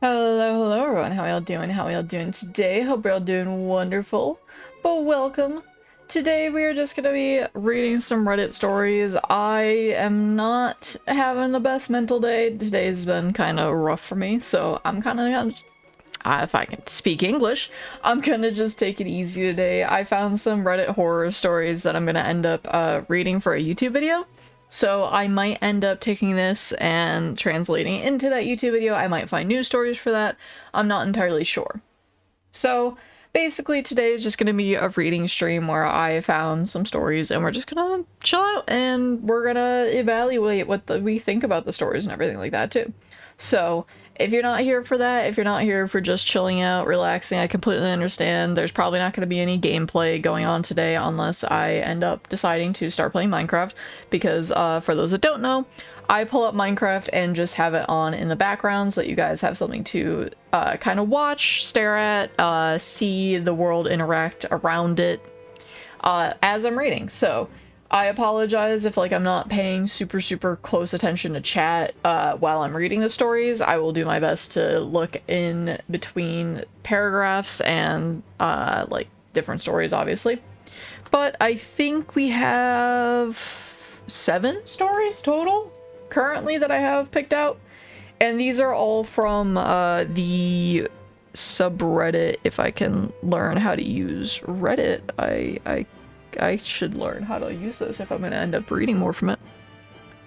Hello everyone, how y'all doing? How y'all doing today? Hope you're all doing wonderful. But welcome. Today we are just gonna be reading some Reddit stories. I am not having the best mental day. Today's been kind of rough for me, so I'm kind of, if I can speak English, I'm gonna just take it easy today. I found some Reddit horror stories that I'm gonna end up reading for a YouTube video. So I might end up taking this and translating it into that YouTube video. I might find news stories for that. I'm not entirely sure. So basically today is just going to be a reading stream where I found some stories and we're just going to chill out and we're going to evaluate what we think about the stories and everything like that too. So if you're not here for that, if you're not here for just chilling out, relaxing, I completely understand. There's probably not going to be any gameplay going on today unless I end up deciding to start playing Minecraft, because for those that don't know, I pull up Minecraft and just have it on in the background so that you guys have something to kind of watch, stare at, see the world interact around it as I'm reading. So I apologize if I'm not paying super close attention to chat while I'm reading the stories. I will do my best to look in between paragraphs and different stories, obviously. But I think we have 7 stories total currently that I have picked out, and these are all from the subreddit. If I can learn how to use Reddit, I should learn how to use this if I'm going to end up reading more from it.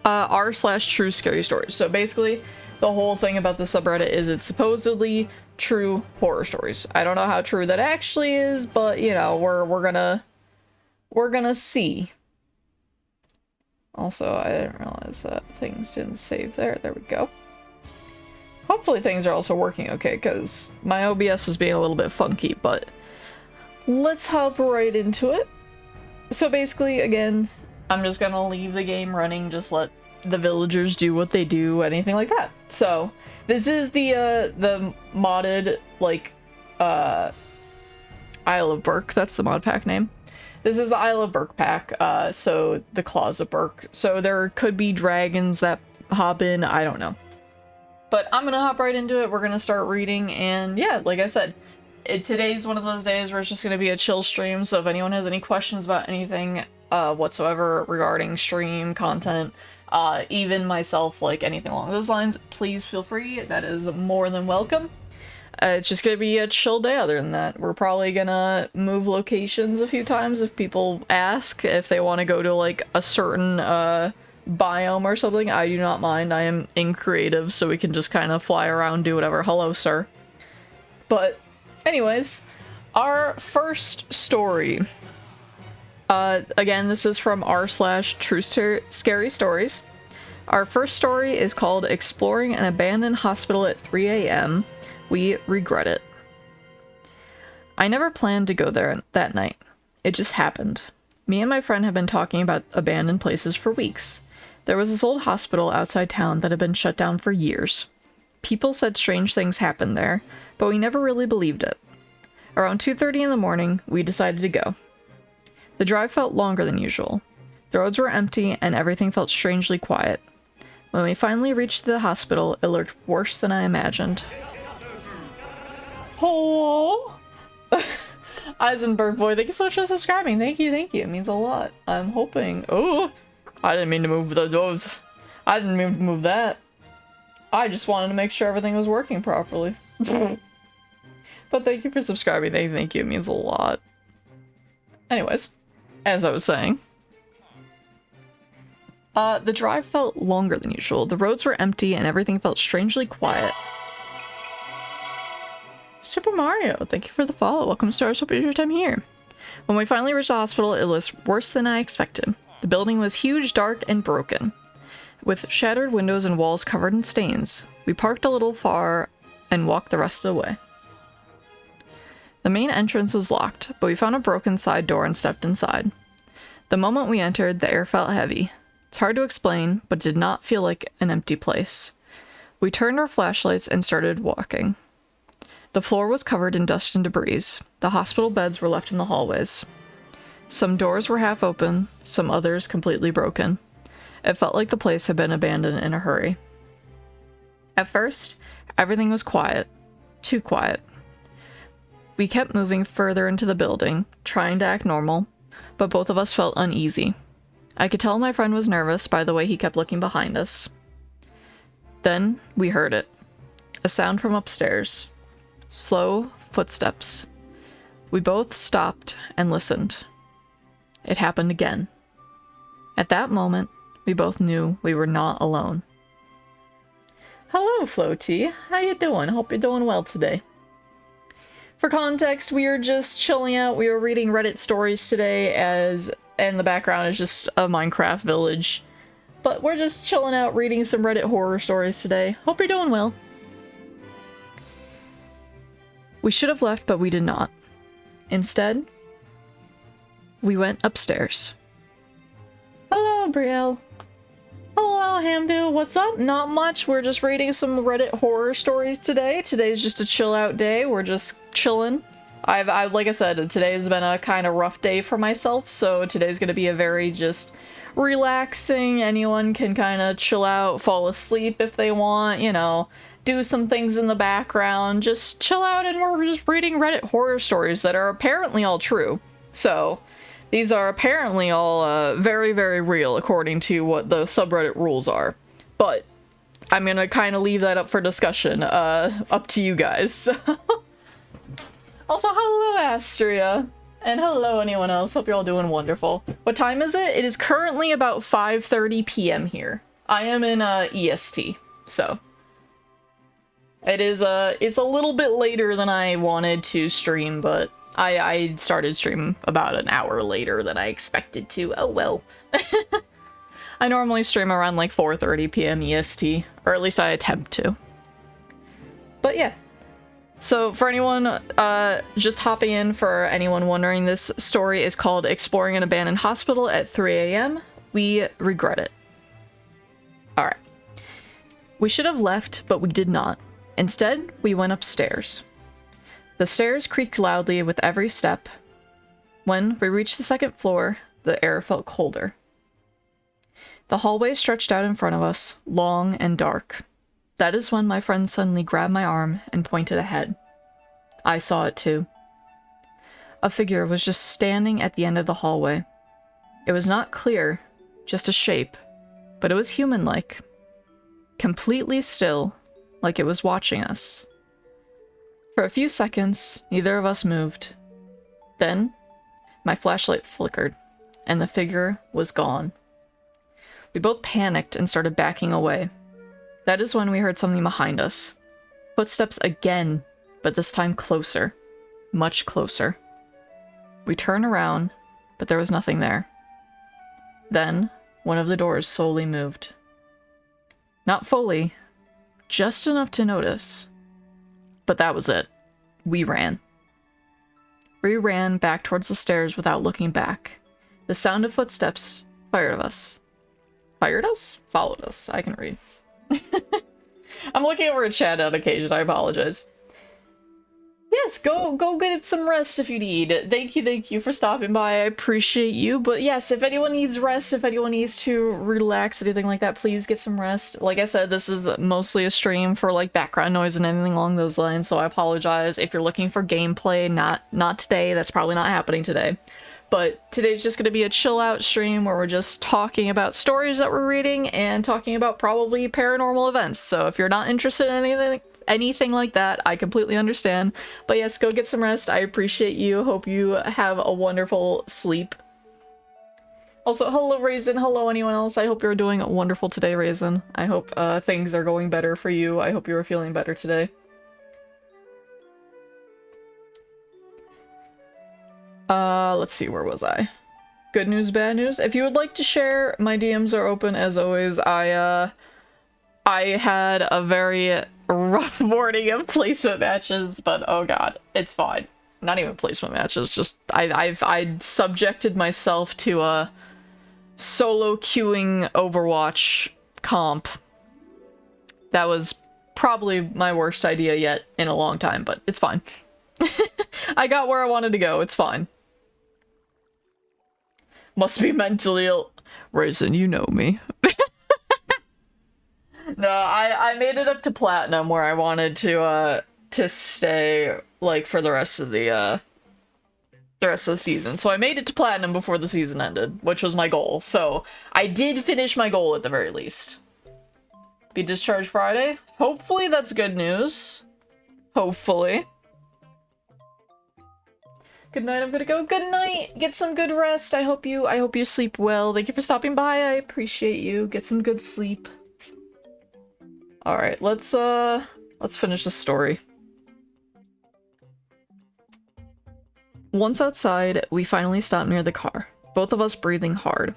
r/true scary stories. So basically, the whole thing about the subreddit is it's supposedly true horror stories. I don't know how true that actually is, but you know, we're gonna see. Also, I didn't realize that things didn't save there. There we go. Hopefully things are also working okay, because my OBS was being a little bit funky, but let's hop right into it. So basically, again, I'm just gonna leave the game running, just let the villagers do what they do, anything like that. So, this is the modded, Isle of Berk, that's the mod pack name. This is the Isle of Berk pack, so the Claws of Berk. So there could be dragons that hop in, I don't know. But I'm gonna hop right into it, we're gonna start reading, and yeah, like I said, today's one of those days where it's just going to be a chill stream, so if anyone has any questions about anything whatsoever regarding stream content, even myself, anything along those lines, please feel free. That is more than welcome. It's just going to be a chill day. Other than that, we're probably going to move locations a few times if people ask if they want to go to a certain biome or something. I do not mind. I am in creative, so we can just kind of fly around, do whatever. Hello, sir. But anyways, our first story. Again, this is from r/true scary stories. Our first story is called Exploring an Abandoned Hospital at 3 a.m. We regret it. I never planned to go there that night. It just happened. Me and my friend have been talking about abandoned places for weeks. There was this old hospital outside town that had been shut down for years. People said strange things happened there, but we never really believed it. Around 2:30 in the morning, we decided to go. The drive felt longer than usual. The roads were empty and everything felt strangely quiet. When we finally reached the hospital, it looked worse than I imagined. Oh! Eisenberg boy, thank you so much for subscribing. Thank you. It means a lot. I'm hoping. Oh! I didn't mean to move those. I didn't mean to move that. I just wanted to make sure everything was working properly. But thank you for subscribing. Thank you. It means a lot. Anyways, as I was saying, the drive felt longer than usual. The roads were empty and everything felt strangely quiet. Super Mario, thank you for the follow. Welcome to Stars. Hope you had your time here. When we finally reached the hospital, it was worse than I expected. The building was huge, dark, and broken, with shattered windows and walls covered in stains. We parked a little far and walked the rest of the way. The main entrance was locked, but we found a broken side door and stepped inside. The moment we entered, the air felt heavy. It's hard to explain, but it did not feel like an empty place. We turned our flashlights and started walking. The floor was covered in dust and debris. The hospital beds were left in the hallways. Some doors were half open, some others completely broken. It felt like the place had been abandoned in a hurry. At first, everything was quiet. Too quiet. We kept moving further into the building, trying to act normal, but both of us felt uneasy. I could tell my friend was nervous by the way he kept looking behind us. Then we heard it. A sound from upstairs. Slow footsteps. We both stopped and listened. It happened again. At that moment, we both knew we were not alone. Hello, Floaty. How you doing? Hope you're doing well today. For context, we are just chilling out. We are reading Reddit stories today as in the background is just a Minecraft village. But we're just chilling out reading some Reddit horror stories today. Hope you're doing well. We should have left, but we did not. Instead, we went upstairs. Hello, Brielle. Hello, Hamdu. What's up? Not much. We're just reading some Reddit horror stories today. Today's just a chill out day. We're just chilling. Like I said, today's been a kind of rough day for myself, so today's gonna be a very just relaxing. Anyone can kind of chill out, fall asleep if they want, you know, do some things in the background, just chill out, and we're just reading Reddit horror stories that are apparently all true. So, these are apparently all very, very real according to what the subreddit rules are. But I'm gonna kind of leave that up for discussion, up to you guys. Also, hello, Astria. And hello, anyone else. Hope you're all doing wonderful. What time is it? It is currently about 5:30 p.m. here. I am in EST, so it is it's a little bit later than I wanted to stream, but I started stream about an hour later than I expected to. Oh well. I normally stream around like 4:30 p.m. EST, or at least I attempt to. But yeah. So for anyone just hopping in, for anyone wondering, this story is called Exploring an Abandoned Hospital at 3 a.m. We regret it. Alright. We should have left, but we did not. Instead, we went upstairs. The stairs creaked loudly with every step. When we reached the second floor, the air felt colder. The hallway stretched out in front of us, long and dark. That is when my friend suddenly grabbed my arm and pointed ahead. I saw it too. A figure was just standing at the end of the hallway. It was not clear, just a shape, but it was human-like. Completely still, like it was watching us. For a few seconds, neither of us moved. Then, my flashlight flickered, and the figure was gone. We both panicked and started backing away. That is when we heard something behind us. Footsteps again, but this time closer. Much closer. We turned around, but there was nothing there. Then, one of the doors slowly moved. Not fully, just enough to notice. But that was it. We ran. We ran back towards the stairs without looking back. The sound of footsteps fired us. Fired us? Followed us. I can read. I'm looking over a chat on occasion, I apologize. Yes, go get some rest if you need. Thank you for stopping by, I appreciate you. But yes, if anyone needs rest, if anyone needs to relax, anything like that, please get some rest. Like I said, this is mostly a stream for like background noise and anything along those lines, so I apologize. If you're looking for gameplay, not today, that's probably not happening today. But today's just going to be a chill out stream where we're just talking about stories that we're reading and talking about probably paranormal events. So if you're not interested in anything like that, I completely understand. But yes, go get some rest. I appreciate you. Hope you have a wonderful sleep. Also, hello Raisin. Hello anyone else. I hope you're doing wonderful today, Raisin. I hope things are going better for you. I hope you're feeling better today. Let's see, where was I? Good news, bad news? If you would like to share, my DMs are open as always. I had a very rough morning of placement matches, but oh god, it's fine. Not even placement matches, just I subjected myself to a solo queuing Overwatch comp. That was probably my worst idea yet in a long time, but it's fine. I got where I wanted to go, it's fine. Must be mentally ill. Raisin, you know me. No, I made it up to platinum where I wanted to stay like for the rest of the season. So I made it to platinum before the season ended, which was my goal. So I did finish my goal at the very least. Be discharged Friday? Hopefully that's good news. Hopefully. Good night, I'm gonna go. Good night! Get some good rest. I hope you sleep well. Thank you for stopping by. I appreciate you. Get some good sleep. Alright, let's finish the story. Once outside, we finally stopped near the car, both of us breathing hard.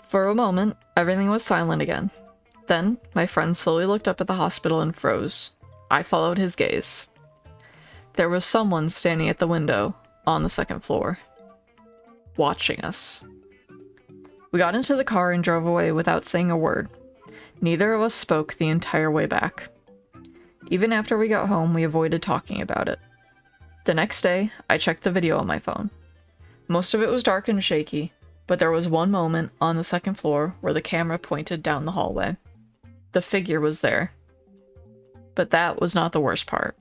For a moment, everything was silent again. Then, my friend slowly looked up at the hospital and froze. I followed his gaze. There was someone standing at the window on the second floor, watching us. We got into the car and drove away without saying a word. Neither of us spoke the entire way back. Even after we got home, we avoided talking about it. The next day, I checked the video on my phone. Most of it was dark and shaky, but there was one moment on the second floor where the camera pointed down the hallway. The figure was there. But that was not the worst part.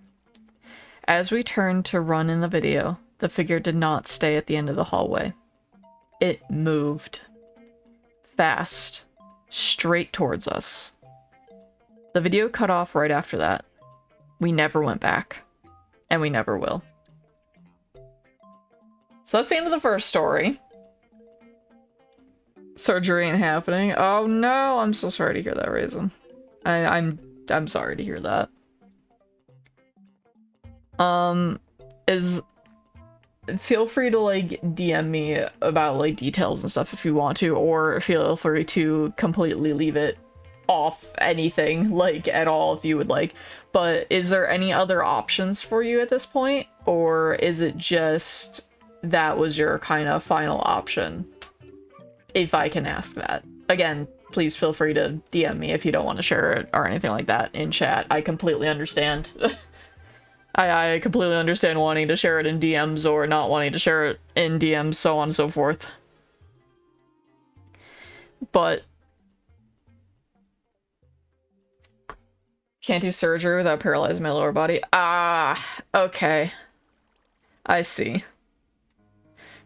As we turned to run in the video, the figure did not stay at the end of the hallway. It moved. Fast. Straight towards us. The video cut off right after that. We never went back. And we never will. So that's the end of the first story. Surgery ain't happening. Oh no, I'm so sorry to hear that, Raisin. I'm sorry to hear that. Feel free to like DM me about like details and stuff if you want to, or feel free to completely leave it off anything like at all if you would like. But is there any other options for you at this point, or is it just that was your kind of final option? If I can ask that. Again, please feel free to DM me if you don't want to share it or anything like that in chat. I completely understand. I completely understand wanting to share it in DMs or not wanting to share it in DMs, so on and so forth. But can't do surgery without paralyzing my lower body. Ah, okay. I see.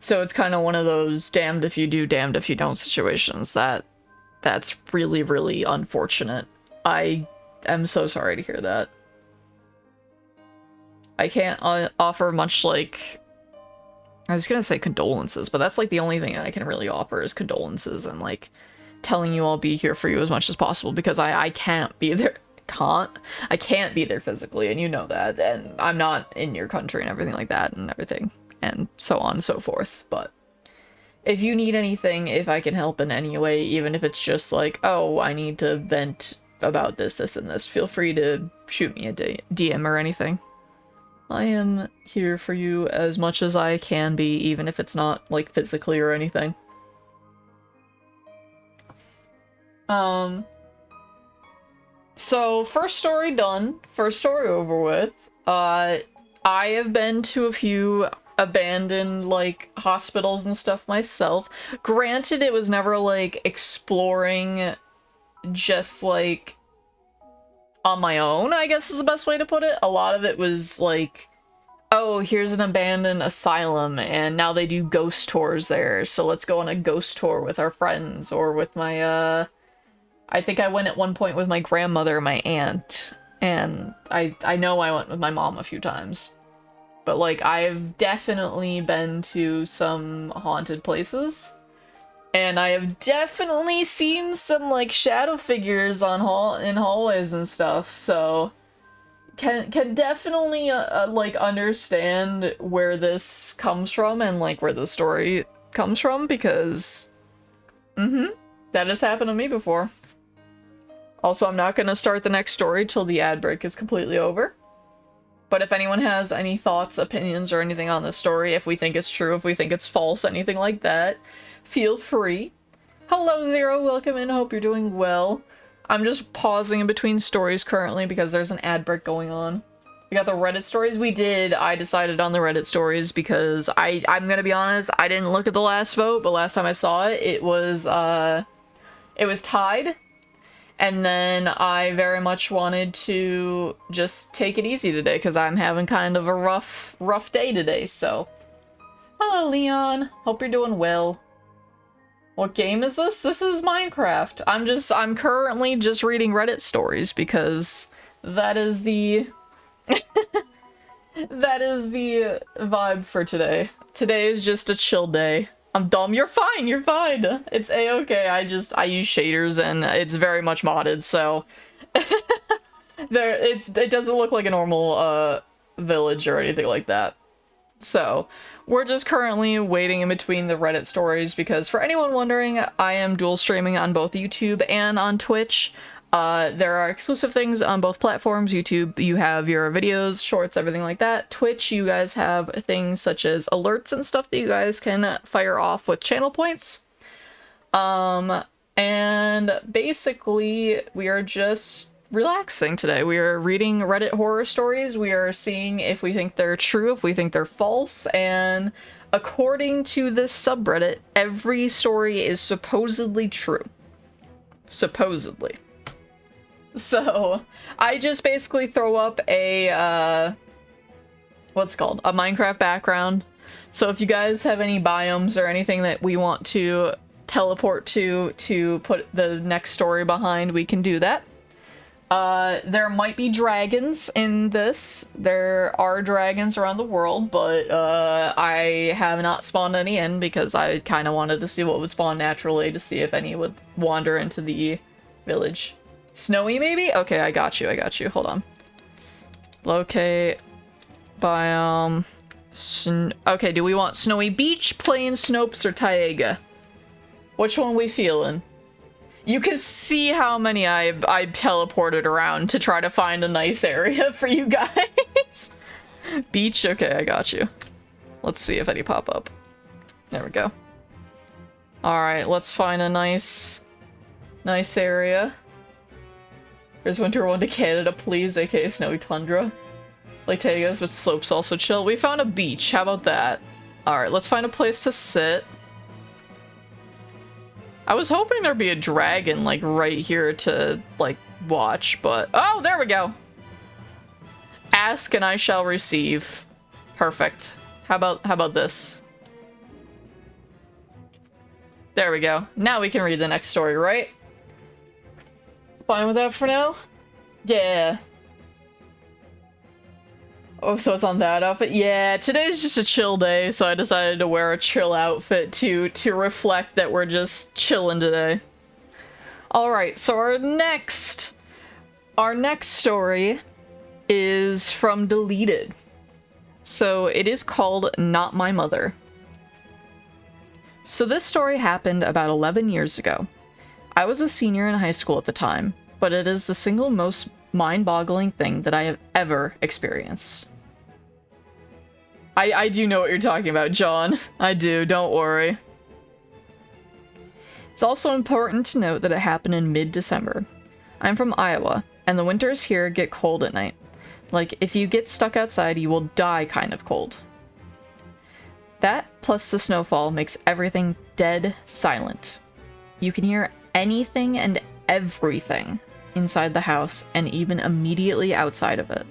So it's kind of one of those damned if you do, damned if you don't situations. That's really, really unfortunate. I am so sorry to hear that. I can't offer much, like... I was gonna say condolences, but that's like the only thing I can really offer is condolences and like telling you I'll be here for you as much as possible, because I can't be there. I can't be there physically, and you know that, and I'm not in your country and everything like that and everything, and so on and so forth. But if you need anything, if I can help in any way, even if it's just like, oh, I need to vent about this, and this, feel free to shoot me a DM or anything. I am here for you as much as I can be, even if it's not, like, physically or anything. So, first story done. First story over with. I have been to a few abandoned, like, hospitals and stuff myself. Granted, it was never, like, exploring just, like, on my own, I guess is the best way to put it. A lot of it was like, oh, here's an abandoned asylum and now they do ghost tours there, so let's go on a ghost tour with our friends, or with my I think I went at one point with my grandmother and my aunt, and I know I went with my mom a few times. But like, I've definitely been to some haunted places. And I have definitely seen some, like, shadow figures on in hallways and stuff, so can definitely, like, understand where this comes from and, like, where the story comes from, because, that has happened to me before. Also, I'm not gonna start the next story till the ad break is completely over. But if anyone has any thoughts, opinions, or anything on this story, if we think it's true, if we think it's false, anything like that, feel free. Hello, Zero. Welcome in. Hope you're doing well. I'm just pausing in between stories currently because there's an ad break going on. We got the Reddit stories. I decided on the Reddit stories because I'm gonna be honest, I didn't look at the last vote, but last time I saw it, it was tied. And then I very much wanted to just take it easy today because I'm having kind of a rough day today, so. Hello, Leon. Hope you're doing well. What game is this? This is Minecraft. I'm currently just reading Reddit stories because that is the that is the vibe for today. Today is just a chill day. I'm dumb. You're fine. You're fine. It's a-okay. I use shaders and it's very much modded, so it doesn't look like a normal village or anything like that. So, we're just currently waiting in between the Reddit stories because for anyone wondering, I am dual streaming on both YouTube and on Twitch. There are exclusive things on both platforms. YouTube, you have your videos, shorts, everything like that. Twitch, you guys have things such as alerts and stuff that you guys can fire off with channel points. And basically, we are just relaxing today. We are reading Reddit horror stories. We are seeing if we think they're true, if we think they're false, and according to this subreddit, every story is supposedly true. Supposedly. So, I just basically throw up a, what's it called? A Minecraft background. So if you guys have any biomes or anything that we want to teleport to put the next story behind, we can do that. There might be dragons in this. There are dragons around the world, but I have not spawned any in because I kind of wanted to see what would spawn naturally to see if any would wander into the village. Snowy, maybe? Okay, I got you. Hold on. Locate biome. Okay, do we want Snowy Beach, Plain, Snopes, or Taiga? Which one we feeling? You can see how many I teleported around to try to find a nice area for you guys. Beach? Okay, I got you. Let's see if any pop up. There we go. Alright, let's find a nice area. There's Winter One to Canada, please, aka Snowy Tundra. Lake Taigas with slopes also chill. We found a beach, how about that? Alright, let's find a place to sit. I was hoping there'd be a dragon, like, right here to, like, watch, but... Oh, there we go! Ask and I shall receive. Perfect. How about this? There we go. Now we can read the next story, right? Fine with that for now? Yeah. Oh, so it's on that outfit? Yeah, today's just a chill day, so I decided to wear a chill outfit to reflect that we're just chilling today. Alright, so our next story is from Deleted. So it is called Not My Mother. So this story happened about 11 years ago. I was a senior in high school at the time, but it is the single most mind-boggling thing that I have ever experienced. I do know what you're talking about, John. I do, don't worry. It's also important to note that it happened in mid-December. I'm from Iowa, and the winters here get cold at night. Like, if you get stuck outside, you will die kind of cold. That, plus the snowfall, makes everything dead silent. You can hear anything and everything inside the house and even immediately outside of it.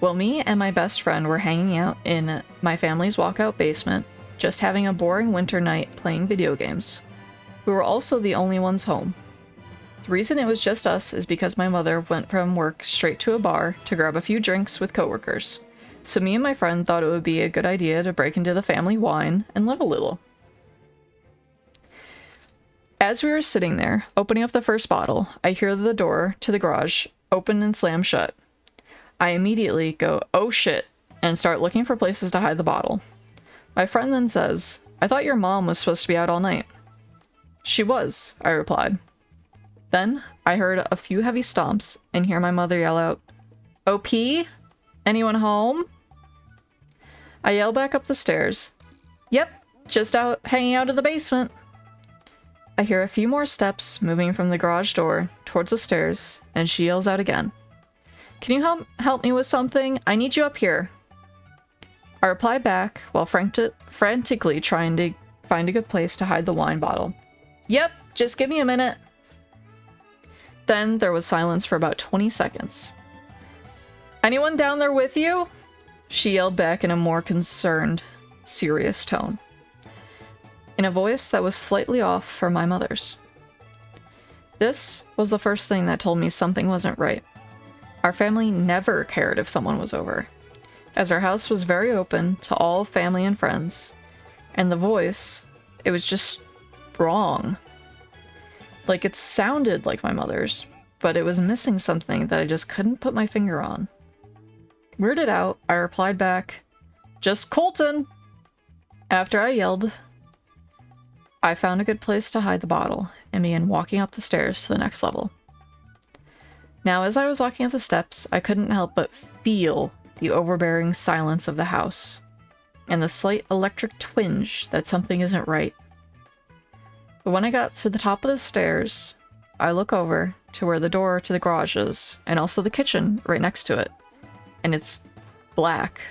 Well, me and my best friend were hanging out in my family's walkout basement, just having a boring winter night playing video games. We were also the only ones home. The reason it was just us is because my mother went from work straight to a bar to grab a few drinks with coworkers. So me and my friend thought it would be a good idea to break into the family wine and live a little. As we were sitting there, opening up the first bottle, I hear the door to the garage open and slam shut. I immediately go, oh shit, and start looking for places to hide the bottle. My friend then says, I thought your mom was supposed to be out all night. She was, I replied. Then I heard a few heavy stomps and hear my mother yell out, OP? Anyone home? I yell back up the stairs. Yep, just out hanging out in the basement. I hear a few more steps moving from the garage door towards the stairs, and she yells out again. Can you help me with something? I need you up here. I reply back while frantically trying to find a good place to hide the wine bottle. Yep, just give me a minute. Then there was silence for about 20 seconds. "Anyone down there with you?" she yelled back in a more concerned, serious tone, in a voice that was slightly off from my mother's. This was the first thing that told me something wasn't right. Our family never cared if someone was over, as our house was very open to all family and friends, and the voice, it was just wrong. Like, it sounded like my mother's, but it was missing something that I just couldn't put my finger on. Weirded out, I replied back, "Just Colton!" After I yelled, I found a good place to hide the bottle and began walking up the stairs to the next level. Now, as I was walking up the steps, I couldn't help but feel the overbearing silence of the house, and the slight electric twinge that something isn't right. But when I got to the top of the stairs, I look over to where the door to the garage is, and also the kitchen right next to it. And it's black.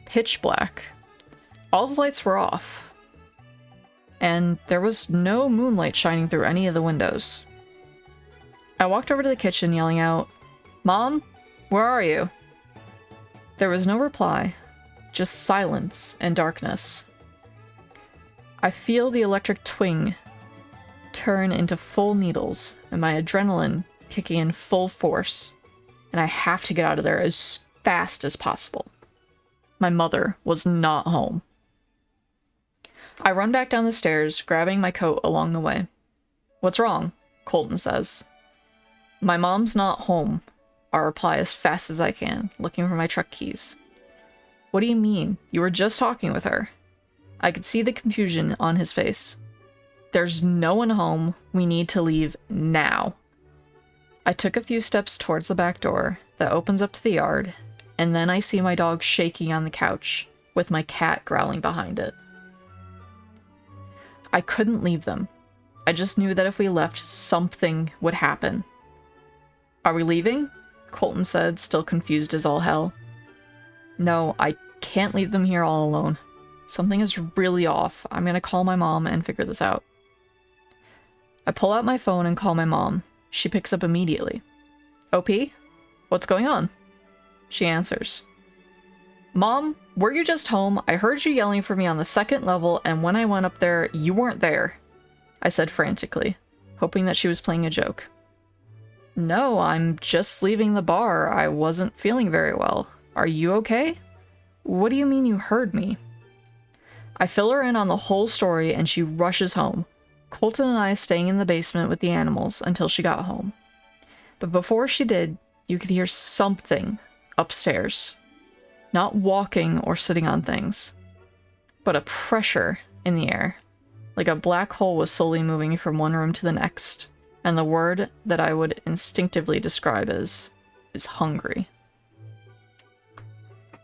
Pitch black. All the lights were off. And there was no moonlight shining through any of the windows. I walked over to the kitchen yelling out, "Mom, where are you?" There was no reply, just silence and darkness. I feel the electric twing turn into full needles and my adrenaline kicking in full force, and I have to get out of there as fast as possible. My mother was not home. I run back down the stairs, grabbing my coat along the way. "What's wrong?" Colton says. "My mom's not home," I reply as fast as I can, looking for my truck keys. "What do you mean? You were just talking with her." I could see the confusion on his face. "There's no one home. We need to leave now." I took a few steps towards the back door that opens up to the yard, and then I see my dog shaking on the couch, with my cat growling behind it. I couldn't leave them. I just knew that if we left, something would happen. "Are we leaving?" Colton said, still confused as all hell. "No, I can't leave them here all alone. Something is really off. I'm gonna call my mom and figure this out." I pull out my phone and call my mom. She picks up immediately. "OP? What's going on?" She answers. "Mom, were you just home? I heard you yelling for me on the second level, and when I went up there, you weren't there," I said frantically, hoping that she was playing a joke. "No, I'm just leaving the bar. I wasn't feeling very well. Are you okay?" "What do you mean you heard me?" I fill her in on the whole story, and she rushes home, Colton and I staying in the basement with the animals until she got home. But before she did, you could hear something upstairs. Not walking or sitting on things, but a pressure in the air, like a black hole was slowly moving from one room to the next, and the word that I would instinctively describe as is hungry.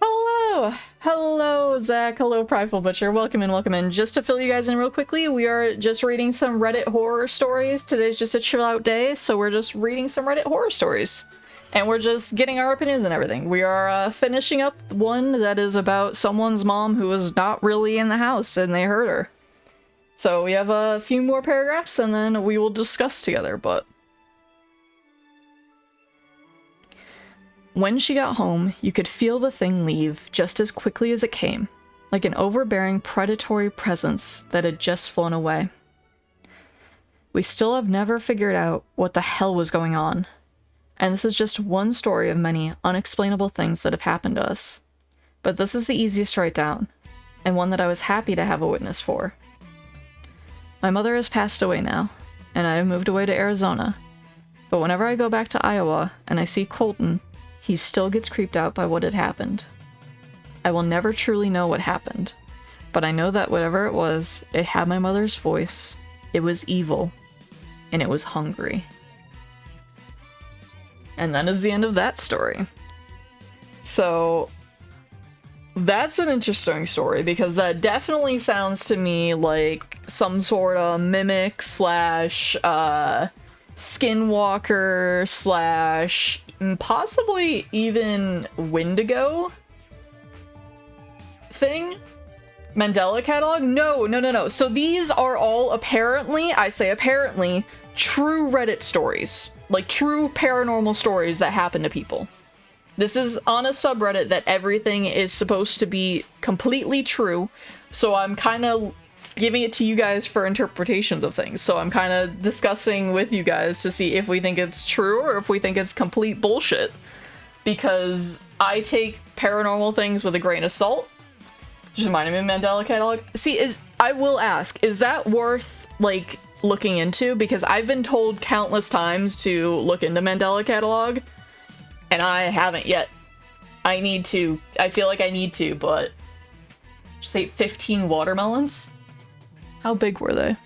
Hello! Hello, Zach. Hello, Prideful Butcher. Welcome in, welcome in. Just to fill you guys in real quickly, we are just reading some Reddit horror stories. Today's just a chill out day, so we're just reading some Reddit horror stories. And we're just getting our opinions and everything. We are finishing up one that is about someone's mom who was not really in the house and they hurt her. So we have a few more paragraphs and then we will discuss together, but... When she got home, you could feel the thing leave just as quickly as it came, like an overbearing predatory presence that had just flown away. We still have never figured out what the hell was going on. And this is just one story of many unexplainable things that have happened to us. But this is the easiest to write down, and one that I was happy to have a witness for. My mother has passed away now, and I have moved away to Arizona. But whenever I go back to Iowa and I see Colton, he still gets creeped out by what had happened. I will never truly know what happened, but I know that whatever it was, it had my mother's voice, it was evil, and it was hungry. And that is the end of that story. So, that's an interesting story, because that definitely sounds to me like some sort of mimic slash, skinwalker slash possibly even Wendigo thing? Mandela catalog? No. So these are all apparently, I say apparently, true Reddit stories. like true paranormal stories that happen to people. This is on a subreddit that everything is supposed to be completely true, so I'm kind of giving it to you guys for interpretations of things. So I'm kind of discussing with you guys to see if we think it's true or if we think it's complete bullshit. Because I take paranormal things with a grain of salt. Just reminded me of Mandela Catalog. See, I will ask, is that worth, like, looking into? Because I've been told countless times to look into Mandela Catalog, and I haven't yet. I need to. I feel like I need to, but... Just ate 15 watermelons? How big were they?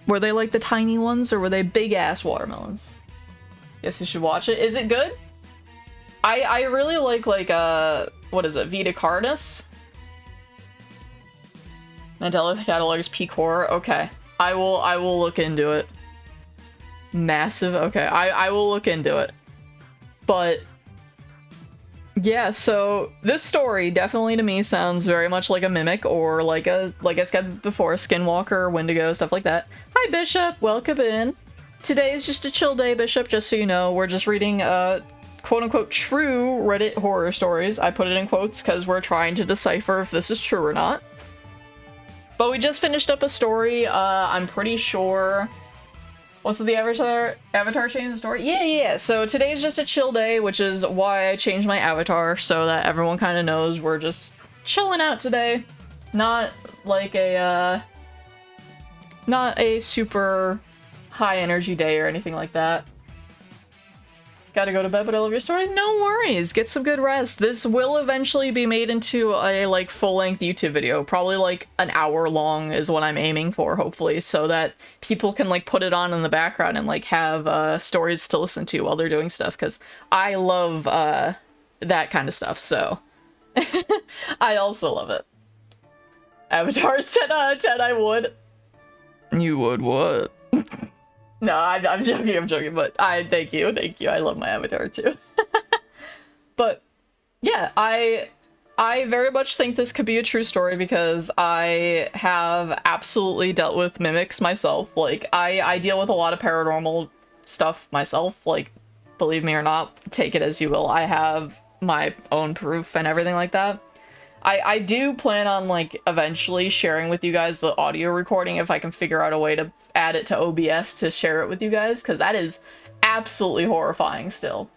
Were they like the tiny ones, or were they big-ass watermelons? Guess you should watch it. Is it good? I really like, what is it, Vita Cardus? Mandela Catalog's peak horror? Okay. I will look into it. Massive? Okay, I will look into it. But... yeah, so this story definitely to me sounds very much like a mimic or like I said before, Skinwalker, Wendigo, stuff like that. Hi Bishop, welcome in. Today is just a chill day, Bishop, just so you know. We're just reading quote-unquote true Reddit horror stories. I put it in quotes because we're trying to decipher if this is true or not. But we just finished up a story, I'm pretty sure... What's the avatar change the story? Yeah. So today's just a chill day, which is why I changed my avatar, so that everyone kind of knows we're just chilling out today. Not like not a super high energy day or anything like that. Gotta go to bed, but I love your stories. No worries. Get some good rest. This will eventually be made into a, like, full-length YouTube video. Probably, like, an hour long is what I'm aiming for, hopefully, so that people can, like, put it on in the background and, like, have, stories to listen to while they're doing stuff, because I love, that kind of stuff, so... I also love it. Avatar's 10 out of 10, I would. You would what? No, I'm joking, but thank you, I love my avatar too. But, yeah, I very much think this could be a true story because I have absolutely dealt with mimics myself. Like, I deal with a lot of paranormal stuff myself, like, believe me or not, take it as you will. I have my own proof and everything like that. I do plan on, like, eventually sharing with you guys the audio recording if I can figure out a way to add it to OBS to share it with you guys, because that is absolutely horrifying still.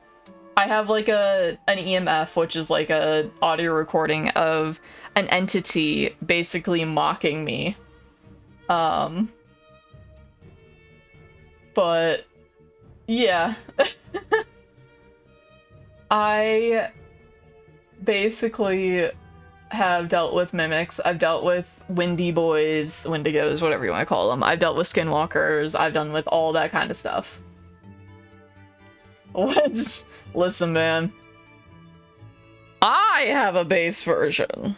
I have, like, an EMF, which is, like, a audio recording of an entity basically mocking me. But, yeah. I basically have dealt with mimics. I've dealt with windy boys, wendigos, whatever you want to call them. I've dealt with skinwalkers. I've done with all that kind of stuff. Listen, man. I have a base version.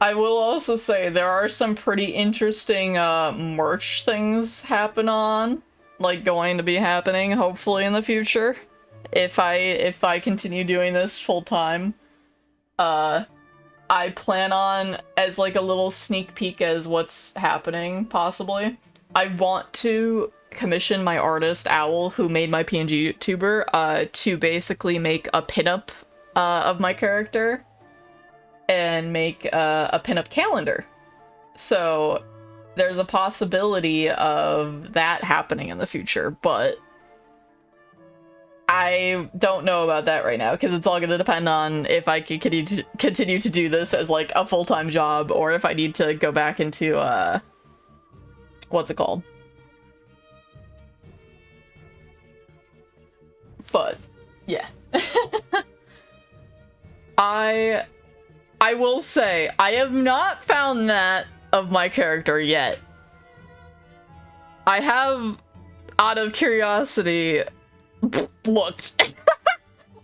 I will also say there are some pretty interesting merch things going to be happening hopefully in the future. If I continue doing this full time, I plan on, as like a little sneak peek as what's happening, possibly, I want to commission my artist, Owl, who made my PNG YouTuber, to basically make a pinup of my character, and make a pinup calendar. So there's a possibility of that happening in the future, but I don't know about that right now, because it's all going to depend on if I can continue to do this as, like, a full-time job, or if I need to go back into, what's it called? But, yeah. I will say, I have not found that of my character yet. I have, out of curiosity, looked.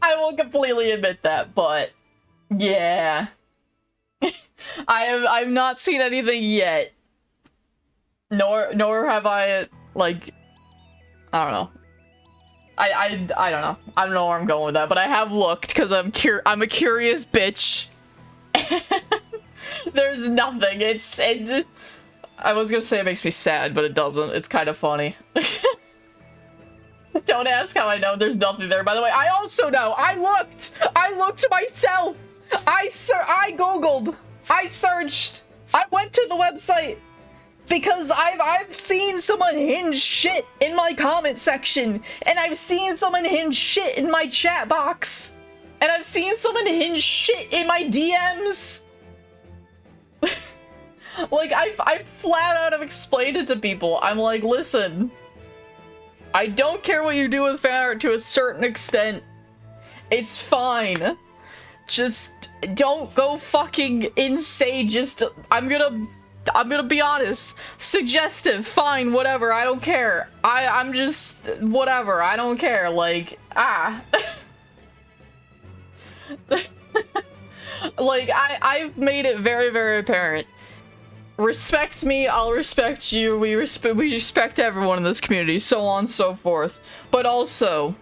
I will completely admit that, but yeah. I've not seen anything yet. Nor have I, like, I don't know. I don't know. I don't know where I'm going with that, but I have looked because I'm a curious bitch. There's nothing. I was gonna say it makes me sad, but it doesn't. It's kind of funny. Don't ask how I know. There's nothing there, by the way. I also know. I looked myself. I googled. I searched. I went to the website because I've seen someone hinge shit in my comment section, and I've seen someone hinge shit in my chat box, and I've seen someone hinge shit in my DMs. Like, I flat out have explained it to people. I'm like, listen, I don't care what you do with fan art to a certain extent. It's fine. Just don't go fucking insane. Just, I'm gonna be honest. Suggestive, fine, whatever, I don't care. I'm just, whatever, I don't care, like, Like, I've made it very, very apparent. Respect me, I'll respect you, we respect everyone in this community, so on and so forth. But also,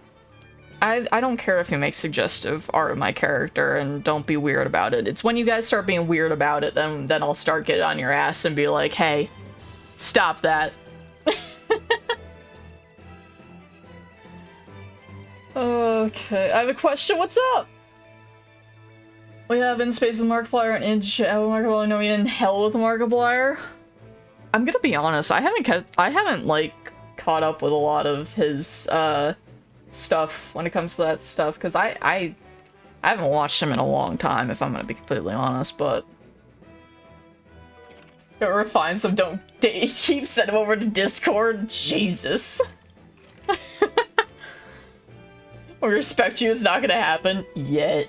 I don't care if you make suggestive art of my character, and don't be weird about it. It's when you guys start being weird about it, then I'll start getting on your ass and be like, hey, stop that. Okay, I have a question, what's up? We have In Space with Markiplier and In Chat with Markiplier, no, we in Hell with Markiplier. I'm gonna be honest, I haven't like caught up with a lot of his stuff when it comes to that stuff, because I haven't watched him in a long time, if I'm gonna be completely honest, but refine some, don't keep sending him over to Discord, Jesus. We respect you, it's not gonna happen yet.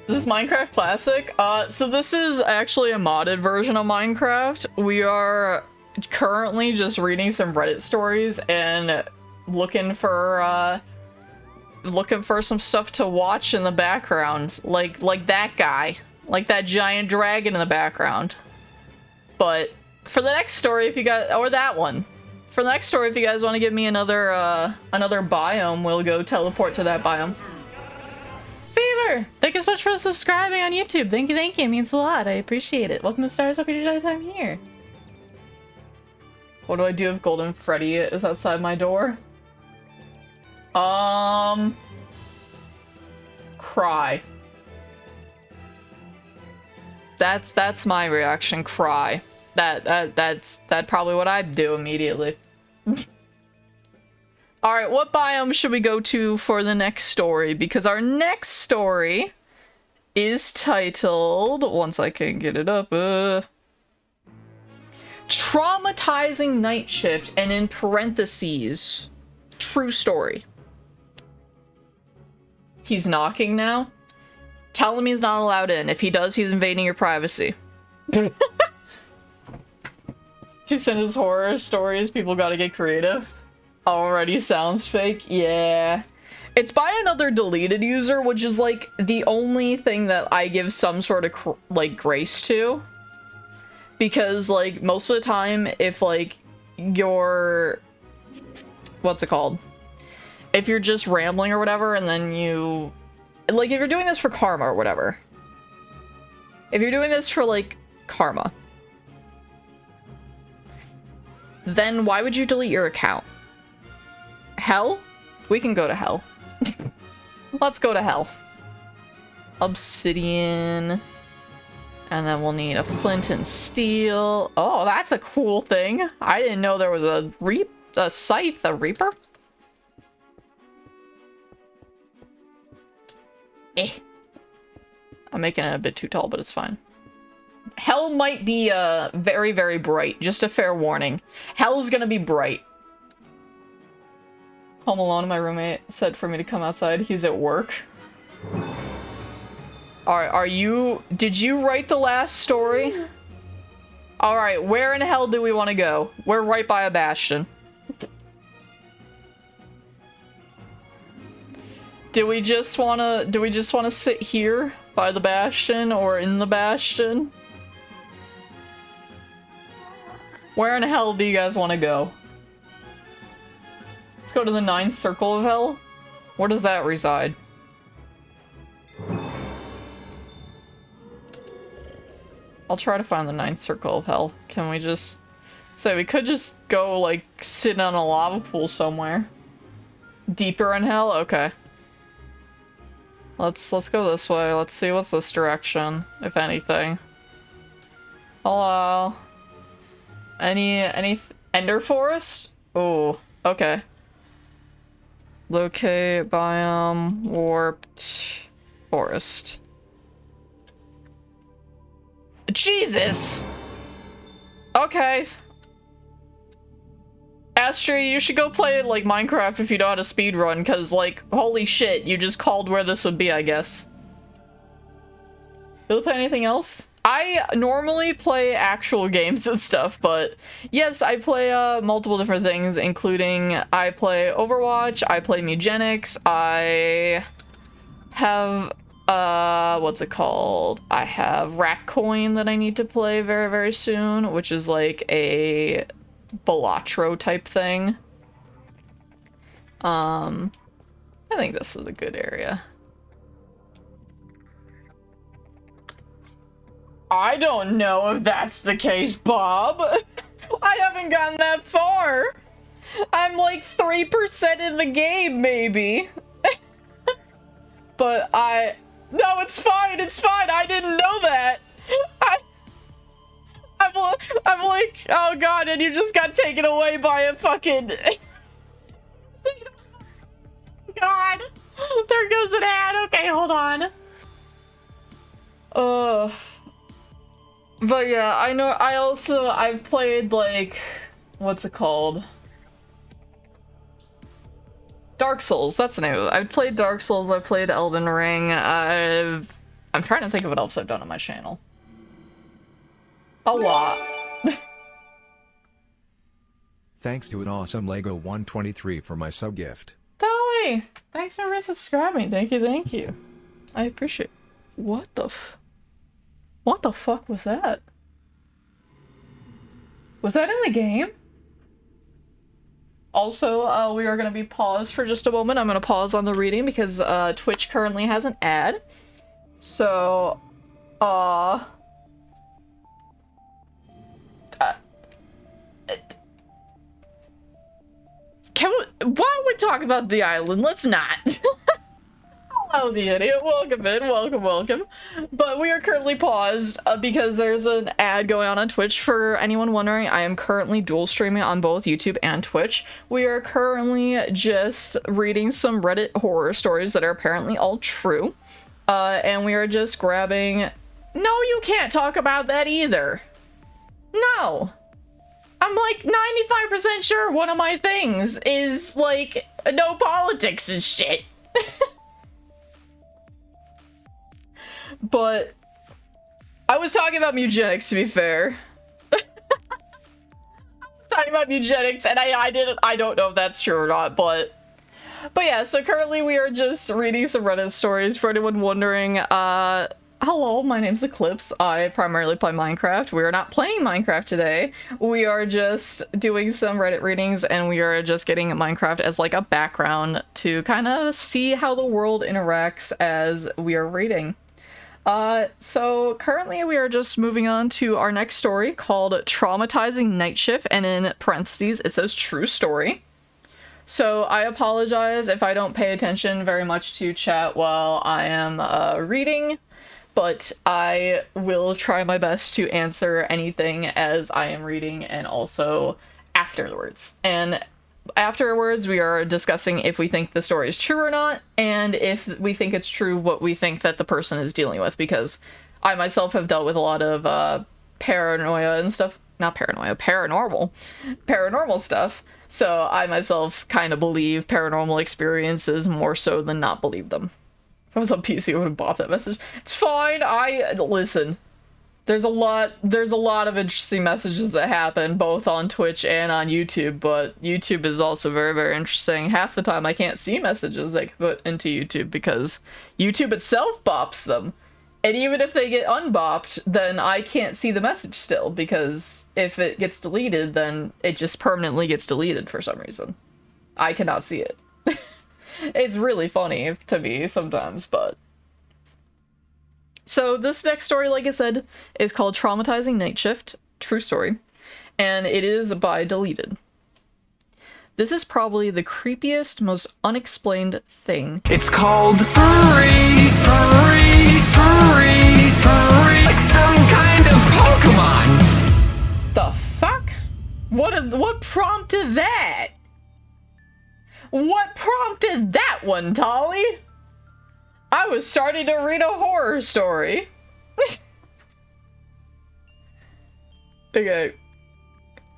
This is Minecraft Classic. So this is actually a modded version of Minecraft. We are currently just reading some Reddit stories and looking for some stuff to watch in the background, like that guy, like that giant dragon in the background. But for the next story, if you guys, or that one, for the next story, if you guys want to give me another biome, we'll go teleport to that biome. Fever! Thank you so much for subscribing on YouTube. Thank you, it means a lot. I appreciate it. Welcome to Stars, hope you enjoy your time here. What do I do if Golden Freddy is outside my door? Cry. That's my reaction, cry. That's probably what I'd do immediately. Alright, what biome should we go to for the next story? Because our next story is titled, once I can get it up, Traumatizing Night Shift, and in parentheses, true story. He's knocking now? Tell him he's not allowed in. If he does, he's invading your privacy. 2-sentence horror stories, people gotta get creative. Already sounds fake, yeah. It's by another deleted user, which is like the only thing that I give some sort of like grace to. Because like most of the time, if like you're, what's it called? If you're just rambling or whatever, and then you, like if you're doing this for karma or whatever. If you're doing this for like karma, then why would you delete your account? Hell? We can go to hell. Let's go to hell. Obsidian. And then we'll need a flint and steel. Oh, that's a cool thing. I didn't know there was a scythe, a reaper. I'm making it a bit too tall, but it's fine. Hell might be very, very bright. Just a fair warning. Hell's gonna be bright. Home alone, my roommate said for me to come outside. He's at work. Alright, did you write the last story? Alright, where in hell do we want to go? We're right by a bastion. Do we just wanna sit here by the bastion or in the bastion? Where in hell do you guys want to go? Let's go to the 9th circle of hell. Where does that reside? I'll try to find the 9th circle of hell. Can we just... So we could just go, like, sit on a lava pool somewhere. Deeper in hell? Okay. Let's go this way. Let's see what's this direction, if anything. Hello. Any Ender Forest? Oh, okay. Locate biome warped forest. Jesus! Okay. Astri, you should go play, like, Minecraft if you know how to speedrun, because, like, holy shit, you just called where this would be, I guess. You play anything else? I normally play actual games and stuff, but yes, I play multiple different things, including I play Overwatch, I play Mugenics, I have, what's it called? I have Rackcoin that I need to play very, very soon, which is like a Balatro type thing. I think this is a good area. I don't know if that's the case, Bob. I haven't gotten that far. I'm like 3% in the game, maybe. But no, it's fine, it's fine. I didn't know that. I'm like, oh god, and you just got taken away by a fucking... God. There goes an ad. Okay, hold on. But yeah, I know, I've played, like, what's it called? Dark Souls, that's the name of it. I've played Dark Souls, I've played Elden Ring, I'm trying to think of what else I've done on my channel. A lot. Thanks to an awesome Lego 123 for my sub gift. Dolly! Thanks for resubscribing, thank you. I appreciate it. What the fuck was that? Was that in the game? Also, we are going to be paused for just a moment. I'm going to pause on the reading because Twitch currently has an ad. So, why don't we talk about the island? Let's not. Hello, the idiot. Welcome in. Welcome. But we are currently paused because there's an ad going on Twitch. For anyone wondering, I am currently dual streaming on both YouTube and Twitch. We are currently just reading some Reddit horror stories that are apparently all true. And we are just grabbing... No, you can't talk about that either. No. I'm like 95% sure one of my things is like no politics and shit. But I was talking about Mugenics, to be fair. Talking about Mugenics, and I don't know if that's true or not, but yeah, so currently we are just reading some Reddit stories. For anyone wondering, hello, my name's Eclipse. I primarily play Minecraft. We are not playing Minecraft today. We are just doing some Reddit readings, and we are just getting Minecraft as like a background to kind of see how the world interacts as we are reading. So currently we are just moving on to our next story called Traumatizing Night Shift, and in parentheses it says true story. So I apologize if I don't pay attention very much to chat while I am reading, but I will try my best to answer anything as I am reading and also afterwards. And afterwards, we are discussing if we think the story is true or not, and if we think it's true, what we think that the person is dealing with, because I myself have dealt with a lot of paranoia and stuff. Not paranoia, paranormal stuff. So I myself kind of believe paranormal experiences more so than not believe them. If I was on PC, I would have bought that message. It's fine, listen. There's a lot of interesting messages that happen both on Twitch and on YouTube, but YouTube is also very, very interesting. Half the time I can't see messages I can put into YouTube because YouTube itself bops them. And even if they get unbopped, then I can't see the message still, because if it gets deleted, then it just permanently gets deleted for some reason. I cannot see it. It's really funny to me sometimes, but... So this next story, like I said, is called Traumatizing Night Shift. True story. and it is by Deleted. This is probably the creepiest, most unexplained thing. It's called furry, furry, furry, furry, like some kind of Pokemon. The fuck? What prompted that? What prompted that one, Tolly? I was starting to read a horror story. Okay.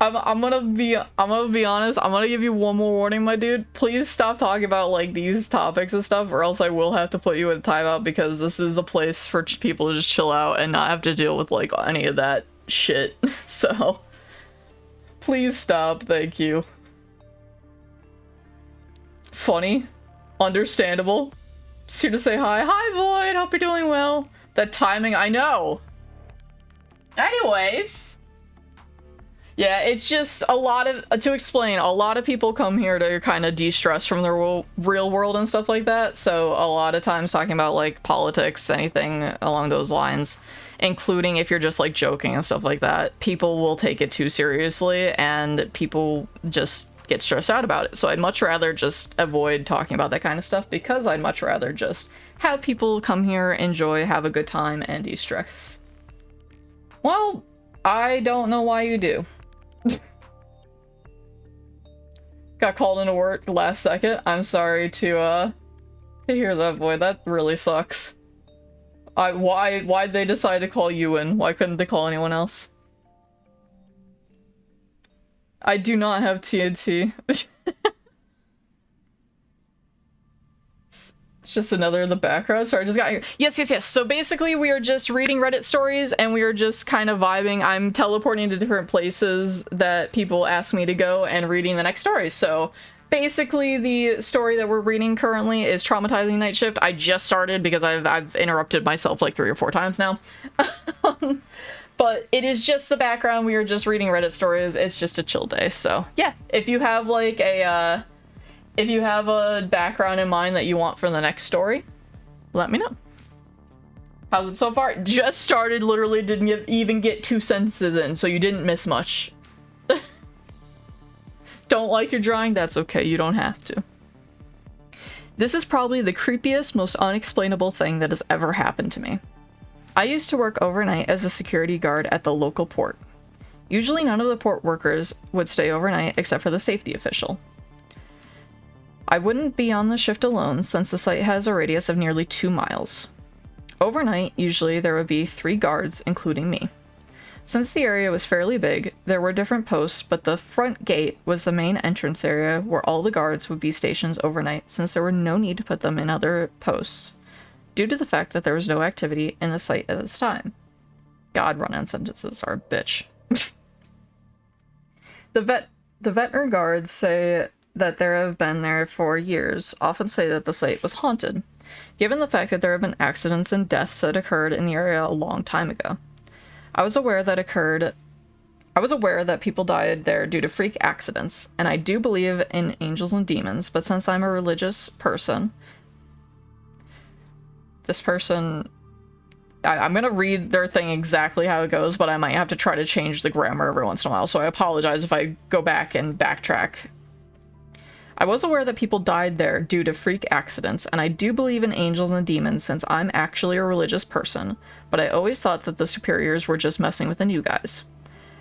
I'm gonna be honest. I'm gonna give you one more warning, my dude. Please stop talking about like these topics and stuff, or else I will have to put you in a timeout, because this is a place for people to just chill out and not have to deal with like any of that shit. So please stop, thank you. Funny, understandable. Just here to say hi. Hi, Void. Hope you're doing well. That timing, I know. Anyways. Yeah, it's just a lot of, to explain, a lot of people come here to kind of de-stress from the real world and stuff like that, so a lot of times talking about, like, politics, anything along those lines, including if you're just, like, joking and stuff like that, people will take it too seriously, and people just get stressed out about it. So I'd much rather just avoid talking about that kind of stuff, because I'd much rather just have people come here, enjoy, have a good time, and de-stress. Well, I don't know why you do. Got called into work last second. I'm sorry to hear that, Void. That really sucks. Why'd they decide to call you in? Why couldn't they call anyone else? I do not have TNT. It's just another in the background. Sorry, I just got here. Yes. So basically we are just reading Reddit stories and we are just kind of vibing. I'm teleporting to different places that people ask me to go and reading the next story. So basically the story that we're reading currently is Traumatizing Night Shift. I just started because I've interrupted myself like 3 or 4 times now. But it is just the background. We are just reading Reddit stories. It's just a chill day. So yeah, if you have like a if you have a background in mind that you want for the next story, let me know. How's it so far? Just started, literally didn't even get 2 sentences in, so you didn't miss much. Don't like your drawing? That's okay, you don't have to. This is probably the creepiest, most unexplainable thing that has ever happened to me. I used to work overnight as a security guard at the local port. Usually none of the port workers would stay overnight except for the safety official. I wouldn't be on the shift alone since the site has a radius of nearly 2 miles. Overnight, usually there would be 3 guards, including me. Since the area was fairly big, there were different posts, but the front gate was the main entrance area where all the guards would be stationed overnight, since there were no need to put them in other posts, due to the fact that there was no activity in the site at this time. God, run-on sentences are a bitch. The veteran guards say that there have been there for years, often say that the site was haunted, given the fact that there have been accidents and deaths that occurred in the area a long time ago. I was aware that people died there due to freak accidents, and I do believe in angels and demons, but since I'm a religious person, I'm gonna read their thing exactly how it goes, but I might have to try to change the grammar every once in a while, so I apologize if I go back and backtrack. I was aware that people died there due to freak accidents, and I do believe in angels and demons since I'm actually a religious person, but I always thought that the superiors were just messing with the new guys.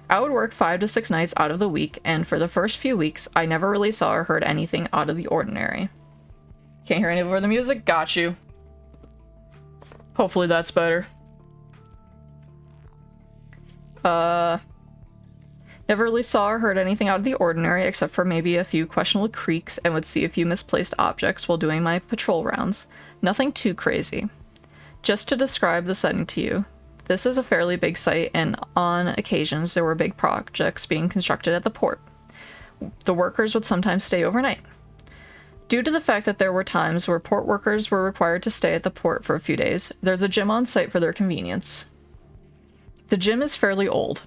I would work 5 to 6 nights out of the week, and for the first few weeks, I never really saw or heard anything out of the ordinary. Can't hear any of the music? Got you. Hopefully that's better. Never really saw or heard anything out of the ordinary except for maybe a few questionable creaks and would see a few misplaced objects while doing my patrol rounds. Nothing too crazy. Just to describe the setting to you, this is a fairly big site and on occasions there were big projects being constructed at the port. The workers would sometimes stay overnight. Due to the fact that there were times where port workers were required to stay at the port for a few days, there's a gym on site for their convenience. The gym is fairly old.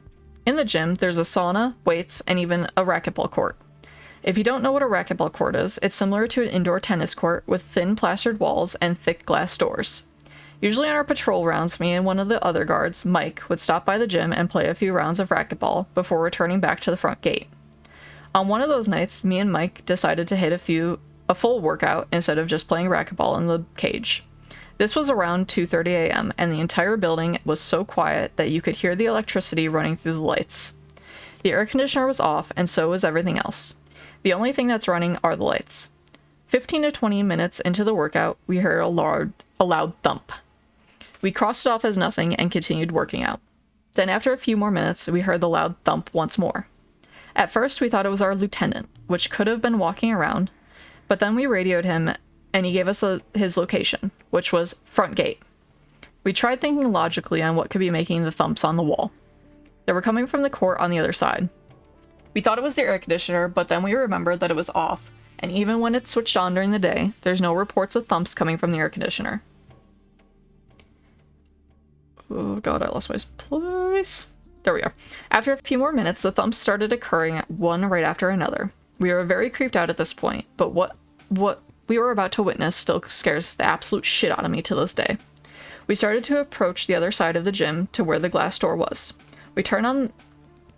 In the gym, there's a sauna, weights, and even a racquetball court. If you don't know what a racquetball court is, it's similar to an indoor tennis court with thin plastered walls and thick glass doors. Usually on our patrol rounds, me and one of the other guards, Mike, would stop by the gym and play a few rounds of racquetball before returning back to the front gate. On one of those nights, me and Mike decided to hit a full workout instead of just playing racquetball in the cage. This was around 2:30 a.m., and the entire building was so quiet that you could hear the electricity running through the lights. The air conditioner was off, and so was everything else. The only thing that's running are the lights. 15 to 20 minutes into the workout, we heard a loud thump. We crossed it off as nothing and continued working out. Then after a few more minutes, we heard the loud thump once more. At first, we thought it was our lieutenant, which could have been walking around, but then we radioed him and he gave us his location, which was front gate. We tried thinking logically on what could be making the thumps on the wall. They were coming from the court on the other side. We thought it was the air conditioner, but then we remembered that it was off, and even when it's switched on during the day, there's no reports of thumps coming from the air conditioner. Oh god, I lost my place. There we are. After a few more minutes, the thumps started occurring one right after another. We were very creeped out at this point, but what we were about to witness still scares the absolute shit out of me to this day. We started to approach the other side of the gym to where the glass door was. We turned on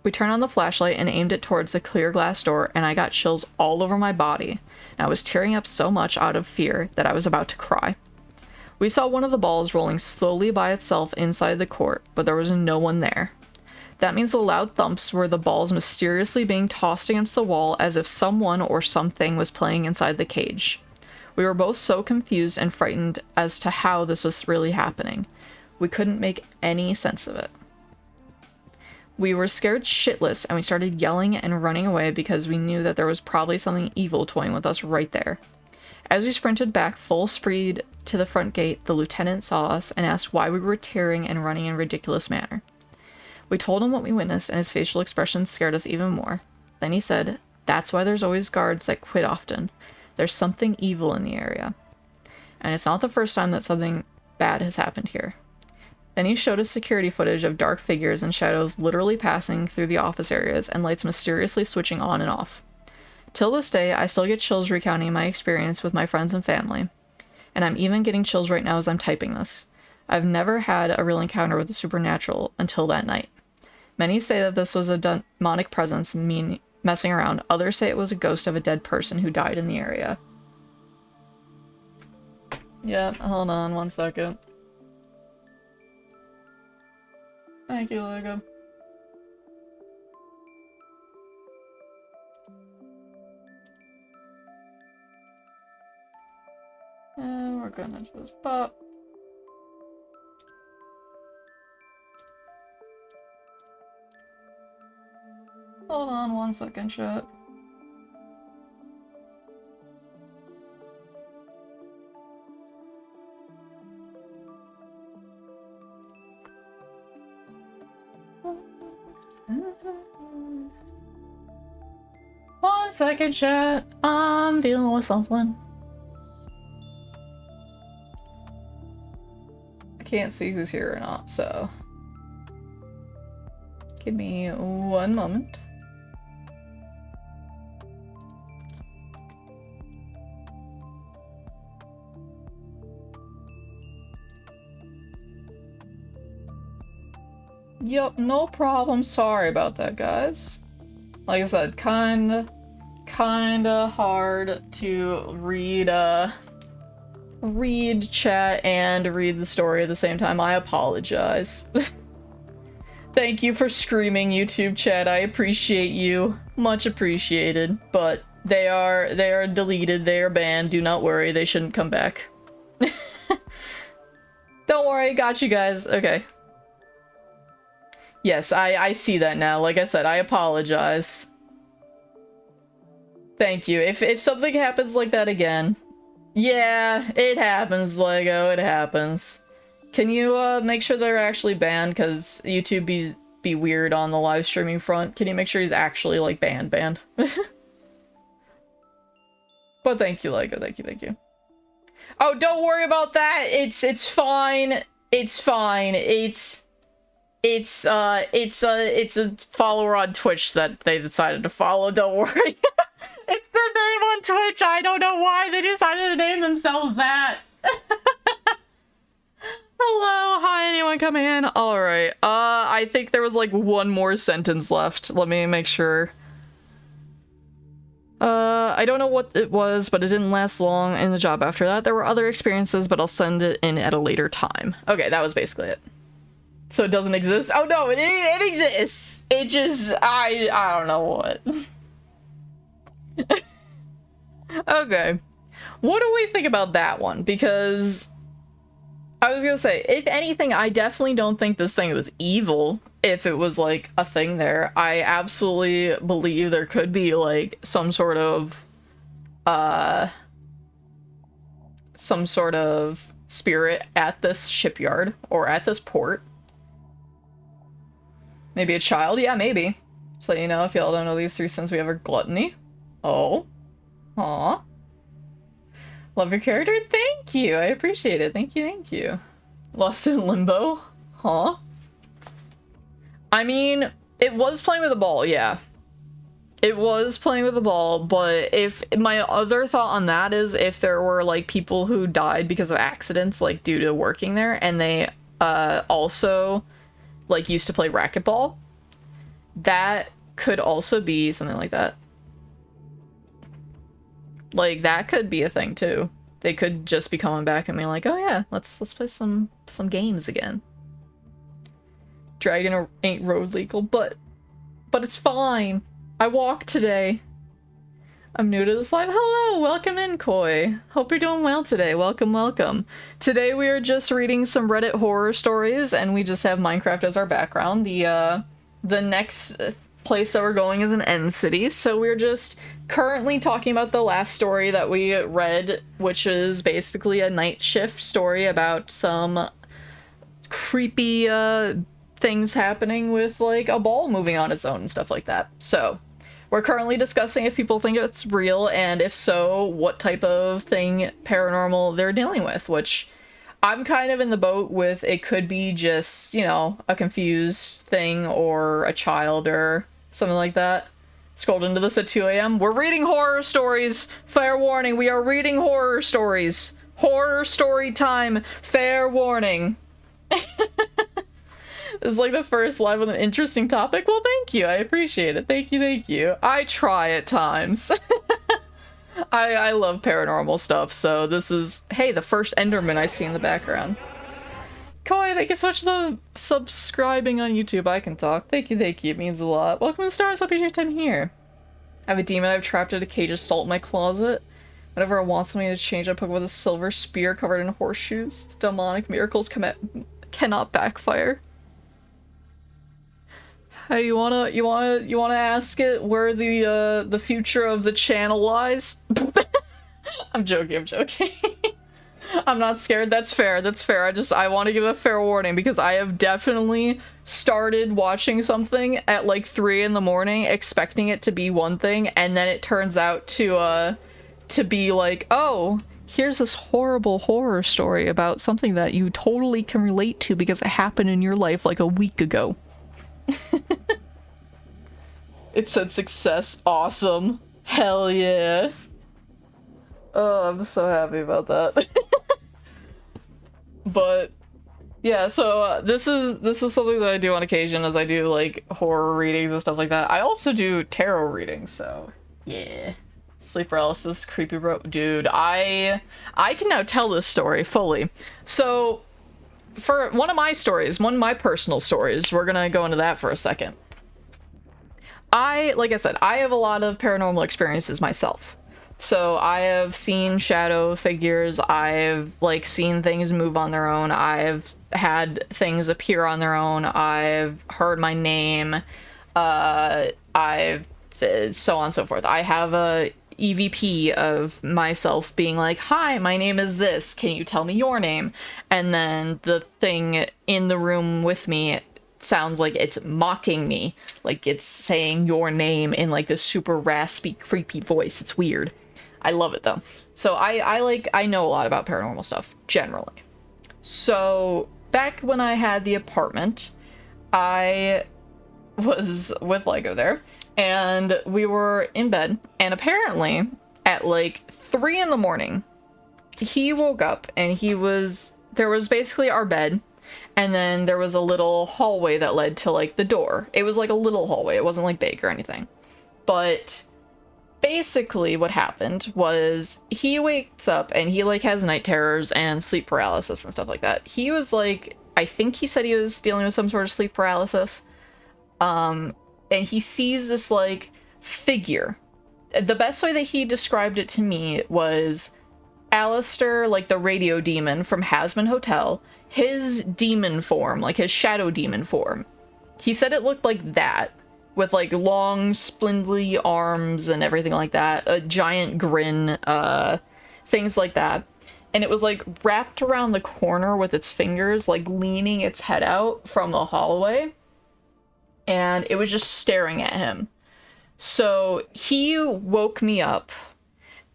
the flashlight and aimed it towards the clear glass door, and I got chills all over my body. And I was tearing up so much out of fear that I was about to cry. We saw one of the balls rolling slowly by itself inside the court, but there was no one there. That means the loud thumps were the balls mysteriously being tossed against the wall as if someone or something was playing inside the cage. We were both so confused and frightened as to how this was really happening. We couldn't make any sense of it. We were scared shitless and we started yelling and running away because we knew that there was probably something evil toying with us right there. As we sprinted back full speed to the front gate, the lieutenant saw us and asked why we were tearing and running in a ridiculous manner. We told him what we witnessed, and his facial expression scared us even more. Then he said, "That's why there's always guards that quit often. There's something evil in the area. And it's not the first time that something bad has happened here." Then he showed us security footage of dark figures and shadows literally passing through the office areas and lights mysteriously switching on and off. Till this day, I still get chills recounting my experience with my friends and family. And I'm even getting chills right now as I'm typing this. I've never had a real encounter with the supernatural until that night. Many say that this was a demonic presence messing around. Others say it was a ghost of a dead person who died in the area. Yeah, hold on one second. Thank you, Lego. And we're gonna just pop. Hold on one second, chat. One second, chat. I'm dealing with something. I can't see who's here or not, so give me one moment. Yep, no problem. Sorry about that, guys. Like I said, kinda hard to read chat and read the story at the same time. I apologize. Thank you for screaming, YouTube chat. I appreciate you. Much appreciated. But they are deleted. They are banned. Do not worry. They shouldn't come back. Don't worry. Got you guys. Okay. Yes, I see that now. Like I said, I apologize. Thank you. If something happens like that again. Yeah, it happens, Lego. It happens. Can you make sure they're actually banned? Because YouTube be weird on the live streaming front. Can you make sure he's actually, like, banned? But thank you, Lego. Thank you. Oh, don't worry about that. It's fine. It's fine. It's a follower on Twitch that they decided to follow, don't worry. It's their name on Twitch, I don't know why they decided to name themselves that. Hello, hi, anyone coming in? Alright, I think there was like one more sentence left. Let me make sure. I don't know what it was, but it didn't last long in the job after that. There were other experiences, but I'll send it in at a later time. Okay, that was basically it. So it doesn't exist? Oh no, it exists! It just, I don't know what. Okay. What do we think about that one? Because I was gonna say, if anything, I definitely don't think this thing was evil. If it was like a thing there, I absolutely believe there could be like some sort of spirit at this shipyard or at this port. Maybe a child? Yeah, maybe. So you know, if y'all don't know these three sins, we have our gluttony. Oh. Aw. Love your character? Thank you! I appreciate it. Thank you, thank you. Lost in limbo? Huh? I mean, it was playing with a ball, yeah. It was playing with a ball, but if my other thought on that is if there were like people who died because of accidents, like due to working there, and they also like used to play racquetball, that could also be something like that. Like that could be a thing too. They could just be coming back and being like, "Oh yeah, let's play some games again." Dragon ain't road legal, but it's fine. I walked today. I'm new to this live. Hello, welcome in, Koi. Hope you're doing well today. Welcome, welcome. Today we are just reading some Reddit horror stories, and we just have Minecraft as our background. The next place that we're going is an end city, so we're just currently talking about the last story that we read, which is basically a night shift story about some creepy things happening with like a ball moving on its own and stuff like that. So we're currently discussing if people think it's real, and if so, what type of thing paranormal they're dealing with, which I'm kind of in the boat with. It could be just, you know, a confused thing or a child or something like that. Scrolled into this at 2 a.m. We're reading horror stories! Fair warning, we are reading horror stories! Horror story time! Fair warning! This is like the first live with an interesting topic. Well, thank you. I appreciate it. Thank you, thank you. I try at times. I love paranormal stuff, so this is, hey, the first Enderman I see in the background. Koi, thank you so much for the subscribing on YouTube. I can talk. Thank you, thank you. It means a lot. Welcome to Stars. Hope you have your time here. I have a demon I've trapped in a cage of salt in my closet. Whenever it wants something to change, I poke it with a silver spear covered in horseshoes. Its demonic miracles cannot backfire. Hey, you wanna ask it where the future of the channel lies? I'm joking. I'm not scared. That's fair. I want to give a fair warning because I have definitely started watching something at like 3 in the morning expecting it to be one thing, and then it turns out to be like, oh, here's this horrible horror story about something that you totally can relate to because it happened in your life like a week ago. It said success. Awesome. Hell yeah. Oh, I'm so happy about that. But yeah, so this is something that I do on occasion, as I do like horror readings and stuff like that. I also do tarot readings, so yeah. Sleep paralysis, creepy bro. Dude, I can now tell this story fully. So for one of my personal stories, we're gonna go into that for a second. Like I said, I have a lot of paranormal experiences myself. So I have seen shadow figures, I've like seen things move on their own, I've had things appear on their own, I've heard my name, I've so on and so forth. I have a EVP of myself being like, hi, my name is this, can you tell me your name? And then the thing in the room with me sounds like it's mocking me, like it's saying your name in like this super raspy, creepy voice. It's weird. I love it though. So I know a lot about paranormal stuff generally. So back when I had the apartment, I was with Lego there, and we were in bed, and apparently at like 3 in the morning, he woke up and he was there was basically our bed, and then there was a little hallway that led to like the door. It was like a little hallway. It wasn't like big or anything. But basically what happened was he wakes up and he like has night terrors and sleep paralysis and stuff like that. He was like, I think he said he was dealing with some sort of sleep paralysis. And he sees this like figure. The best way that he described it to me was Alistair, like the radio demon from Hasman Hotel, his demon form, like his shadow demon form. He said it looked like that, with like long, spindly arms and everything like that, a giant grin, things like that. And it was like wrapped around the corner with its fingers, like leaning its head out from the hallway. And it was just staring at him. So he woke me up.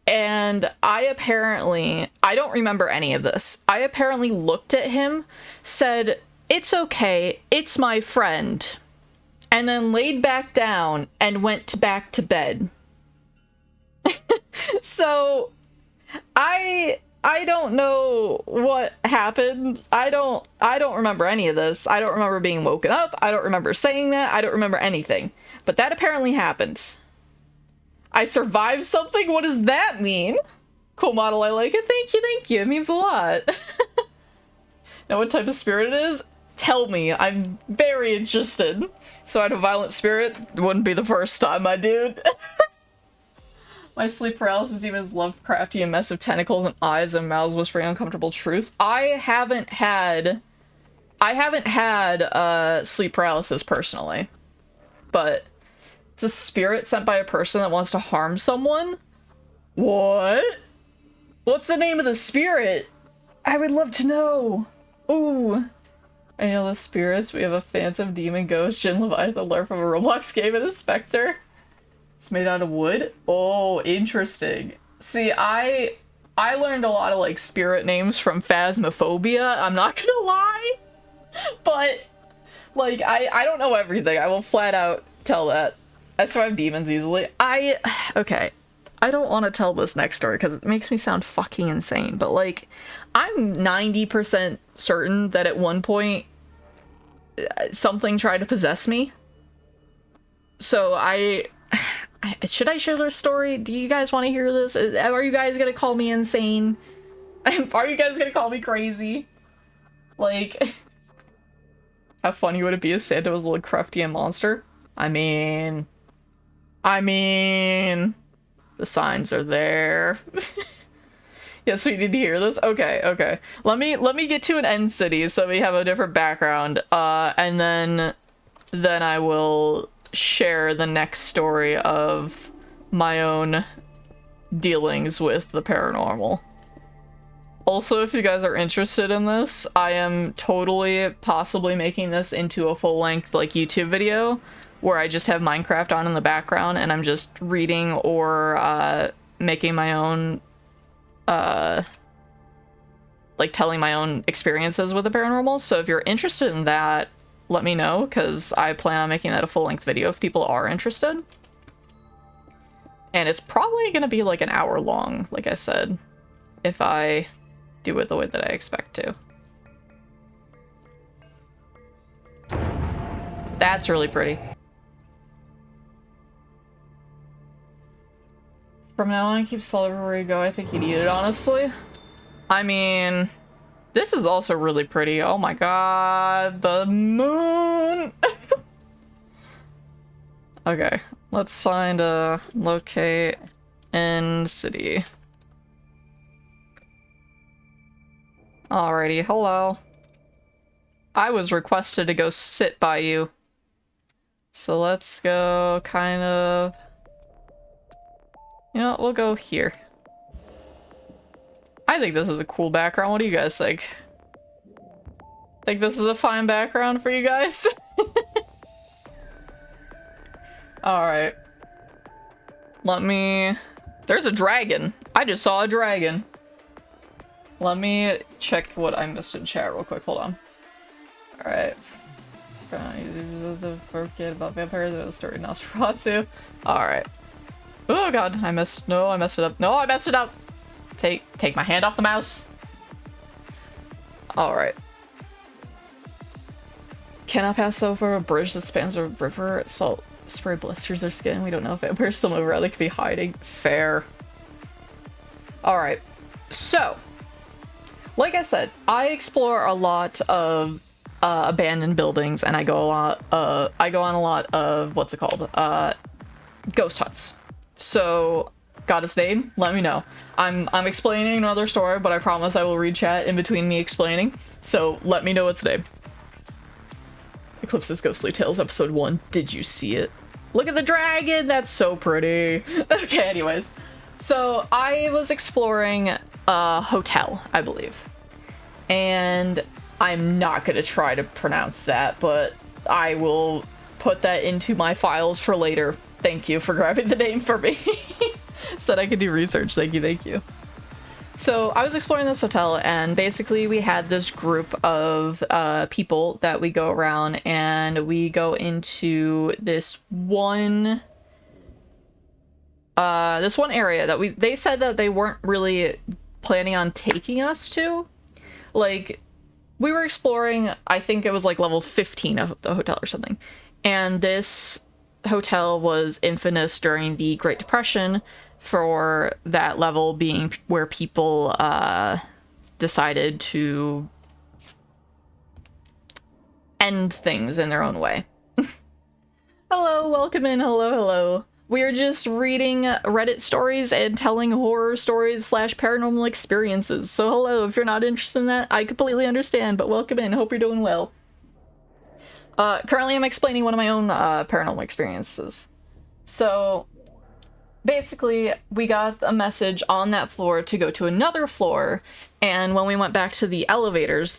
And I don't remember any of this. I apparently looked at him, said, "It's okay, it's my friend," and then laid back down and went back to bed. So, I don't know what happened. I don't remember any of this. I don't remember being woken up. I don't remember saying that. I don't remember anything. But that apparently happened. I survived something? What does that mean? Cool model, I like it. Thank you. It means a lot. Now what type of spirit it is? Tell me. I'm very interested. So I had a violent spirit? Wouldn't be the first time, my dude. My sleep paralysis demon is Lovecraftian mess of tentacles and eyes and mouths whispering uncomfortable truths. I haven't had sleep paralysis personally. But it's a spirit sent by a person that wants to harm someone? What? What's the name of the spirit? I would love to know. Ooh. I know the spirits. We have a phantom, demon, ghost, Jin Leviathan, alert from a Roblox game, and a specter. It's made out of wood? Oh, interesting. See, I learned a lot of like spirit names from Phasmophobia, I'm not gonna lie. But like I don't know everything. I will flat out tell that. I survive demons easily. Okay. I don't want to tell this next story because it makes me sound fucking insane, but like, I'm 90% certain that at one point something tried to possess me. So should I share this story? Do you guys want to hear this? Are you guys gonna call me insane? Are you guys gonna call me crazy? Like, how funny would it be if Santa was a Lovecraftian monster? I mean, the signs are there. Yes, we need to hear this. Okay. Let me get to an end city so we have a different background. And then I will share the next story of my own dealings with the paranormal. Also, if you guys are interested in this, I am totally possibly making this into a full-length like YouTube video where I just have Minecraft on in the background and I'm just reading or making my own like telling my own experiences with the paranormal. So if you're interested in that, let me know, because I plan on making that a full-length video if people are interested. And it's probably gonna be like an hour long, like I said, if I do it the way that I expect to. That's really pretty. From now on, keep solid where you go. I think you'd eat it, honestly. I mean, this is also really pretty. Oh my god, the moon! Okay, let's find a locate end city. Alrighty, hello. I was requested to go sit by you. So let's go kind of... You know what, we'll go here. I think this is a cool background. What do you guys think? Think this is a fine background for you guys? Alright. Let me... There's a dragon! I just saw a dragon! Let me check what I missed in chat real quick. Hold on. Alright. Forget about vampires or the story Nosferatu. Alright. Oh god, I messed it up. No, I messed it up! Take my hand off the mouse. Alright. Cannot pass over a bridge that spans a river. Salt spray blisters their skin. We don't know if vampires still move around. They could be hiding. Fair. Alright. So, like I said, I explore a lot of abandoned buildings, and I go on a lot of, what's it called? Ghost hunts. So, got its name? Let me know. I'm explaining another story, but I promise I will read chat in between me explaining. So, let me know its name. Eclipse's Ghostly Tales episode 1. Did you see it? Look at the dragon! That's so pretty. Okay, anyways. So, I was exploring a hotel, I believe. And I'm not gonna try to pronounce that, but I will put that into my files for later. Thank you for grabbing the name for me. Said I could do research. Thank you, thank you. So I was exploring this hotel, and basically we had this group of people that we go around, and we go into this one area that they said that they weren't really planning on taking us to. Like, we were exploring, I think it was like level 15 of the hotel or something, and this hotel was infamous during the Great Depression for that level being where people decided to end things in their own way. Hello, welcome in, hello, hello. We are just reading Reddit stories and telling horror stories / paranormal experiences. So hello, if you're not interested in that, I completely understand, but welcome in, hope you're doing well. Currently I'm explaining one of my own paranormal experiences. So, basically, we got a message on that floor to go to another floor, and when we went back to the elevators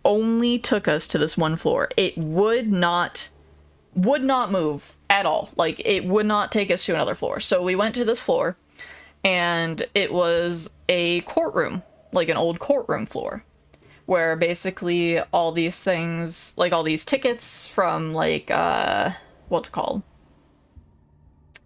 only took us to this one floor. It would not move at all. Like, it would not take us to another floor. So we went to this floor, and it was a courtroom, like an old courtroom floor, where basically all these things, like all these tickets from like, what's it called?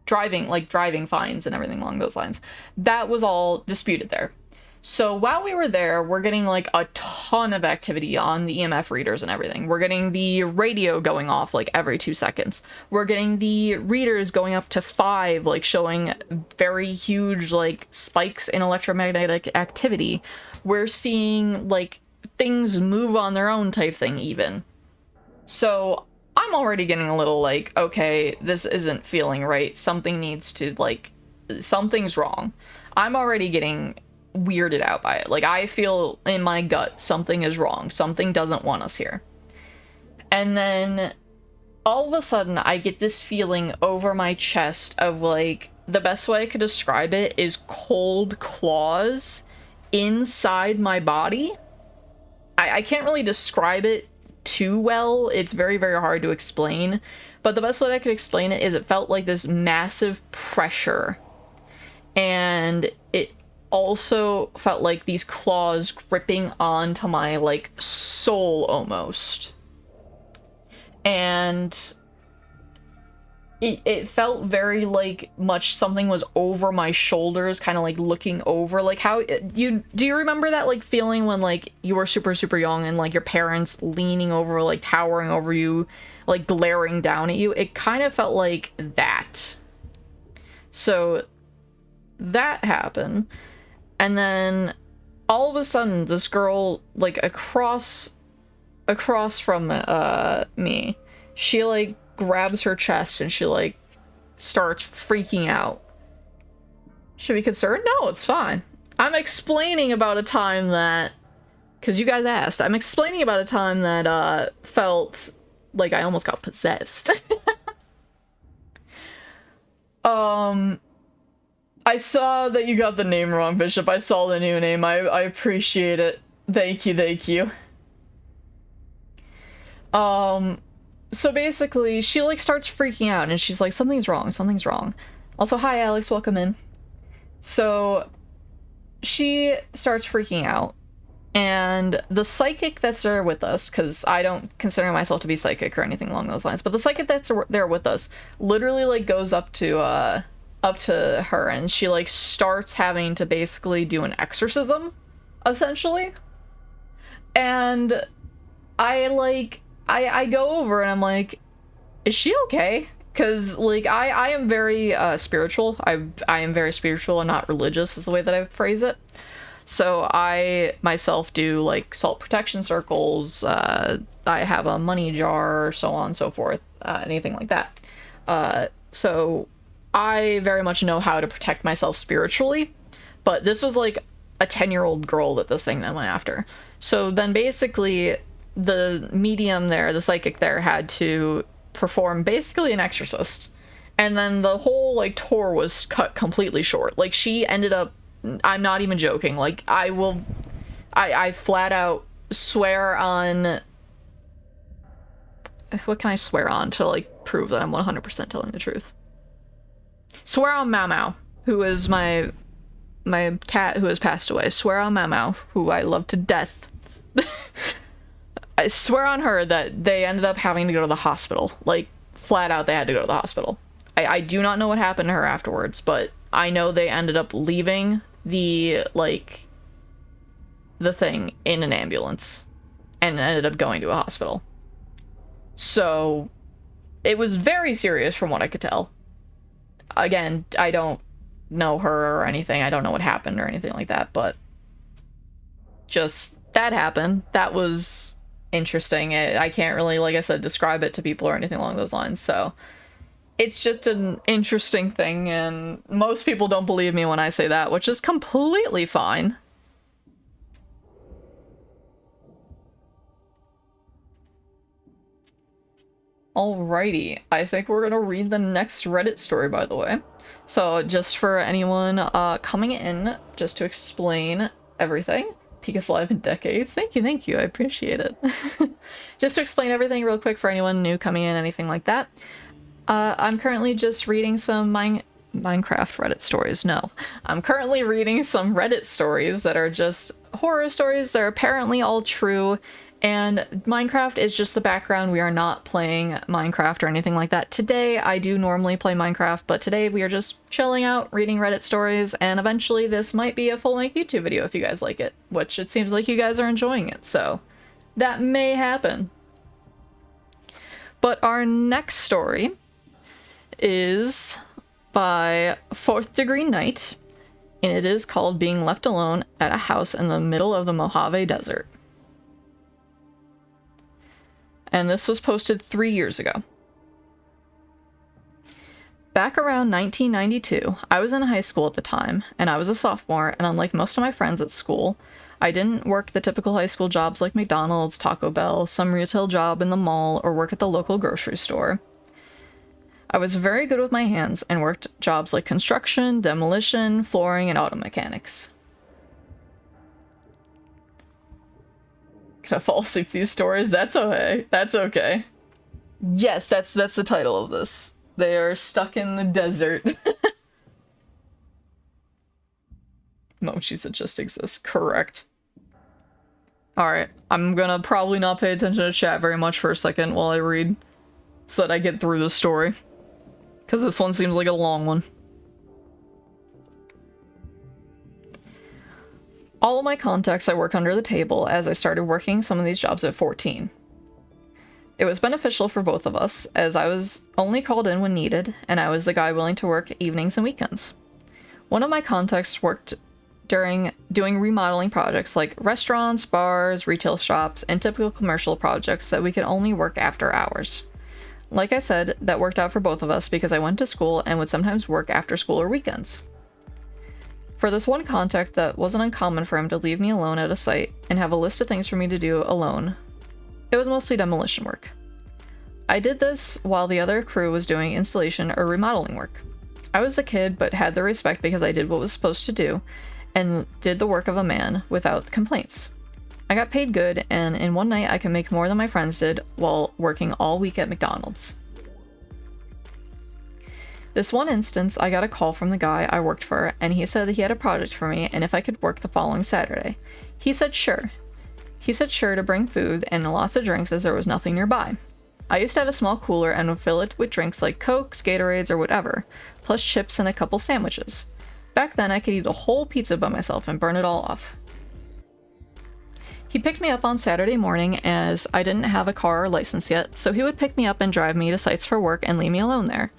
Driving fines and everything along those lines. That was all disputed there. So while we were there, we're getting like a ton of activity on the EMF readers and everything. We're getting the radio going off like every 2 seconds. We're getting the readers going up to 5, like showing very huge like spikes in electromagnetic activity. We're seeing like things move on their own type thing even. So I'm already getting a little like, okay, this isn't feeling right. Something needs to like, something's wrong. I'm already getting weirded out by it. Like, I feel in my gut something is wrong. Something doesn't want us here. And then all of a sudden I get this feeling over my chest of like, the best way I could describe it is cold claws inside my body. I can't really describe it too well. It's very, very hard to explain. But the best way I could explain it is it felt like this massive pressure. And it also felt like these claws gripping onto my, like, soul almost. And it felt very, like, much something was over my shoulders, kind of, like, looking over. Like, how do you remember that, like, feeling when, like, you were super, super young and, like, your parents leaning over, like, towering over you, like, glaring down at you? It kind of felt like that. So that happened. And then all of a sudden, this girl, like, across from me, she, like, grabs her chest and she, like, starts freaking out. Should we be concerned? No, it's fine. I'm explaining about a time that, because you guys asked, I'm explaining about a time that felt like I almost got possessed. I saw that you got the name wrong, Bishop. I saw the new name. I appreciate it. Thank you, thank you. So basically, she, like, starts freaking out, and she's like, something's wrong, something's wrong. Also, hi, Alex, welcome in. So, she starts freaking out, and the psychic that's there with us, because I don't consider myself to be psychic or anything along those lines, but the psychic that's there with us literally, like, goes up to her, and she, like, starts having to basically do an exorcism, essentially. And I go over and I'm like, is she okay? Because, like, I am very spiritual. I am very spiritual and not religious is the way that I phrase it. So I myself do, like, salt protection circles. I have a money jar, so on and so forth. Anything like that. So I very much know how to protect myself spiritually. But this was, like, a 10-year-old girl that this thing then went after. So then basically the medium there, the psychic there, had to perform basically an exorcist. And then the whole, like, tour was cut completely short. Like, she ended up, I'm not even joking, like, I flat out swear on, what can I swear on to, like, prove that I'm 100% telling the truth? Swear on Mau Mau, who is my cat who has passed away. Swear on Mau Mau, who I love to death. I swear on her that they ended up having to go to the hospital. Like, flat out, they had to go to the hospital. I do not know what happened to her afterwards, but I know they ended up leaving the, like, the thing in an ambulance and ended up going to a hospital. So, it was very serious from what I could tell. Again, I don't know her or anything. I don't know what happened or anything like that, but just that happened. That was interesting. I can't really, like I said, describe it to people or anything along those lines. So it's just an interesting thing, and most people don't believe me when I say that, which is completely fine. Alrighty, I think we're gonna read the next Reddit story, by the way. So just for anyone coming in, just to explain everything, Pika's Live in decades. Thank you, I appreciate it. Just to explain everything real quick for anyone new coming in, anything like that. I'm currently just reading some Minecraft Reddit stories. No, I'm currently reading some Reddit stories that are just horror stories. They're apparently all true. And Minecraft is just the background. We are not playing Minecraft or anything like that. Today, I do normally play Minecraft, but today we are just chilling out, reading Reddit stories, and eventually this might be a full-length YouTube video if you guys like it, which it seems like you guys are enjoying it, so that may happen. But our next story is by 4th Degree Night, and it is called Being Left Alone at a House in the Middle of the Mojave Desert. And this was posted 3 years ago. Back around 1992, I was in high school at the time, and I was a sophomore, and unlike most of my friends at school, I didn't work the typical high school jobs like McDonald's, Taco Bell, some retail job in the mall, or work at the local grocery store. I was very good with my hands and worked jobs like construction, demolition, flooring, and auto mechanics. Gonna fall asleep to these stories? That's okay. That's okay. Yes, that's the title of this. They are stuck in the desert. Mochis that just exist. Correct. Alright, I'm gonna probably not pay attention to chat very much for a second while I read, so that I get through this story. Because this one seems like a long one. All of my contacts I work under the table as I started working some of these jobs at 14. It was beneficial for both of us, as I was only called in when needed, and I was the guy willing to work evenings and weekends. One of my contacts worked during doing remodeling projects like restaurants, bars, retail shops, and typical commercial projects that we could only work after hours. Like I said, that worked out for both of us because I went to school and would sometimes work after school or weekends. For this one contact, that wasn't uncommon for him to leave me alone at a site and have a list of things for me to do alone. It was mostly demolition work. I did this while the other crew was doing installation or remodeling work. I was the kid, but had the respect because I did what was supposed to do and did the work of a man without complaints. I got paid good, and in one night I could make more than my friends did while working all week at McDonald's. This one instance, I got a call from the guy I worked for, and he said that he had a project for me and if I could work the following Saturday. He said sure. He said sure to bring food and lots of drinks as there was nothing nearby. I used to have a small cooler and would fill it with drinks like Coke, Gatorades, or whatever, plus chips and a couple sandwiches. Back then I could eat a whole pizza by myself and burn it all off. He picked me up on Saturday morning as I didn't have a car or license yet, so he would pick me up and drive me to sites for work and leave me alone there.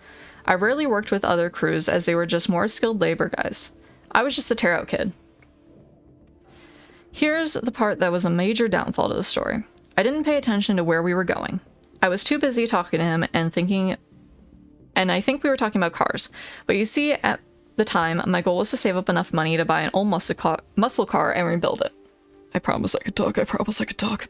I rarely worked with other crews as they were just more skilled labor guys. I was just the tear out kid. Here's the part that was a major downfall to the story. I didn't pay attention to where we were going. I was too busy talking to him and thinking, and I think we were talking about cars. But you see, at the time, my goal was to save up enough money to buy an old muscle car and rebuild it. I promise I could talk, I promise I could talk.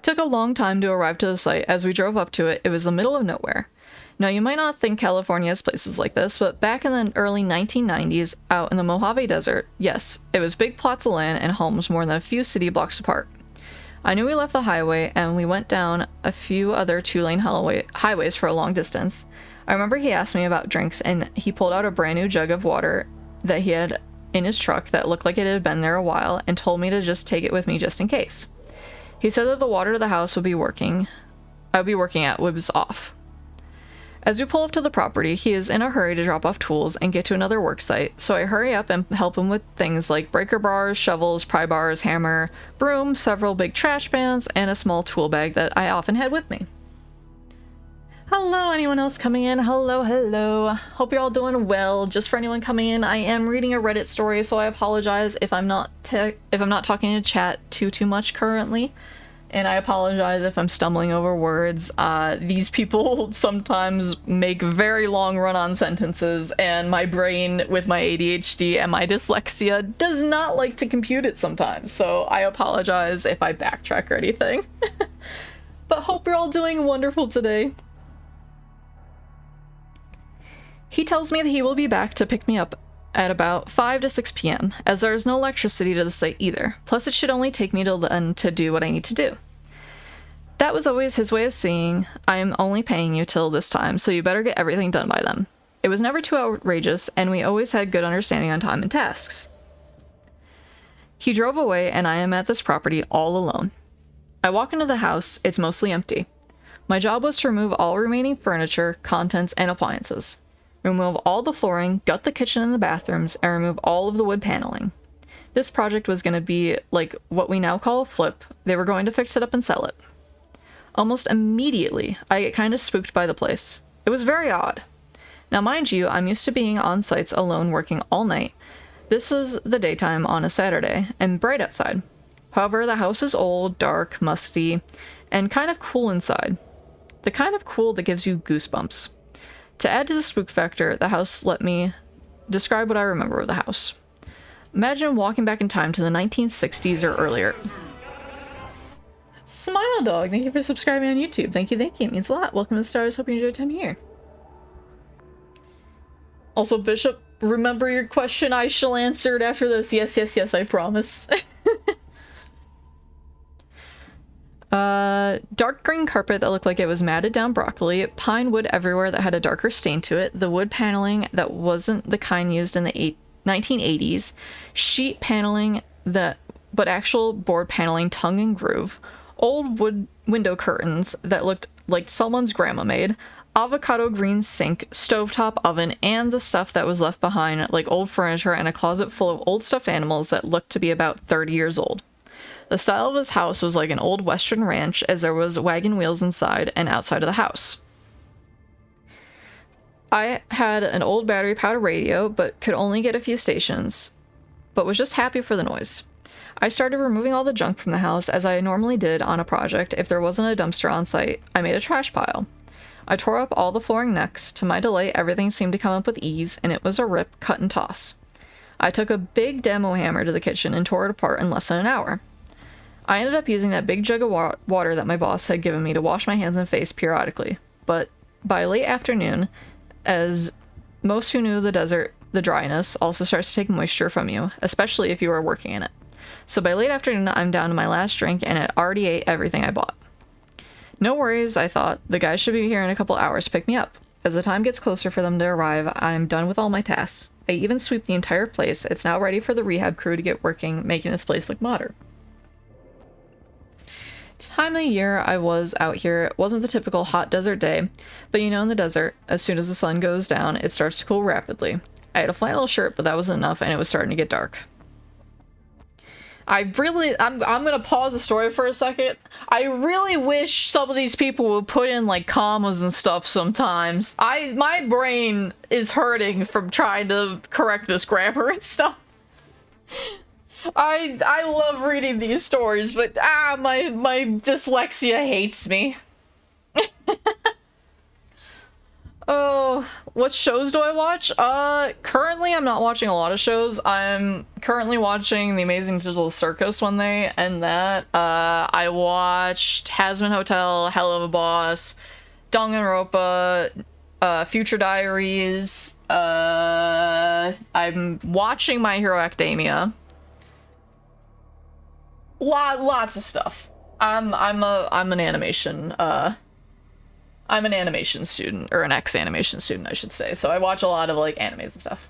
Took a long time to arrive to the site. As we drove up to it, it was the middle of nowhere. Now, you might not think California has places like this, but back in the early 1990s, out in the Mojave Desert, yes, it was big plots of land and homes more than a few city blocks apart. I knew we left the highway, and we went down a few other two-lane highways for a long distance. I remember he asked me about drinks, and he pulled out a brand new jug of water that he had in his truck that looked like it had been there a while, and told me to just take it with me just in case. He said that the water to the house I would be working at was off. As we pull up to the property, he is in a hurry to drop off tools and get to another work site, so I hurry up and help him with things like breaker bars, shovels, pry bars, hammer, broom, several big trash cans, and a small tool bag that I often had with me. Hello, anyone else coming in? Hello. Hope you're all doing well. Just for anyone coming in, I am reading a Reddit story, so I apologize if I'm not talking in chat too much currently. And I apologize if I'm stumbling over words. These people sometimes make very long run-on sentences, and my brain, with my ADHD and my dyslexia, does not like to compute it sometimes. So I apologize if I backtrack or anything. But hope you're all doing wonderful today. He tells me that he will be back to pick me up at about 5 to 6 p.m., as there is no electricity to the site either. Plus, it should only take me till then to do what I need to do. That was always his way of saying, I am only paying you till this time, so you better get everything done by then. It was never too outrageous, and we always had good understanding on time and tasks. He drove away, and I am at this property all alone. I walk into the house, it's mostly empty. My job was to remove all remaining furniture, contents, and appliances. Remove all the flooring, gut the kitchen and the bathrooms, and remove all of the wood paneling. This project was going to be like what we now call a flip. They were going to fix it up and sell it. Almost immediately, I get kind of spooked by the place. It was very odd. Now, mind you, I'm used to being on sites alone working all night. This was the daytime on a Saturday, and bright outside. However, the house is old, dark, musty, and kind of cool inside. The kind of cool that gives you goosebumps. To add to the spook factor, the house let me describe what I remember of the house. Imagine walking back in time to the 1960s or earlier. Smile Dog, thank you for subscribing on YouTube. Thank you. It means a lot. Welcome to the stars. Hope you enjoy your time here. Also, Bishop, remember your question. I shall answer it after this. Yes, I promise. Dark green carpet that looked like it was matted down broccoli, pine wood everywhere that had a darker stain to it, the wood paneling that wasn't the kind used in the 1980s, sheet paneling but actual board paneling tongue and groove, old wood window curtains that looked like someone's grandma made, avocado green sink, stovetop oven, and the stuff that was left behind like old furniture and a closet full of old stuffed animals that looked to be about 30 years old. The style of his house was like an old western ranch, as there was wagon wheels inside and outside of the house. I had an old battery-powered radio, but could only get a few stations, but was just happy for the noise. I started removing all the junk from the house, as I normally did on a project. If there wasn't a dumpster on site, I made a trash pile. I tore up all the flooring next. To my delight, everything seemed to come up with ease, and it was a rip, cut, and toss. I took a big demo hammer to the kitchen and tore it apart in less than an hour. I ended up using that big jug of water that my boss had given me to wash my hands and face periodically, but by late afternoon, as most who knew the desert, the dryness also starts to take moisture from you, especially if you are working in it. So by late afternoon, I'm down to my last drink and had already ate everything I bought. No worries, I thought. The guys should be here in a couple hours to pick me up. As the time gets closer for them to arrive, I'm done with all my tasks. I even sweep the entire place. It's now ready for the rehab crew to get working, making this place look modern. Time of the year I was out here, it wasn't the typical hot desert day, but you know, in the desert, as soon as the sun goes down, it starts to cool rapidly. I had a flannel shirt, but that wasn't enough, and it was starting to get dark. I'm gonna pause the story for a second. I really wish some of these people would put in like commas and stuff sometimes. My brain is hurting from trying to correct this grammar and stuff. I love reading these stories, but my dyslexia hates me. Oh, what shows do I watch? Currently I'm not watching a lot of shows. I'm currently watching The Amazing Digital Circus when they end that. I watched Hazbin Hotel, Hell of a Boss, Danganronpa, Future Diaries. I'm watching My Hero Academia. Lots of stuff. I'm an animation student, or an ex-animation student, I should say. So I watch a lot of like animes and stuff.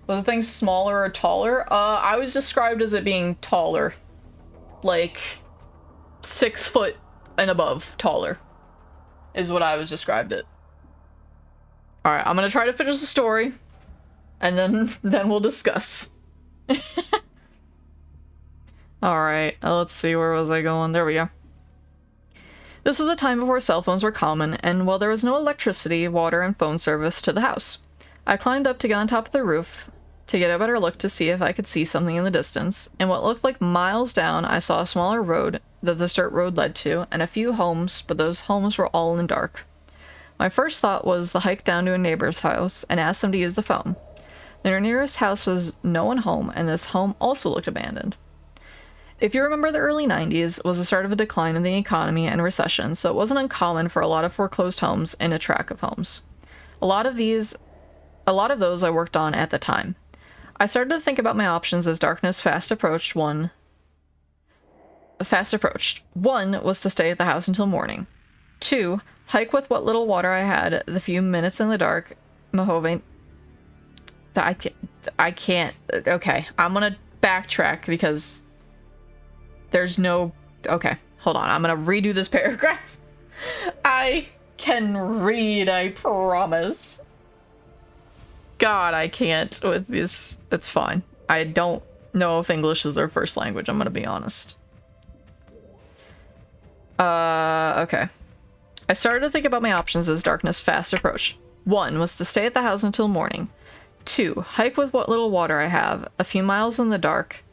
Was the thing smaller or taller? I was described as it being taller. Like 6 foot and above taller is what I was described it. Alright, I'm gonna try to finish the story and then we'll discuss. Alright, let's see, where was I going? There we go. This was a time before cell phones were common, and while there was no electricity, water, and phone service to the house, I climbed up to get on top of the roof to get a better look to see if I could see something in the distance, and what looked like miles down, I saw a smaller road that this dirt road led to, and a few homes, but those homes were all in the dark. My first thought was the hike down to a neighbor's house and ask them to use the phone. Their nearest house was no one home, and this home also looked abandoned. If you remember, the early 90s was the start of a decline in the economy and recession, so it wasn't uncommon for a lot of foreclosed homes and a tract of homes. A lot of those I worked on at the time. I started to think about my options as darkness fast approached. One was to stay at the house until morning. 2, hike with what little water I had, the few minutes in the dark. Mahove. I can't. Okay, I'm gonna backtrack because there's no... Okay, hold on. I'm gonna redo this paragraph. I can read, I promise. God, I can't with this. It's fine. I don't know if English is their first language, I'm gonna be honest. Okay. I started to think about my options as darkness fast approached. 1 was to stay at the house until morning. 2, hike with what little water I have, a few miles in the dark.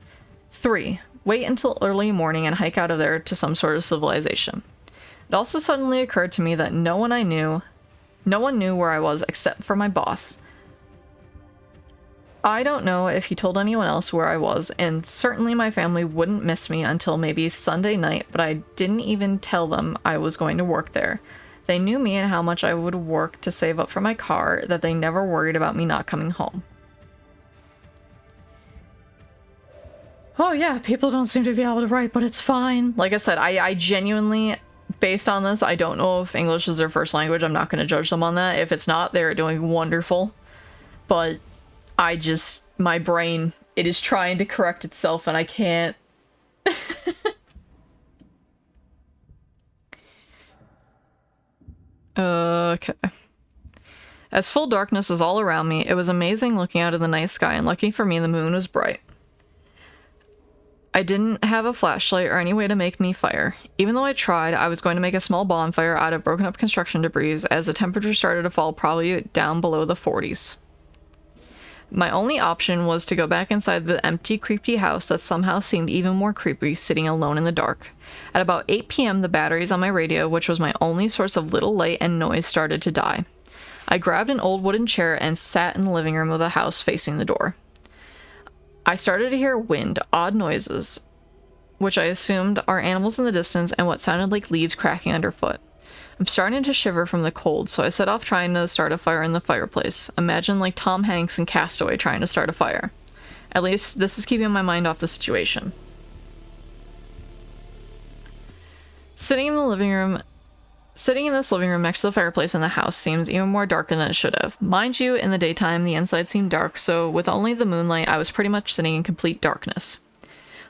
3, wait until early morning and hike out of there to some sort of civilization. It also suddenly occurred to me that no one knew where I was except for my boss. I don't know if he told anyone else where I was, and certainly my family wouldn't miss me until maybe Sunday night, but I didn't even tell them I was going to work there. They knew me and how much I would work to save up for my car, that they never worried about me not coming home. Oh yeah, people don't seem to be able to write, but it's fine. Like I said, I genuinely, based on this, I don't know if English is their first language. I'm not going to judge them on that. If it's not, they're doing wonderful. But my brain, it is trying to correct itself and I can't. Okay. As full darkness was all around me, it was amazing looking out of the night sky, and lucky for me, the moon was bright. I didn't have a flashlight or any way to make me fire. Even though I tried, I was going to make a small bonfire out of broken up construction debris as the temperature started to fall probably down below the 40s. My only option was to go back inside the empty, creepy house that somehow seemed even more creepy, sitting alone in the dark. At about 8 p.m., the batteries on my radio, which was my only source of little light and noise, started to die. I grabbed an old wooden chair and sat in the living room of the house facing the door. I started to hear wind, odd noises, which I assumed are animals in the distance, and what sounded like leaves cracking underfoot. I'm starting to shiver from the cold, so I set off trying to start a fire in the fireplace. Imagine like Tom Hanks in Castaway trying to start a fire. At least this is keeping my mind off the situation. Sitting in this living room next to the fireplace in the house seems even more darker than it should have. Mind you, in the daytime, the inside seemed dark, so with only the moonlight, I was pretty much sitting in complete darkness.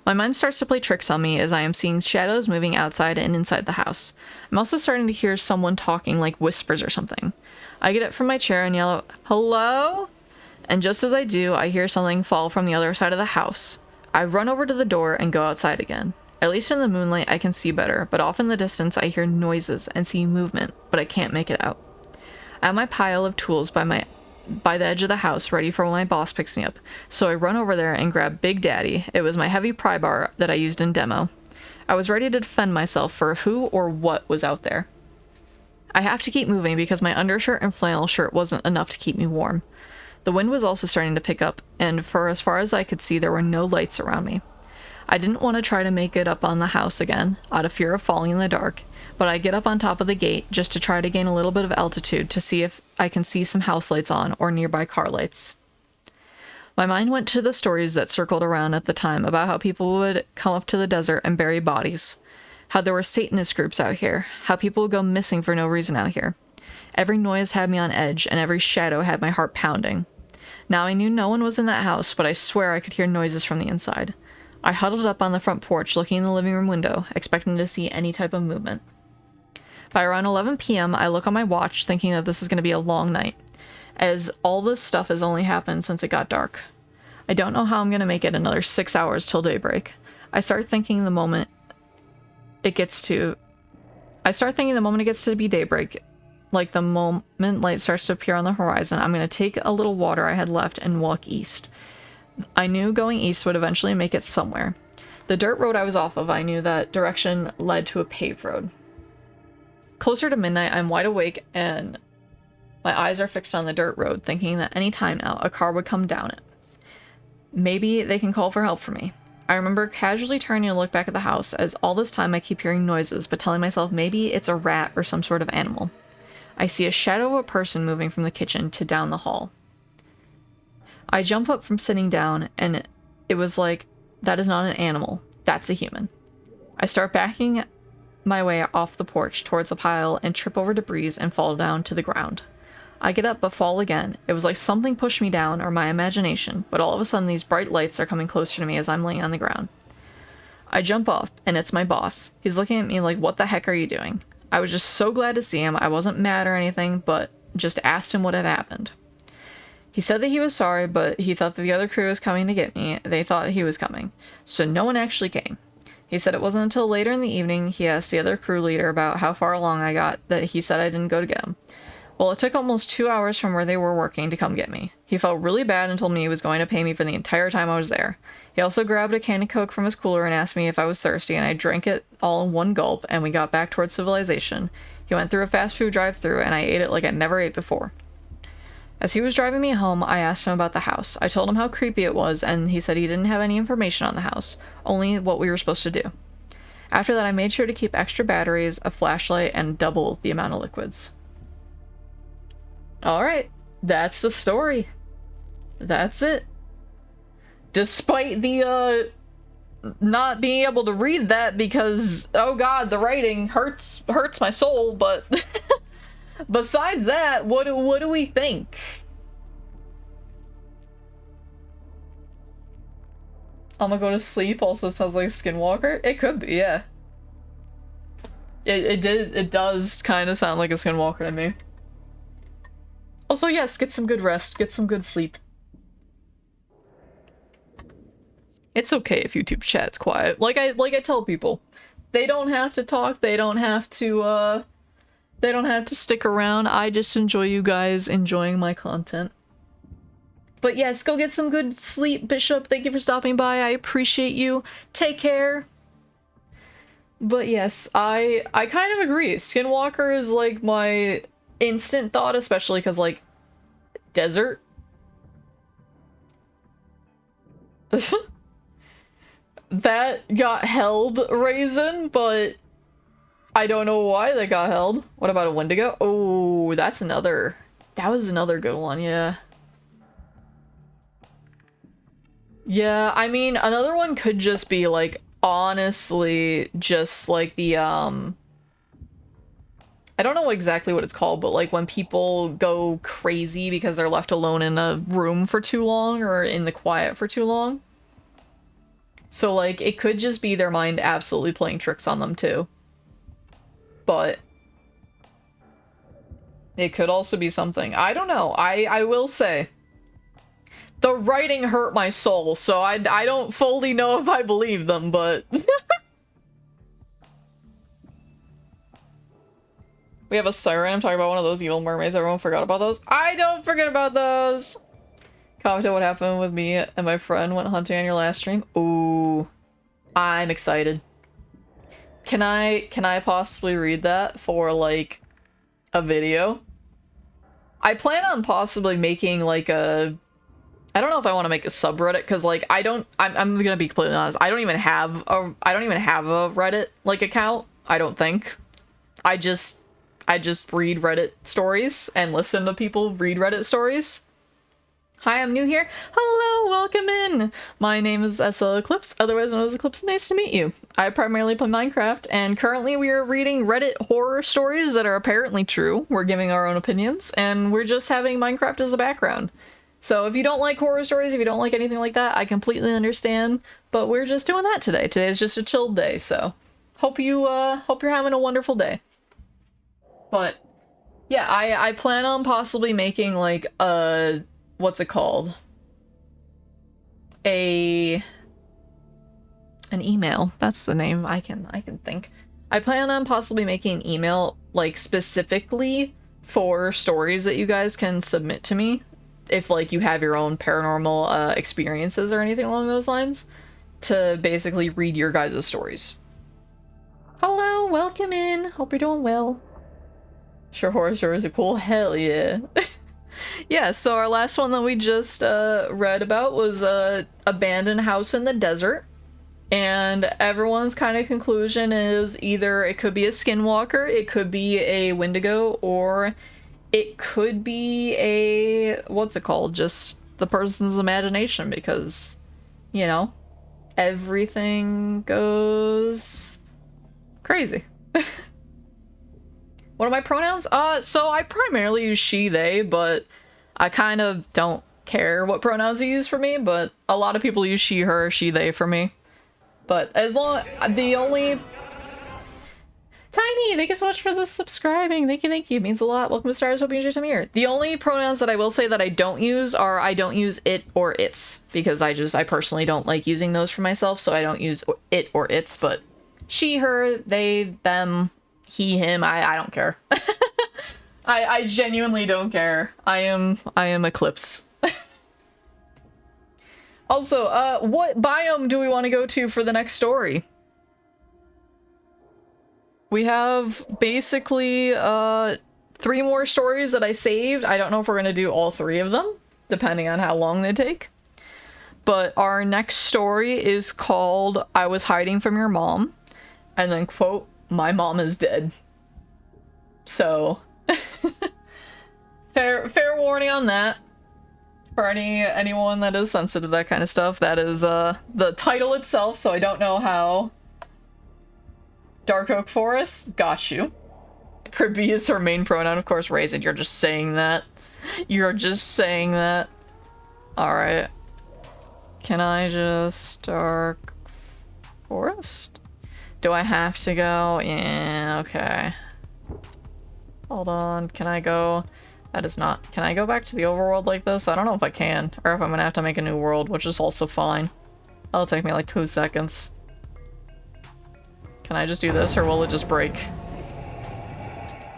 My mind starts to play tricks on me as I am seeing shadows moving outside and inside the house. I'm also starting to hear someone talking, like whispers or something. I get up from my chair and yell out, "Hello?" And just as I do, I hear something fall from the other side of the house. I run over to the door and go outside again. At least in the moonlight I can see better, but off in the distance I hear noises and see movement, but I can't make it out. I have my pile of tools by the edge of the house ready for when my boss picks me up, so I run over there and grab Big Daddy. It was my heavy pry bar that I used in demo. I was ready to defend myself for who or what was out there. I have to keep moving because my undershirt and flannel shirt wasn't enough to keep me warm. The wind was also starting to pick up, and for as far as I could see, there were no lights around me. I didn't want to try to make it up on the house again, out of fear of falling in the dark, but I get up on top of the gate just to try to gain a little bit of altitude to see if I can see some house lights on or nearby car lights. My mind went to the stories that circled around at the time about how people would come up to the desert and bury bodies, how there were Satanist groups out here, how people would go missing for no reason out here. Every noise had me on edge, and every shadow had my heart pounding. Now I knew no one was in that house, but I swear I could hear noises from the inside. I huddled up on the front porch, looking in the living room window, expecting to see any type of movement. By around 11 p.m., I look on my watch, thinking that this is going to be a long night, as all this stuff has only happened since it got dark. I don't know how I'm going to make it another 6 hours till daybreak. I start thinking the moment it gets to be daybreak, like the moment light starts to appear on the horizon, I'm going to take a little water I had left and walk east. I knew going east would eventually make it somewhere. The dirt road I was off of, I knew that direction led to a paved road. Closer to midnight, I'm wide awake and my eyes are fixed on the dirt road, thinking that any time now a car would come down it. Maybe they can call for help for me. I remember casually turning to look back at the house, as all this time I keep hearing noises, but telling myself maybe it's a rat or some sort of animal. I see a shadow of a person moving from the kitchen to down the hall. I jump up from sitting down, and it was like, that is not an animal, that's a human. I start backing my way off the porch towards the pile and trip over debris and fall down to the ground. I get up but fall again. It was like something pushed me down, or my imagination, but all of a sudden these bright lights are coming closer to me as I'm laying on the ground. I jump off, and it's my boss. He's looking at me like, what the heck are you doing? I was just so glad to see him. I wasn't mad or anything, but just asked him what had happened. He said that he was sorry, but he thought that the other crew was coming to get me. They thought he was coming, so no one actually came. He said it wasn't until later in the evening he asked the other crew leader about how far along I got that he said I didn't go to get him. Well, it took almost 2 hours from where they were working to come get me. He felt really bad and told me he was going to pay me for the entire time I was there. He also grabbed a can of Coke from his cooler and asked me if I was thirsty, and I drank it all in one gulp, and we got back towards civilization. He went through a fast food drive-thru, and I ate it like I never ate before. As he was driving me home, I asked him about the house. I told him how creepy it was, and he said he didn't have any information on the house, only what we were supposed to do. After that, I made sure to keep extra batteries, a flashlight, and double the amount of liquids. Alright, that's the story. That's it. Despite the, not being able to read that because, oh god, the writing hurts my soul, but besides that, what do we think? I'm gonna go to sleep also sounds like Skinwalker. It could be, yeah. It does kind of sound like a Skinwalker to me. Also, yes, get some good rest, get some good sleep. It's okay if YouTube chat's quiet. Like I tell people, they don't have to talk, they don't have to stick around. I just enjoy you guys enjoying my content. But yes, go get some good sleep, Bishop. Thank you for stopping by. I appreciate you. Take care. But yes, I kind of agree. Skinwalker is like my instant thought, especially because like desert. That got held, Raisin, but I don't know why they got held. What about a Wendigo? Oh, that was another good one, yeah. Yeah, I mean, another one could just be like, honestly, just like the, I don't know exactly what it's called, but like when people go crazy because they're left alone in a room for too long or in the quiet for too long. So like, it could just be their mind absolutely playing tricks on them too. But it could also be something. I don't know. I will say, The writing hurt my soul, so I don't fully know if I believe them, but... We have a siren. I'm talking about one of those evil mermaids. Everyone forgot about those. I don't forget about those! Commented what happened with me and my friend went hunting on your last stream. Ooh. I'm excited. Can I possibly read that for, like, a video? I plan on possibly making, like, a... I don't know if I want to make a subreddit, because, like, I'm gonna be completely honest. I don't even have a Reddit, like, account. I don't think. I just read Reddit stories and listen to people read Reddit stories. Hi, I'm new here. Hello, welcome in. My name is SL Eclipse, otherwise known as Eclipse. Nice to meet you. I primarily play Minecraft, and currently we are reading Reddit horror stories that are apparently true. We're giving our own opinions, and we're just having Minecraft as a background. So if you don't like horror stories, if you don't like anything like that, I completely understand, but we're just doing that today. Today is just a chilled day, so hope you're having a wonderful day. But yeah, I plan on possibly making like a, what's it called? An email. That's the name I can think. I plan on possibly making an email like specifically for stories that you guys can submit to me if like you have your own paranormal experiences or anything along those lines, to basically read your guys' stories. Hello, welcome in. Hope you're doing well. Sure, horror stories are cool. Hell yeah. Yeah, so our last one that we just read about was a abandoned house in the desert. And everyone's kind of conclusion is either it could be a skinwalker, it could be a Wendigo, or it could be a, what's it called? Just the person's imagination, because, you know, everything goes crazy. What are my pronouns? So I primarily use she, they, but I kind of don't care what pronouns you use for me, but a lot of people use she, her, she, they for me. But as long, the only... Tiny, thank you so much for the subscribing. Thank you, it means a lot. Welcome to Stars, hope you enjoy time here. The only pronouns that I will say that I don't use are I don't use it or its, because I personally don't like using those for myself, so I don't use it or its, but she, her, they, them, he, him, I don't care. I genuinely don't care. I am Eclipse. Also, what biome do we want to go to for the next story? We have basically 3 more stories that I saved. I don't know if we're gonna do all 3 of them, depending on how long they take. But our next story is called I Was Hiding from Your Mom, and then quote, my mom is dead. So fair warning on that. For anyone that is sensitive to that kind of stuff, that is the title itself, so I don't know how. Dark Oak Forest, got you. Pribby is her main pronoun, of course. Raisin, you're just saying that. You're just saying that. Alright. Can I just Dark Forest? Do I have to go? Yeah, okay. Hold on, can I go? That is not. Can I go back to the overworld like this? I don't know if I can, or if I'm gonna have to make a new world, which is also fine. That'll take me like 2 seconds. Can I just do this, or will it just break?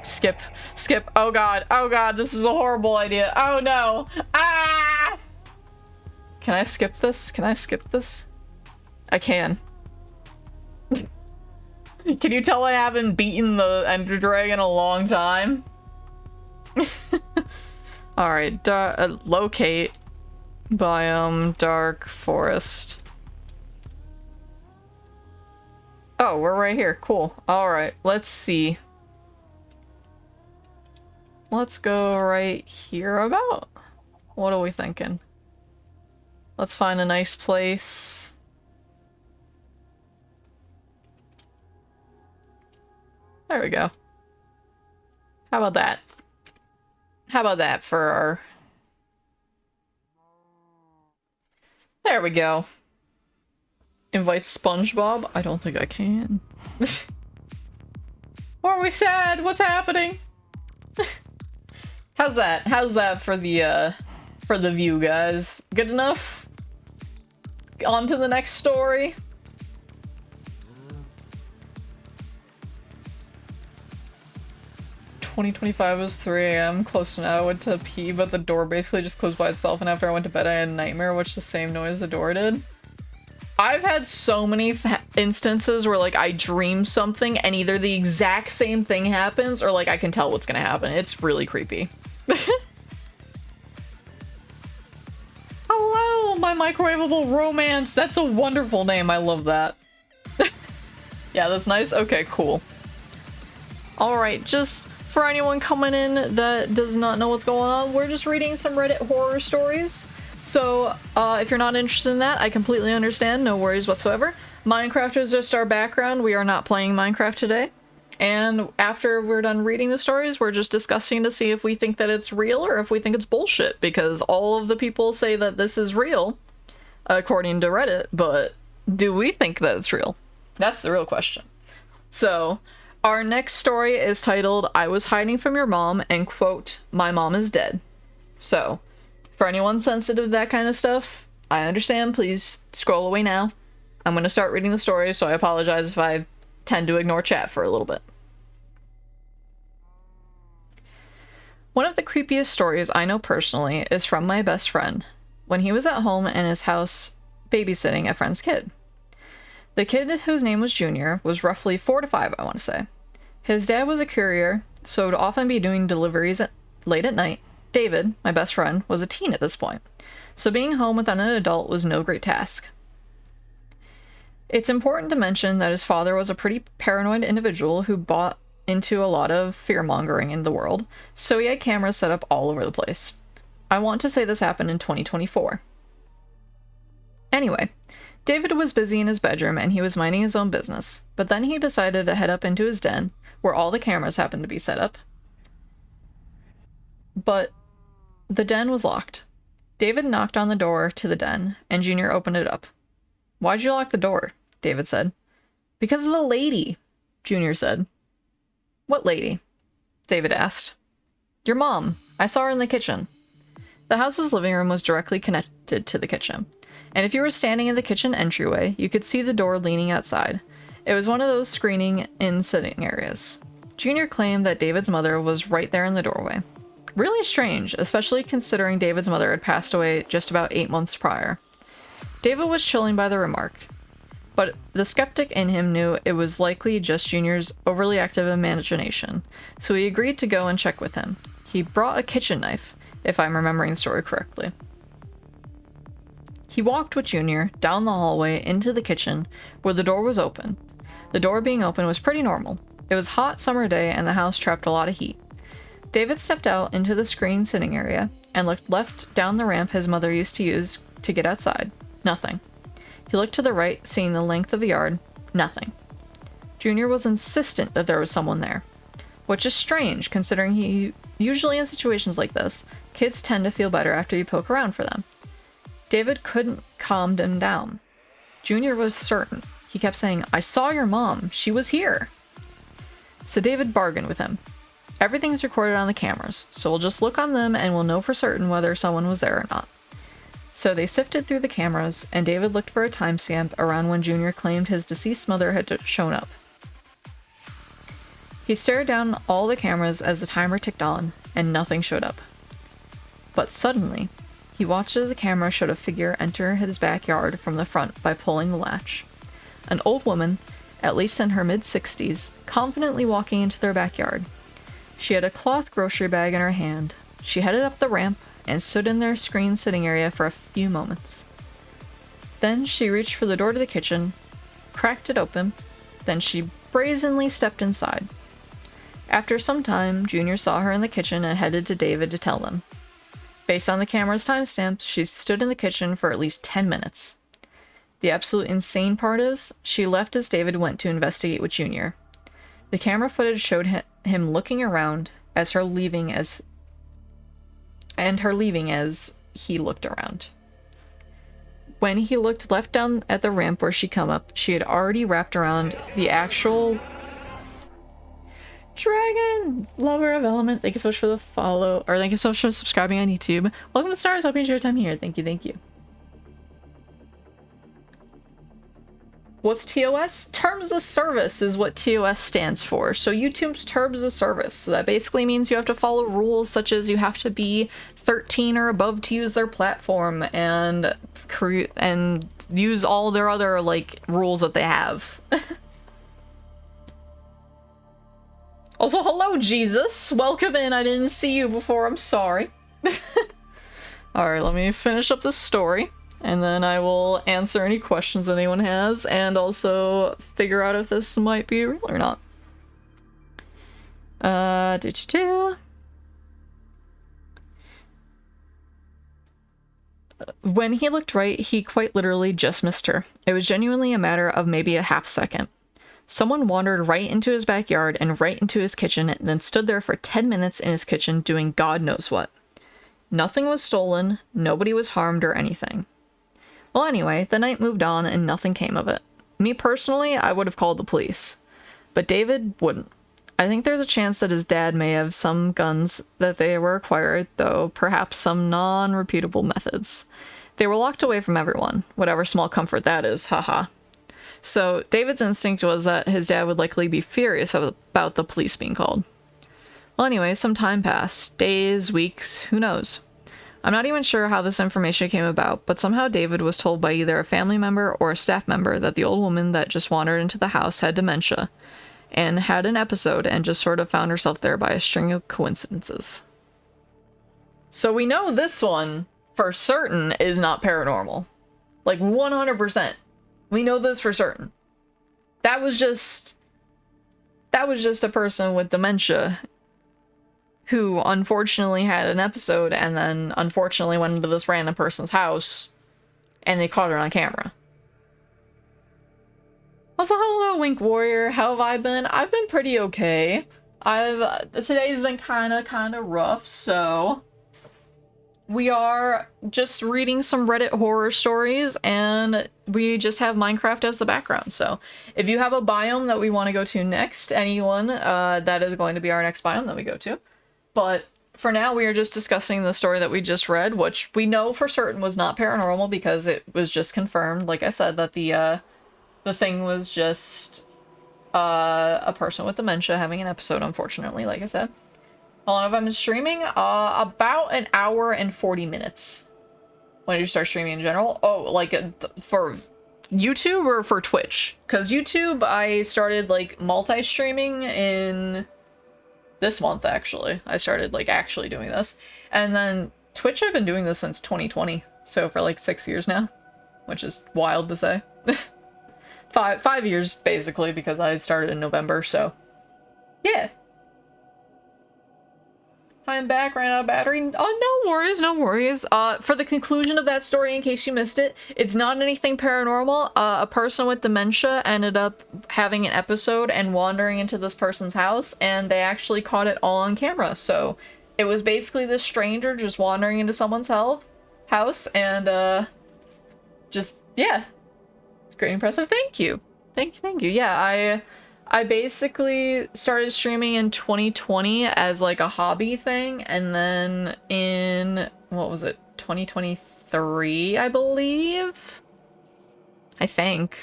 Skip. Skip. Oh god. Oh god, this is a horrible idea. Oh no. Ah! Can I skip this? Can I skip this? I can. Can you tell I haven't beaten the Ender Dragon in a long time? Alright, locate biome Dark Forest. Oh, we're right here. Cool. Alright, let's see. Let's go right here about. What are we thinking? Let's find a nice place. There we go. How about that? How about that for our... There we go. Invite SpongeBob? I don't think I can. Are we sad? What's happening? How's that? How's that for the for the view, guys. Good enough? On to the next story. "2025 was 3 a.m. Close to now. I went to pee, but the door basically just closed by itself, and after I went to bed I had a nightmare, which the same noise the door did." I've had so many instances where, like, I dream something and either the exact same thing happens or, like, I can tell what's gonna happen. It's really creepy. Hello, my microwavable romance. That's a wonderful name. I love that. Yeah, that's nice. Okay, cool. Alright, just for anyone coming in that does not know what's going on, we're just reading some Reddit horror stories. So, if you're not interested in that, I completely understand. No worries whatsoever. Minecraft is just our background. We are not playing Minecraft today. And after we're done reading the stories, we're just discussing to see if we think that it's real or if we think it's bullshit, because all of the people say that this is real, according to Reddit, but do we think that it's real? That's the real question. So, our next story is titled, "I was hiding from your mom," and quote, "My mom is dead." So, for anyone sensitive to that kind of stuff, I understand. Please scroll away now. I'm going to start reading the story, so I apologize if I tend to ignore chat for a little bit. One of the creepiest stories I know personally is from my best friend, when he was at home in his house babysitting a friend's kid. The kid, whose name was Junior, was roughly 4 to 5, I want to say. His dad was a courier, so would often be doing deliveries late at night. David, my best friend, was a teen at this point, so being home without an adult was no great task. It's important to mention that his father was a pretty paranoid individual who bought into a lot of fear-mongering in the world, so he had cameras set up all over the place. I want to say this happened in 2024. Anyway, David was busy in his bedroom and he was minding his own business, but then he decided to head up into his den, where all the cameras happened to be set up. But the den was locked. David knocked on the door to the den, and Junior opened it up. "Why'd you lock the door?" David said. "Because of the lady," Junior said. "What lady?" David asked. "Your mom. I saw her in the kitchen." The house's living room was directly connected to the kitchen, and if you were standing in the kitchen entryway, you could see the door leaning outside. It was one of those screening-in sitting areas. Junior claimed that David's mother was right there in the doorway. Really strange, especially considering David's mother had passed away just about 8 months prior. David was chilling by the remark, but the skeptic in him knew it was likely just Junior's overly active imagination, so he agreed to go and check with him. He brought a kitchen knife, if I'm remembering the story correctly. He walked with Junior down the hallway into the kitchen, where the door was open. The door being open was pretty normal. It was a hot summer day and the house trapped a lot of heat. David stepped out into the screen sitting area and looked left down the ramp his mother used to use to get outside. Nothing. He looked to the right, seeing the length of the yard. Nothing. Junior was insistent that there was someone there, which is strange considering usually in situations like this, kids tend to feel better after you poke around for them. David couldn't calm him down. Junior was certain. He kept saying, "I saw your mom. She was here." So David bargained with him. "Everything's recorded on the cameras, so we'll just look on them and we'll know for certain whether someone was there or not." So they sifted through the cameras, and David looked for a timestamp around when Junior claimed his deceased mother had shown up. He stared down all the cameras as the timer ticked on, and nothing showed up. But suddenly, he watched as the camera showed a figure enter his backyard from the front by pulling the latch. An old woman, at least in her mid-60s, confidently walking into their backyard. She had a cloth grocery bag in her hand. She headed up the ramp and stood in their screen sitting area for a few moments. Then she reached for the door to the kitchen, cracked it open, then she brazenly stepped inside. After some time, Junior saw her in the kitchen and headed to David to tell them. Based on the camera's timestamps, she stood in the kitchen for at least 10 minutes. The absolute insane part is, she left as David went to investigate with Junior. The camera footage showed him looking around as her leaving as he looked around. When he looked left down at the ramp where she come up, she had already wrapped around the actual Dragon, lover of Element. Thank you so much for the follow, or thank you so much for subscribing on YouTube. Welcome to Stars. Hope you enjoy your time here. Thank you, thank you. What's TOS? Terms of Service is what TOS stands for. So YouTube's Terms of Service. So that basically means you have to follow rules such as you have to be 13 or above to use their platform and use all their other like rules that they have. Also, hello Jesus! Welcome in, I didn't see you before, I'm sorry. Alright, let me finish up this story. And then I will answer any questions that anyone has, and also figure out if this might be real or not. When he looked right, he quite literally just missed her. It was genuinely a matter of maybe a half second. Someone wandered right into his backyard and right into his kitchen, and then stood there for 10 minutes in his kitchen doing God knows what. Nothing was stolen, nobody was harmed or anything. Well, anyway, the night moved on and nothing came of it. Me personally, I would have called the police. But David wouldn't. I think there's a chance that his dad may have some guns that they were acquired, though perhaps some non-reputable methods. They were locked away from everyone, whatever small comfort that is, haha. So David's instinct was that his dad would likely be furious about the police being called. Well, anyway, some time passed. Days, weeks, who knows? I'm not even sure how this information came about, but somehow David was told by either a family member or a staff member that the old woman that just wandered into the house had dementia, and had an episode and just sort of found herself there by a string of coincidences. So we know this one, for certain, is not paranormal. Like, 100%. We know this for certain. That was just a person with dementia who unfortunately had an episode and then unfortunately went into this random person's house and they caught her on camera. Also, hello Wink Warrior, how have I been? I've been pretty okay. Today's been kinda rough, so we are just reading some Reddit horror stories and we just have Minecraft as the background. So if you have a biome that we want to go to next, anyone, that is going to be our next biome that we go to. But for now, we are just discussing the story that we just read, which we know for certain was not paranormal because it was just confirmed, like I said, that the thing was just a person with dementia having an episode, unfortunately, like I said. How long have I been streaming? About an hour and 40 minutes. When did you start streaming in general? Oh, like for YouTube or for Twitch? Because YouTube, I started like multi-streaming in this month, actually. I started like actually doing this. And then Twitch, I've been doing this since 2020. So for like 6 years now, which is wild to say. Five years basically, because I started in November, so yeah. I'm back, ran out of battery. Oh, no worries, no worries. For the conclusion of that story, in case you missed it, it's not anything paranormal. A person with dementia ended up having an episode and wandering into this person's house, and they actually caught it all on camera. So it was basically this stranger just wandering into someone's house, and just, yeah. Great and impressive. Thank you. Thank you. Yeah, I basically started streaming in 2020 as like a hobby thing, and then in, what was it, 2023, I believe? I think.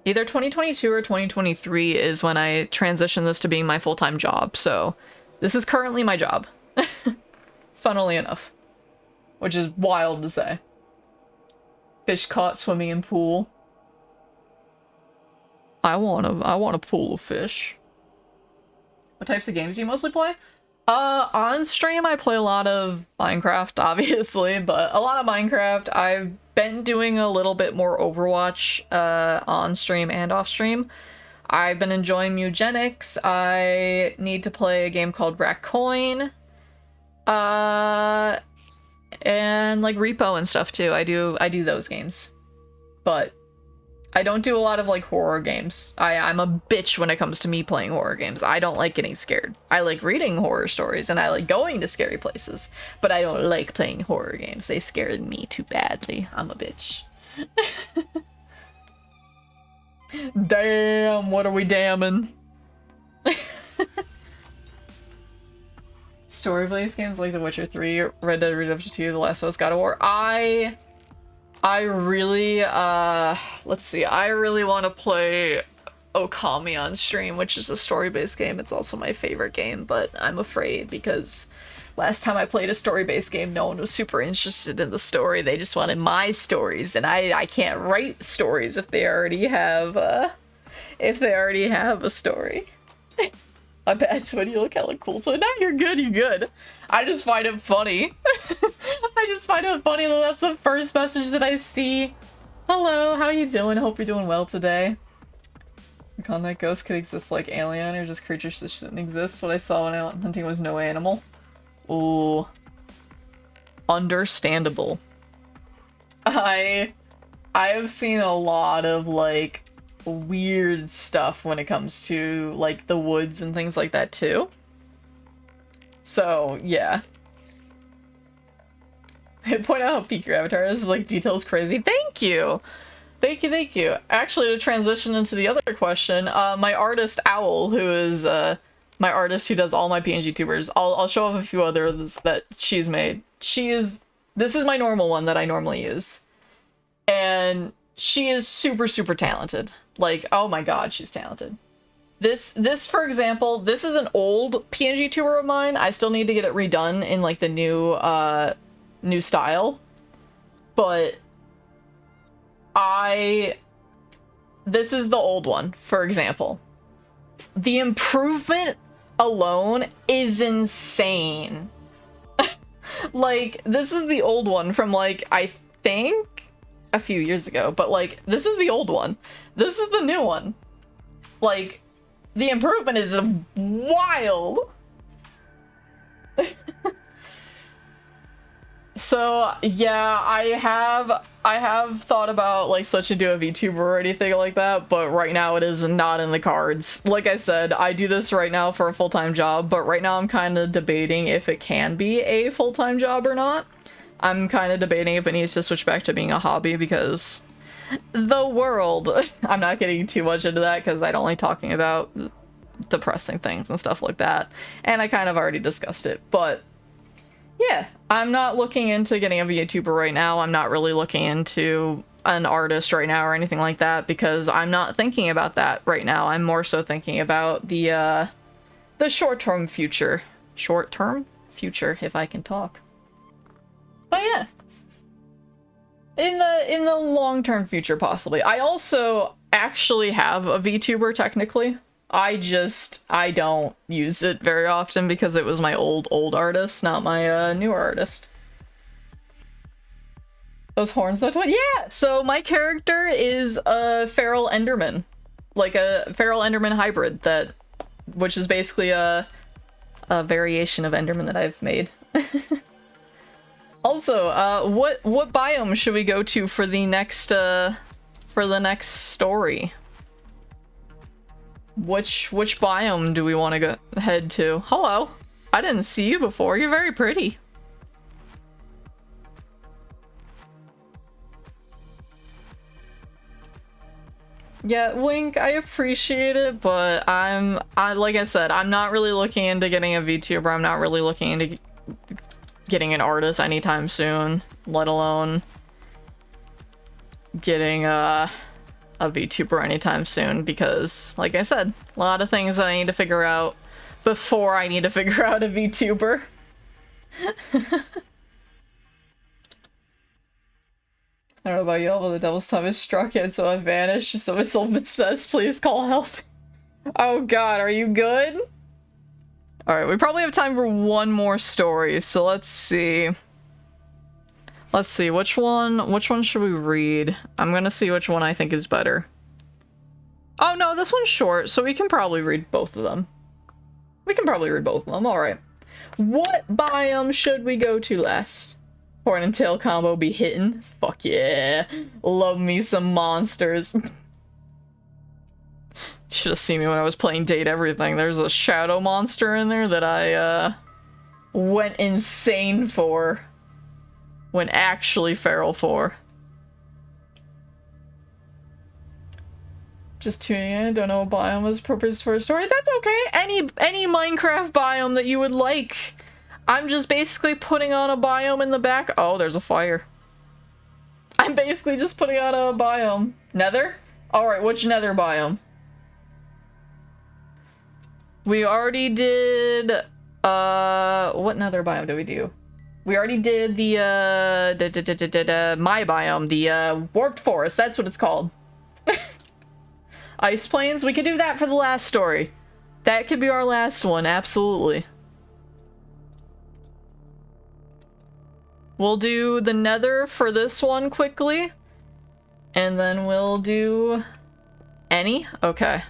Either 2022 or 2023 is when I transitioned this to being my full-time job, so this is currently my job. Funnily enough. Which is wild to say. Fish caught swimming in pool. I want a pool of fish. What types of games do you mostly play? On stream, I play a lot of Minecraft, obviously, but a lot of Minecraft. I've been doing a little bit more Overwatch, on stream and off stream. I've been enjoying Mugenics. I need to play a game called Rackcoin. And like Repo and stuff too. I do those games. But I don't do a lot of like horror games. I'm a bitch when it comes to me playing horror games. I don't like getting scared. I like reading horror stories and I like going to scary places, but I don't like playing horror games. They scared me too badly. I'm a bitch. Damn, what are we damning? story-based games like The Witcher 3, Red Dead Redemption 2, The Last of Us, God of War, I really, let's see, I really want to play Okami on stream, which is a story-based game. It's also my favorite game, but I'm afraid because last time I played a story-based game, no one was super interested in the story. They just wanted my stories, and I can't write stories if they already have a story. My bad, Twin, you look hella cool. So now you're good. I just find it funny. I just find it funny that that's the first message that I see. Hello, how you doing? Hope you're doing well today. Recon that ghosts could exist like alien or just creatures that shouldn't exist. What I saw when I went hunting was no animal. Ooh. Understandable. I have seen a lot of, like, weird stuff when it comes to, like, the woods and things like that, too. So, yeah. Point out how peak your avatar is, like, details crazy. Thank you! Thank you. Actually, to transition into the other question, my artist Owl, who is my artist who does all my PNG tubers, I'll show off a few others that she's made. This is my normal one that I normally use. And she is super, super talented. Like, oh my god, she's talented. This, for example, this is an old PNG tuber of mine. I still need to get it redone in, like, the new style. But this is the old one, for example. The improvement alone is insane. Like, this is the old one from, like, I think a few years ago, but, like, this is the old one. This is the new one. Like, the improvement is wild. So, yeah, I have thought about, like, switching to a VTuber or anything like that, but right now it is not in the cards. Like I said, I do this right now for a full-time job, but right now I'm kind of debating if it can be a full-time job or not. I'm kind of debating if it needs to switch back to being a hobby because the world. I'm not getting too much into that because I don't like talking about depressing things and stuff like that, and I kind of already discussed it, but yeah, I'm not looking into getting a VTuber right now. I'm not really looking into an artist right now or anything like that because I'm not thinking about that right now. I'm more so thinking about the short-term future. Short-term future, if I can talk. But yeah. In the long-term future, possibly. I also actually have a VTuber, technically. I don't use it very often because it was my old artist, not my newer artist. Those horns, that one? Yeah! So my character is a feral enderman. Like a feral enderman hybrid which is basically a variation of enderman that I've made. Also, what biome should we go to for the next story? Which biome do we want to head to? Hello. I didn't see you before. You're very pretty. Yeah, Link, I appreciate it, but like I said, I'm not really looking into getting a VTuber. I'm not really looking into getting an artist anytime soon, let alone getting a VTuber anytime soon because, like I said, a lot of things that I need to figure out before I need to figure out a VTuber. I don't know about y'all, but the devil's time is struck yet, so I vanished. So my soul says, please call help. Oh god, are you good? Alright, we probably have time for one more story, so let's see. Let's see, which one should we read? I'm gonna see which one I think is better. Oh no, this one's short, so we can probably read both of them. Alright. What biome should we go to last? Horn and tail combo be hitting? Fuck yeah. Love me some monsters. Should have seen me when I was playing Date Everything. There's a shadow monster in there that I, went insane for. Went actually feral for. Just tuning in, don't know what biome is appropriate for a story. That's okay. Any Minecraft biome that you would like. I'm just basically putting on a biome in the back. Oh, there's a fire. I'm basically just putting on a biome. Nether? Alright, which nether biome? We already did, what nether biome did we do? We already did the, my biome, the, warped forest, that's what it's called. Ice plains, we could do that for the last story. That could be our last one, absolutely. We'll do the nether for this one quickly. And then we'll do... any? Okay.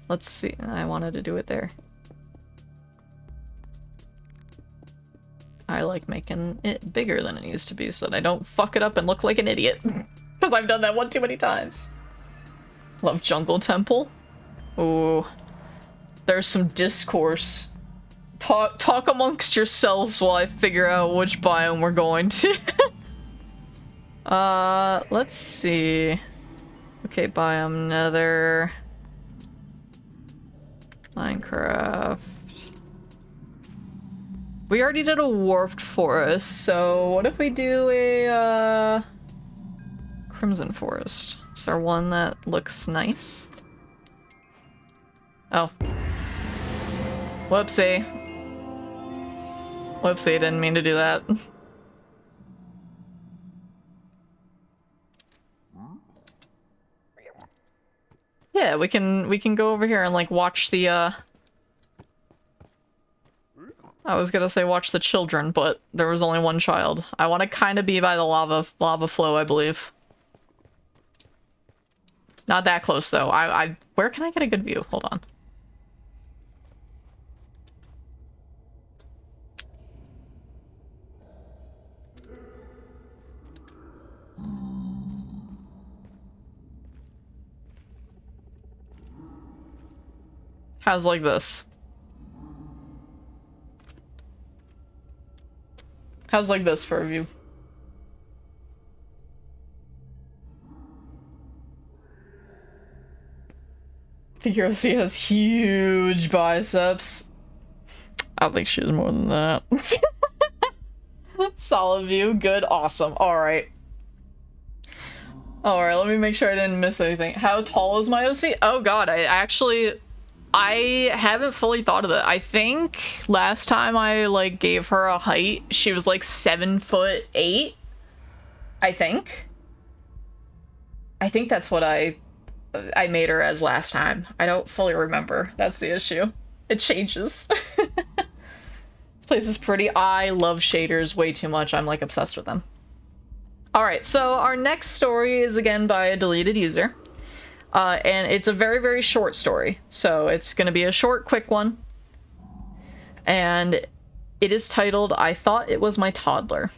Let's see. I wanted to do it there. I like making it bigger than it needs to be so that I don't fuck it up and look like an idiot. Because I've done that one too many times. Love Jungle Temple. Ooh. There's some discourse. Talk amongst yourselves while I figure out which biome we're going to. Let's see. Okay, biome nether. Minecraft. We already did a warped forest, so what if we do a, crimson forest? Is there one that looks nice? Oh. Whoopsie. Whoopsie, didn't mean to do that. Yeah, we can go over here and like watch the I was gonna say watch the children, but there was only one child. I want to kind of be by the lava flow, I believe. Not that close though. Where can I get a good view? Hold on. How's like this? How's like this for a view? Figurosi has huge biceps. I think she's more than that. Solid view, good, awesome. Alright. Alright, let me make sure I didn't miss anything. How tall is my OC? Oh god, I haven't fully thought of that. I think last time I like gave her a height, she was like 7'8". I think that's what I made her as last time. I don't fully remember. That's the issue. It changes. This place is pretty. I love shaders way too much. I'm like obsessed with them. All right, so our next story is again by a deleted user. And it's a very, very short story. So it's going to be a short, quick one. And it is titled, I Thought It Was My Toddler.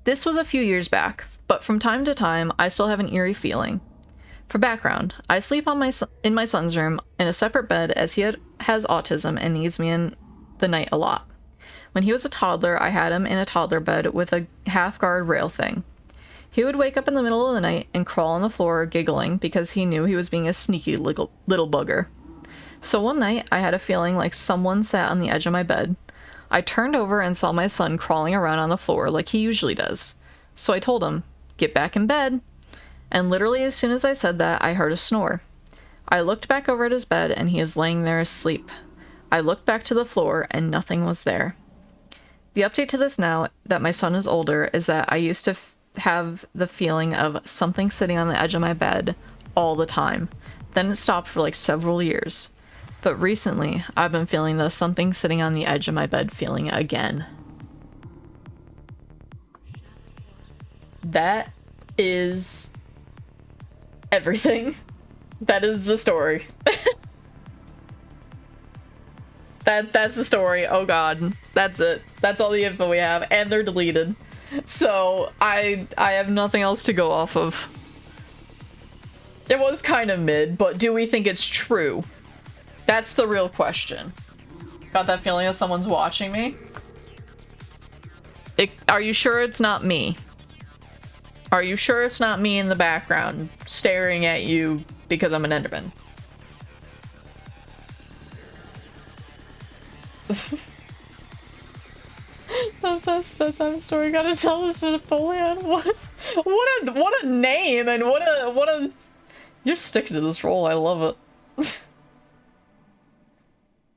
This was a few years back, but from time to time, I still have an eerie feeling. For background, I sleep on in my son's room in a separate bed as he has autism and needs me in the night a lot. When he was a toddler, I had him in a toddler bed with a half-guard rail thing. He would wake up in the middle of the night and crawl on the floor giggling because he knew he was being a sneaky little bugger. So one night, I had a feeling like someone sat on the edge of my bed. I turned over and saw my son crawling around on the floor like he usually does. So I told him, "Get back in bed." And literally as soon as I said that, I heard a snore. I looked back over at his bed and he is laying there asleep. I looked back to the floor and nothing was there. The update to this now that my son is older is that I used to have the feeling of something sitting on the edge of my bed all the time. Then it stopped for like several years. But recently, I've been feeling the something sitting on the edge of my bed feeling again. That is everything. That is the story. That's the story. Oh god. That's it. That's all the info we have. And they're deleted. So I have nothing else to go off of. It was kind of mid, but do we think it's true? That's the real question. Got that feeling that someone's watching me? Are you sure it's not me? Are you sure it's not me in the background staring at you because I'm an Enderman? The best bedtime story. Gotta tell this to Napoleon. What a name and what a. You're sticking to this role. I love it.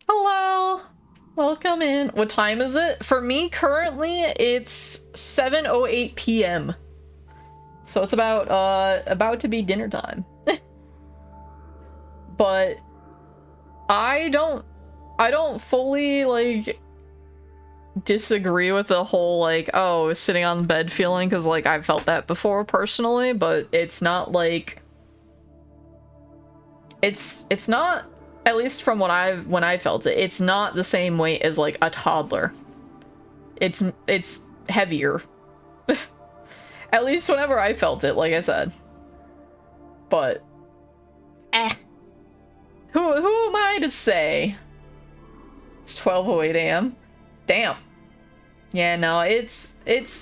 Hello. Welcome in. What time is it? For me, currently, it's 7:08 p.m. So it's about to be dinner time. But I don't fully, like, disagree with the whole, like, oh, sitting on the bed feeling, because, like, I've felt that before personally, but it's not, like... It's not... At least from when I felt it, it's not the same weight as, like, a toddler. It's heavier. At least whenever I felt it, like I said. But, Who am I to say? It's 12:08 a.m. Damn. Yeah, no, it's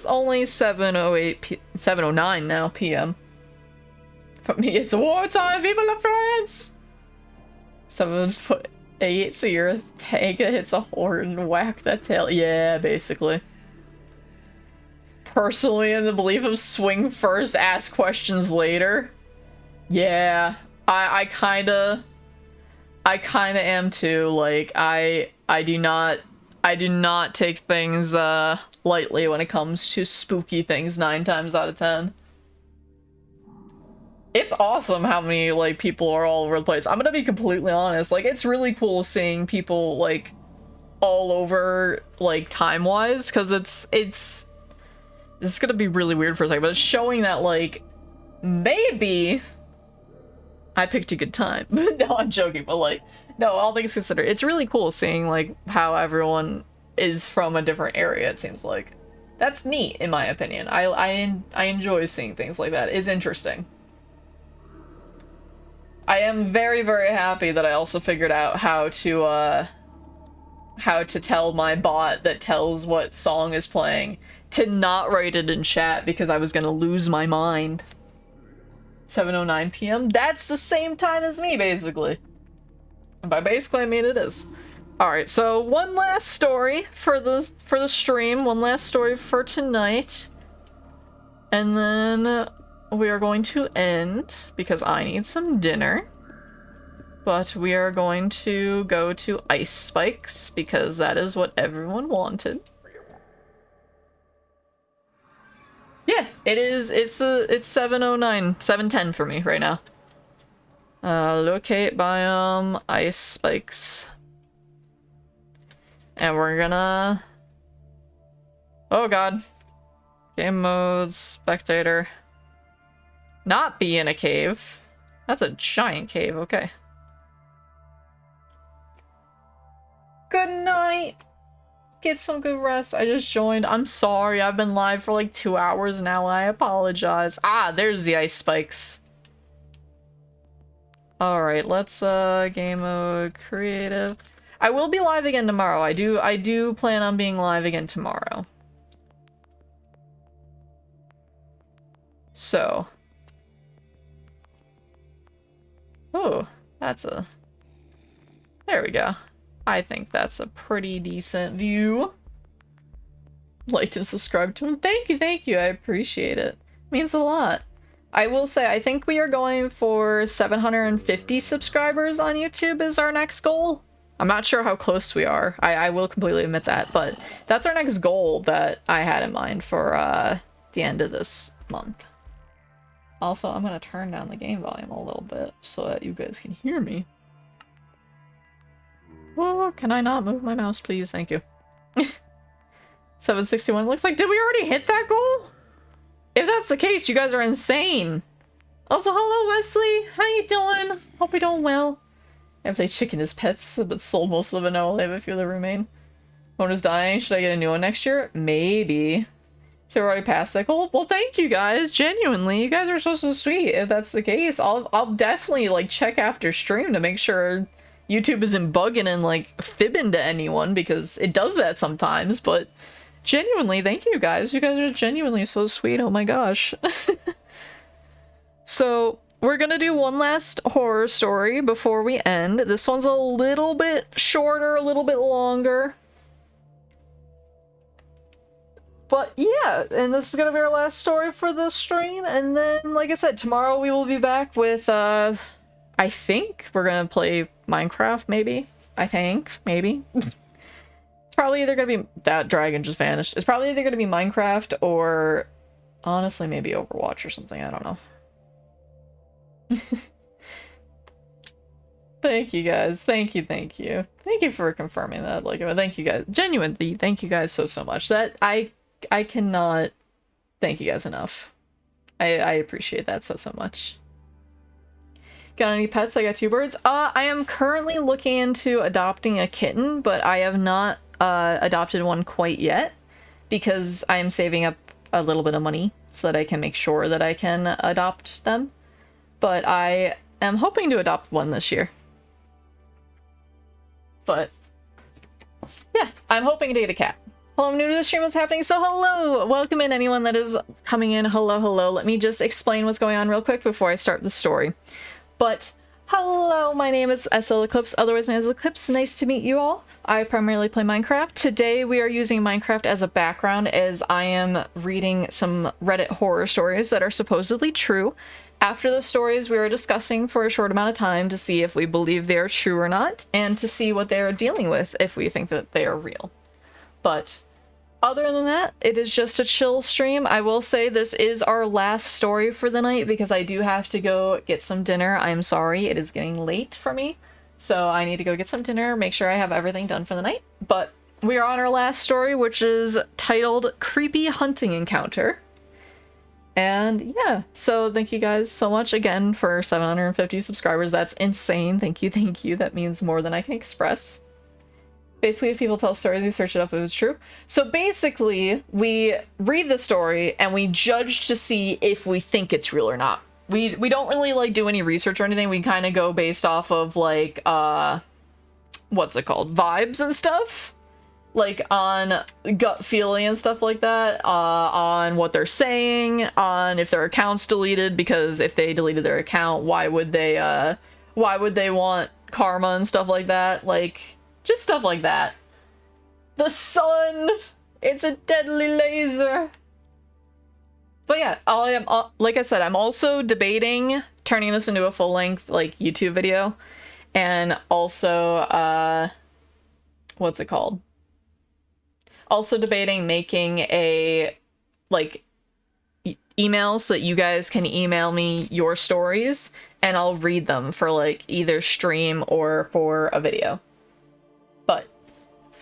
only 7:09 now p.m. For me, it's wartime, viva la France! 7'8", so your tank hits a horn and whack that tail. Yeah, basically. Personally, in the belief of swing first, ask questions later. Yeah, I kinda am too. Like, I do not take things lightly when it comes to spooky things 9 times out of 10. It's awesome how many, like, people are all over the place. I'm gonna be completely honest. Like, it's really cool seeing people, like, all over, like, time-wise, because it's... This is gonna be really weird for a second, but it's showing that, like, maybe I picked a good time. No, I'm joking, but, like, no, all things considered, it's really cool seeing, like, how everyone is from a different area, it seems like. That's neat, in my opinion. I enjoy seeing things like that. It's interesting. I am very, very happy that I also figured out how to tell my bot that tells what song is playing to not write it in chat because I was gonna lose my mind. 7:09 p.m. That's the same time as me, basically. And by basically, I mean it is. Alright, so one last story for the stream, one last story for tonight. And then we are going to end because I need some dinner. But we are going to go to Ice Spikes because that is what everyone wanted. Yeah, it is. It's 7:09, 7:10 for me right now. Locate biome, Ice Spikes. And we're gonna... Oh god. Game modes, spectator. Not be in a cave. That's a giant cave, okay. Good night. Get some good rest. I just joined. I'm sorry. I've been live for like 2 hours now. I apologize. Ah, there's the Ice Spikes. Alright, let's game mode creative. I will be live again tomorrow. I do plan on being live again tomorrow. So. Oh, that's a... There we go. I think that's a pretty decent view. Liked and subscribed to him. Thank you. I appreciate it. Means a lot. I will say, I think we are going for 750 subscribers on YouTube is our next goal. I'm not sure how close we are. I will completely admit that, but that's our next goal that I had in mind for the end of this month. Also, I'm going to turn down the game volume a little bit so that you guys can hear me. Oh, can I not move my mouse, please? Thank you. 761 looks like, did we already hit that goal? If that's the case, you guys are insane. Also, hello, Wesley. How you doing? Hope you're doing well. I've played chicken as pets, but sold most of them now. I have a few that remain. Phone is dying. Should I get a new one next year? Maybe. So we're already past that goal? Well, thank you guys. Genuinely, you guys are so sweet. If that's the case, I'll definitely, like, check after stream to make sure YouTube isn't bugging and, like, fibbing to anyone, because it does that sometimes, but genuinely, thank you guys. You guys are genuinely so sweet. Oh my gosh. So, we're gonna do one last horror story before we end. This one's a little bit shorter, a little bit longer. But yeah, and this is gonna be our last story for the stream, and then, like I said, tomorrow we will be back with, I think we're gonna play Minecraft, maybe? I think, maybe? It's probably either gonna be... That dragon just vanished. It's probably either gonna be Minecraft or... honestly, maybe Overwatch or something, I don't know. Thank you guys. Thank you, thank you. Thank you for confirming that. Like, thank you guys. Genuinely, thank you guys so much. That I cannot thank you guys enough. I appreciate that so much. Got any pets? I got 2 birds. I am currently looking into adopting a kitten, but I have not adopted one quite yet because I am saving up a little bit of money so that I can make sure that I can adopt them. But I am hoping to adopt one this year. But yeah, I'm hoping to get a cat. Hello, I'm new to the stream. What's happening? So hello, welcome in anyone that is coming in. Hello. Let me just explain what's going on real quick before I start the story. But hello, my name is SL Eclipse, otherwise known as Eclipse. Nice to meet you all. I primarily play Minecraft. Today we are using Minecraft as a background as I am reading some Reddit horror stories that are supposedly true. After the stories, we were discussing for a short amount of time to see if we believe they are true or not, and to see what they are dealing with if we think that they are real. But other than that, it is just a chill stream. I will say this is our last story for the night because I do have to go get some dinner. I'm sorry, it is getting late for me. So I need to go get some dinner, make sure I have everything done for the night. But we are on our last story, which is titled Creepy Hunting Encounter. And yeah, so thank you guys so much again for 750 subscribers. That's insane. Thank you. That means more than I can express. Basically, if people tell stories, we search it up if it's true. So basically, we read the story and we judge to see if we think it's real or not. We don't really like do any research or anything. We kind of go based off of like what's it called? Vibes and stuff. Like on gut feeling and stuff like that, on what they're saying, on if their account's deleted, because if they deleted their account, why would they want karma and stuff like that? Like, just stuff like that. The sun! It's a deadly laser! But yeah, like I said, I'm also debating turning this into a full-length, like, YouTube video. And also, what's it called? Also debating making a, like, email so that you guys can email me your stories and I'll read them for, like, either stream or for a video. But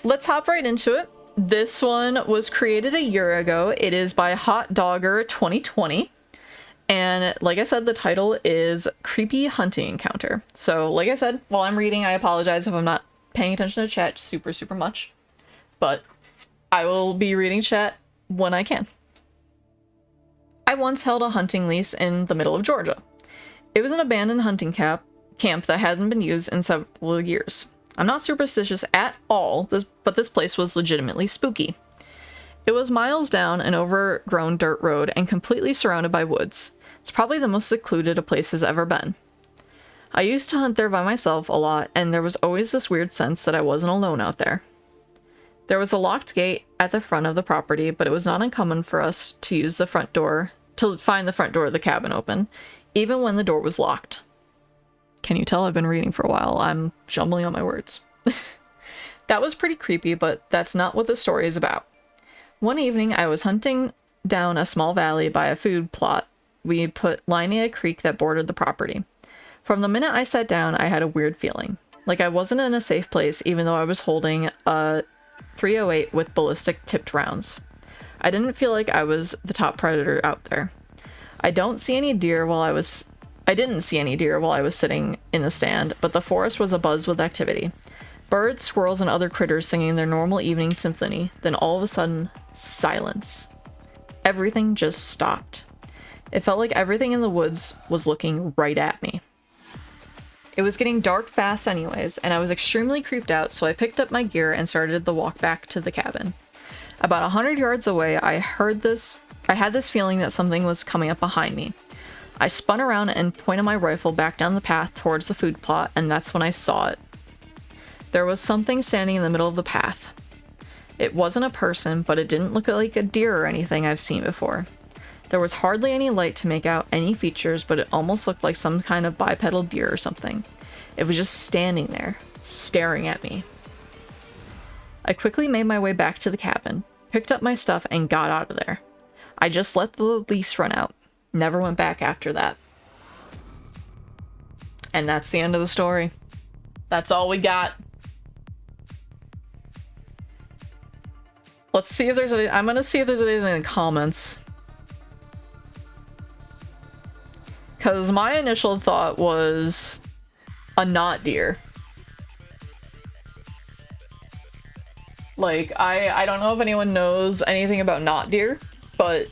let's hop right into it. This one was created a year ago. It is by Hot Dogger 2020. And like I said, the title is Creepy Hunting Encounter. So like I said, while I'm reading, I apologize if I'm not paying attention to chat super much. But I will be reading chat when I can. I once held a hunting lease in the middle of Georgia. It was an abandoned hunting camp that hadn't been used in several years. I'm not superstitious at all, but this place was legitimately spooky. It was miles down an overgrown dirt road and completely surrounded by woods. It's probably the most secluded a place has ever been. I used to hunt there by myself a lot, and there was always this weird sense that I wasn't alone out there. There was a locked gate at the front of the property, but it was not uncommon for us to use the front door, to find the front door of the cabin open, even when the door was locked. Can you tell I've been reading for a while? I'm jumbling on my words. That was pretty creepy, but that's not what the story is about. One evening, I was hunting down a small valley by a food plot we put lining a creek that bordered the property. From the minute I sat down, I had a weird feeling. Like I wasn't in a safe place, even though I was holding a .308 with ballistic tipped rounds. I didn't feel like I was the top predator out there. I didn't see any deer while I was sitting in the stand, but the forest was abuzz with activity. Birds, squirrels, and other critters singing their normal evening symphony, then all of a sudden, silence. Everything just stopped. It felt like everything in the woods was looking right at me. It was getting dark fast anyways, and I was extremely creeped out, so I picked up my gear and started the walk back to the cabin. About 100 yards away, I had this feeling that something was coming up behind me. I spun around and pointed my rifle back down the path towards the food plot, and that's when I saw it. There was something standing in the middle of the path. It wasn't a person, but it didn't look like a deer or anything I've seen before. There was hardly any light to make out any features, but it almost looked like some kind of bipedal deer or something. It was just standing there, staring at me. I quickly made my way back to the cabin, picked up my stuff, and got out of there. I just let the lease run out. Never went back after that. And that's the end of the story. That's all we got. Let's see if there's any— I'm gonna see if there's anything in the comments. Because my initial thought was a not deer. Like, I don't know if anyone knows anything about not deer, but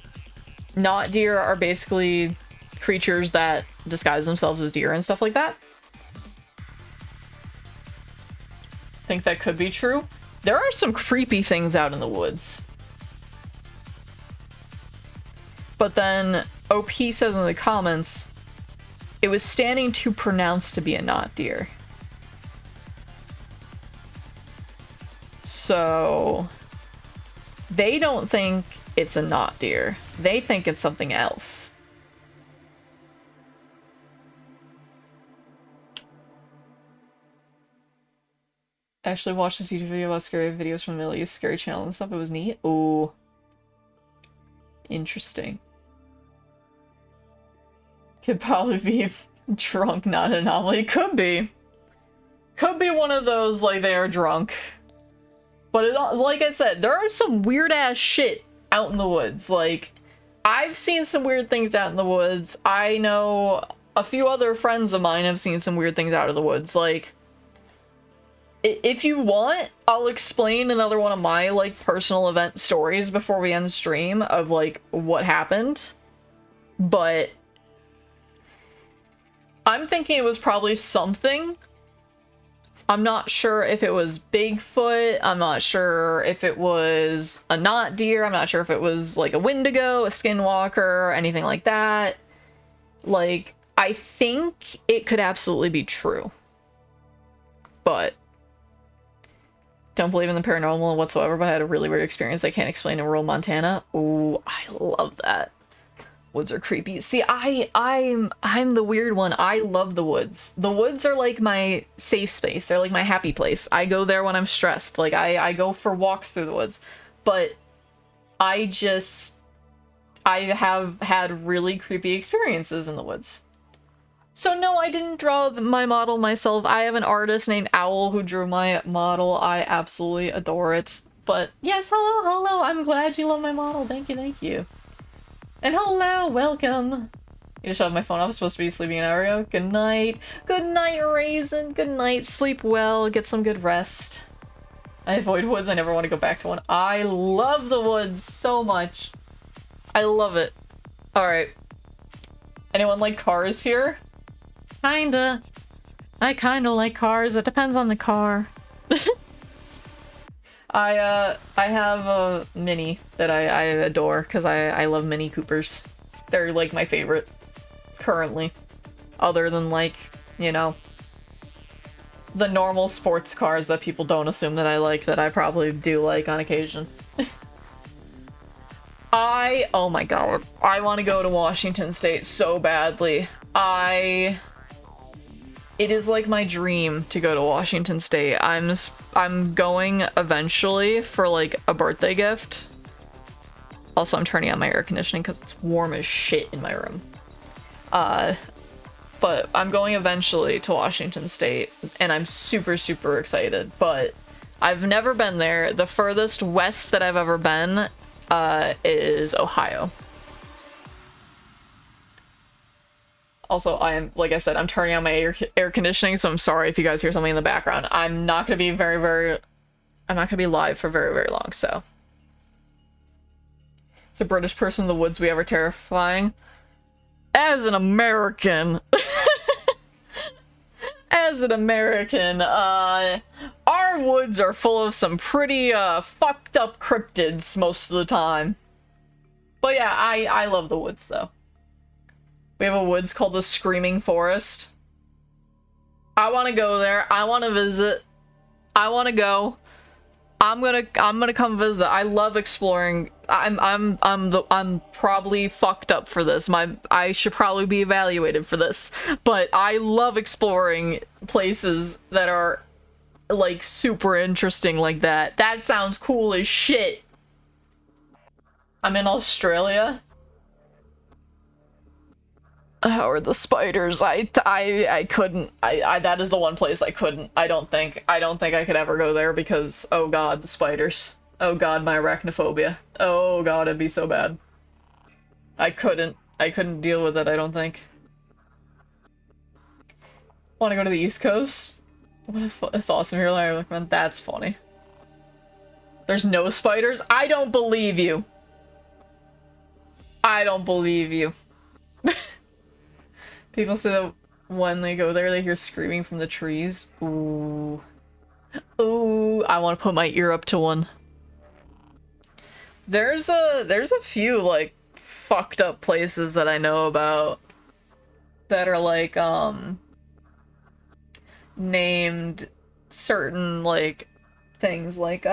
not deer are basically creatures that disguise themselves as deer and stuff like that. Think that could be true. There are some creepy things out in the woods. But then OP says in the comments, it was standing too pronounced to be a not deer. So they don't think it's a not deer. They think it's something else. I actually watched this YouTube video about scary videos from the Middle East Scary Channel and stuff. It was neat. Ooh. Interesting. Could probably be drunk, not an anomaly. Could be. Could be one of those, like, they are drunk. But it, like I said, there are some weird ass shit out in the woods. Like, I've seen some weird things out in the woods. I know a few other friends of mine have seen some weird things out of the woods. Like, if you want, I'll explain another one of my, like, personal event stories before we end stream of, like, what happened. But I'm thinking it was probably something. I'm not sure if it was Bigfoot. I'm not sure if it was a not deer. I'm not sure if it was, like, a Wendigo, a skinwalker, anything like that. Like, I think it could absolutely be true. But don't believe in the paranormal whatsoever, but I had a really weird experience I can't explain in rural Montana. Ooh, I love that. Woods are creepy. See, I'm the weird one. I love the woods. The woods are like my safe space. They're like my happy place. I go there when I'm stressed. Like, I go for walks through the woods. But I have had really creepy experiences in the woods. So no, I didn't draw my model myself. I have an artist named Owl who drew my model. I absolutely adore it. But yes, hello. I'm glad you love my model. Thank you. And hello, welcome. You just shut my phone off. I'm supposed to be sleeping an hour ago. Good night. Good night, Raisin. Good night. Sleep well. Get some good rest. I avoid woods. I never want to go back to one. I love the woods so much. I love it. Alright. Anyone like cars here? Kinda. I kinda like cars. It depends on the car. I have a Mini that I adore because I love Mini Coopers. They're like my favorite currently. Other than, like, you know, the normal sports cars that people don't assume that I like, that I probably do like on occasion. Oh my god, I want to go to Washington State so badly. It is like my dream to go to Washington State. I'm going eventually for, like, a birthday gift. Also, I'm turning on my air conditioning because it's warm as shit in my room. But I'm going eventually to Washington State, and I'm super, super excited. But I've never been there. The furthest west that I've ever been is Ohio. Also, like I said, I'm turning on my air conditioning, so I'm sorry if you guys hear something in the background. I'm not gonna be I'm not gonna be live for very, very long, so. Is a British person in the woods we ever terrifying? As an American, our woods are full of some pretty, fucked up cryptids most of the time. But yeah, I love the woods, though. We have a woods called the Screaming Forest. I want to go there. I want to visit. I want to go. I'm gonna come visit. I love exploring. I'm probably fucked up for this. I should probably be evaluated for this. But I love exploring places that are like super interesting like that. That sounds cool as shit. I'm in Australia. How are the spiders? I couldn't. That is the one place I couldn't. I don't think I could ever go there because, oh god, the spiders. Oh god, my arachnophobia. Oh god, it'd be so bad. I couldn't deal with it, I don't think. Want to go to the East Coast? What if it's awesome here, I recommend. That's funny. There's no spiders? I don't believe you. I don't believe you. People say that when they go there, they hear screaming from the trees. Ooh. Ooh, I want to put my ear up to one. There's a few, like, fucked up places that I know about that are, like, named certain, like, things. Like,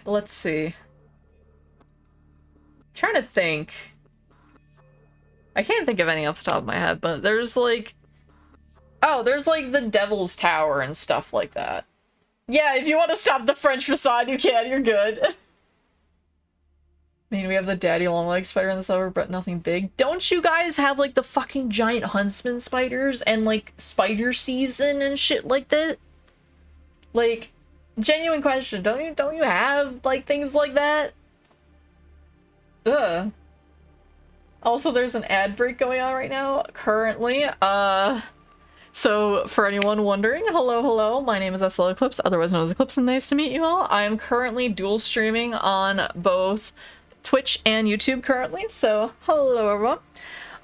let's see. I'm trying to think. I can't think of any off the top of my head, but there's like... Oh, there's like the Devil's Tower and stuff like that. Yeah, if you want to stop the French facade, you can. You're good. I mean, we have the daddy long-legged spider in the suburb, but nothing big. Don't you guys have like the fucking giant huntsman spiders and like spider season and shit like that? Like, genuine question. Don't you have like things like that? Ugh. Also, there's an ad break going on right now, currently. So for anyone wondering, hello, my name is SL Eclipse, otherwise known as Eclipse, and nice to meet you all. I am currently dual streaming on both Twitch and YouTube currently, so hello everyone.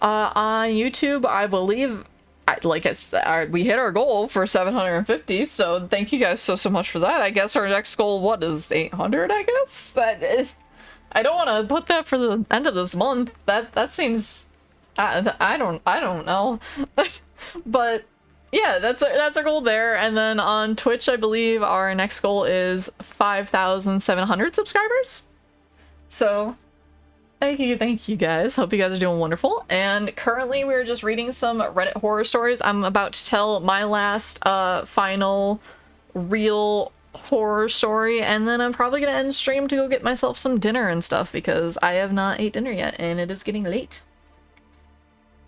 On YouTube, I believe, we hit our goal for 750, so thank you guys so much for that. I guess our next goal, what, is 800, I guess? I don't want to put that for the end of this month. That seems... I don't know. But yeah, that's our goal there. And then on Twitch, I believe our next goal is 5,700 subscribers. So thank you guys. Hope you guys are doing wonderful. And currently we're just reading some Reddit horror stories. I'm about to tell my last final real horror story, and then I'm probably gonna end stream to go get myself some dinner and stuff because I have not ate dinner yet and it is getting late.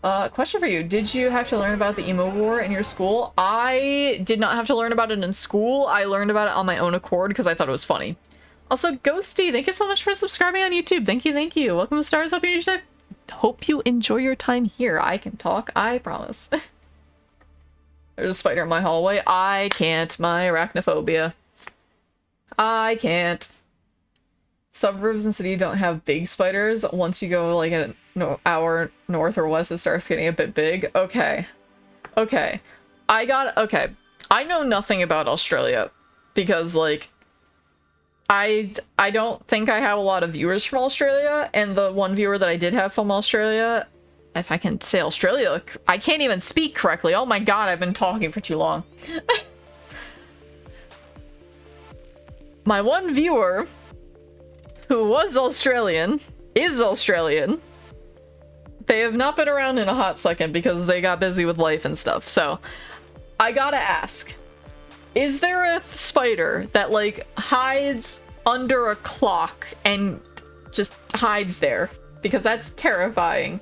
Question for you. Did you have to learn about the emo war in your school? I did not have to learn about it in school. I learned about it on my own accord because I thought it was funny. Also, Ghosty, thank you so much for subscribing on YouTube. Thank you. Welcome to Stars. Hope you enjoy your time here. I can talk, I promise. There's a spider in my hallway. I can't. My arachnophobia. I can't. Suburbs and city don't have big spiders. Once you go like an hour north or west, it starts getting a bit big. Okay. Okay. I know nothing about Australia because like I don't think I have a lot of viewers from Australia, and the one viewer that I did have from Australia, if I can say Australia, I can't even speak correctly. Oh my god, I've been talking for too long. My one viewer, who was Australian, is Australian. They have not been around in a hot second because they got busy with life and stuff. So, I gotta ask, is there a spider that, like, hides under a clock and just hides there? Because that's terrifying.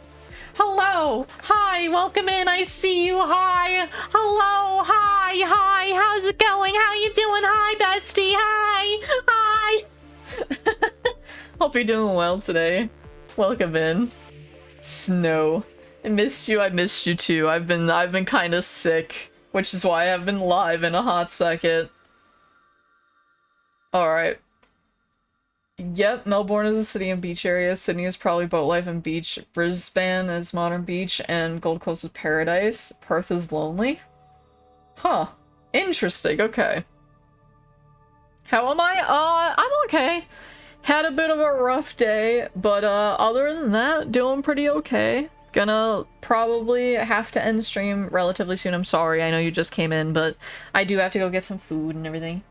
Hello! Hi! Welcome in! I see you! Hi! Hello! Hi! How's it going? How you doing? Hi, bestie! Hi! Hope you're doing well today. Welcome in. Snow. I missed you too. I've been kind of sick, which is why I've been live in a hot second. Alright. Yep, Melbourne is a city and beach area. Sydney is probably boat life and beach. Brisbane is modern beach, and Gold Coast is paradise. Perth is lonely. Huh. Interesting, okay. How am I? I'm okay. Had a bit of a rough day, but other than that, doing pretty okay. gonna probably have to end stream relatively soon. I'm sorry, I know you just came in, but I do have to go get some food and everything.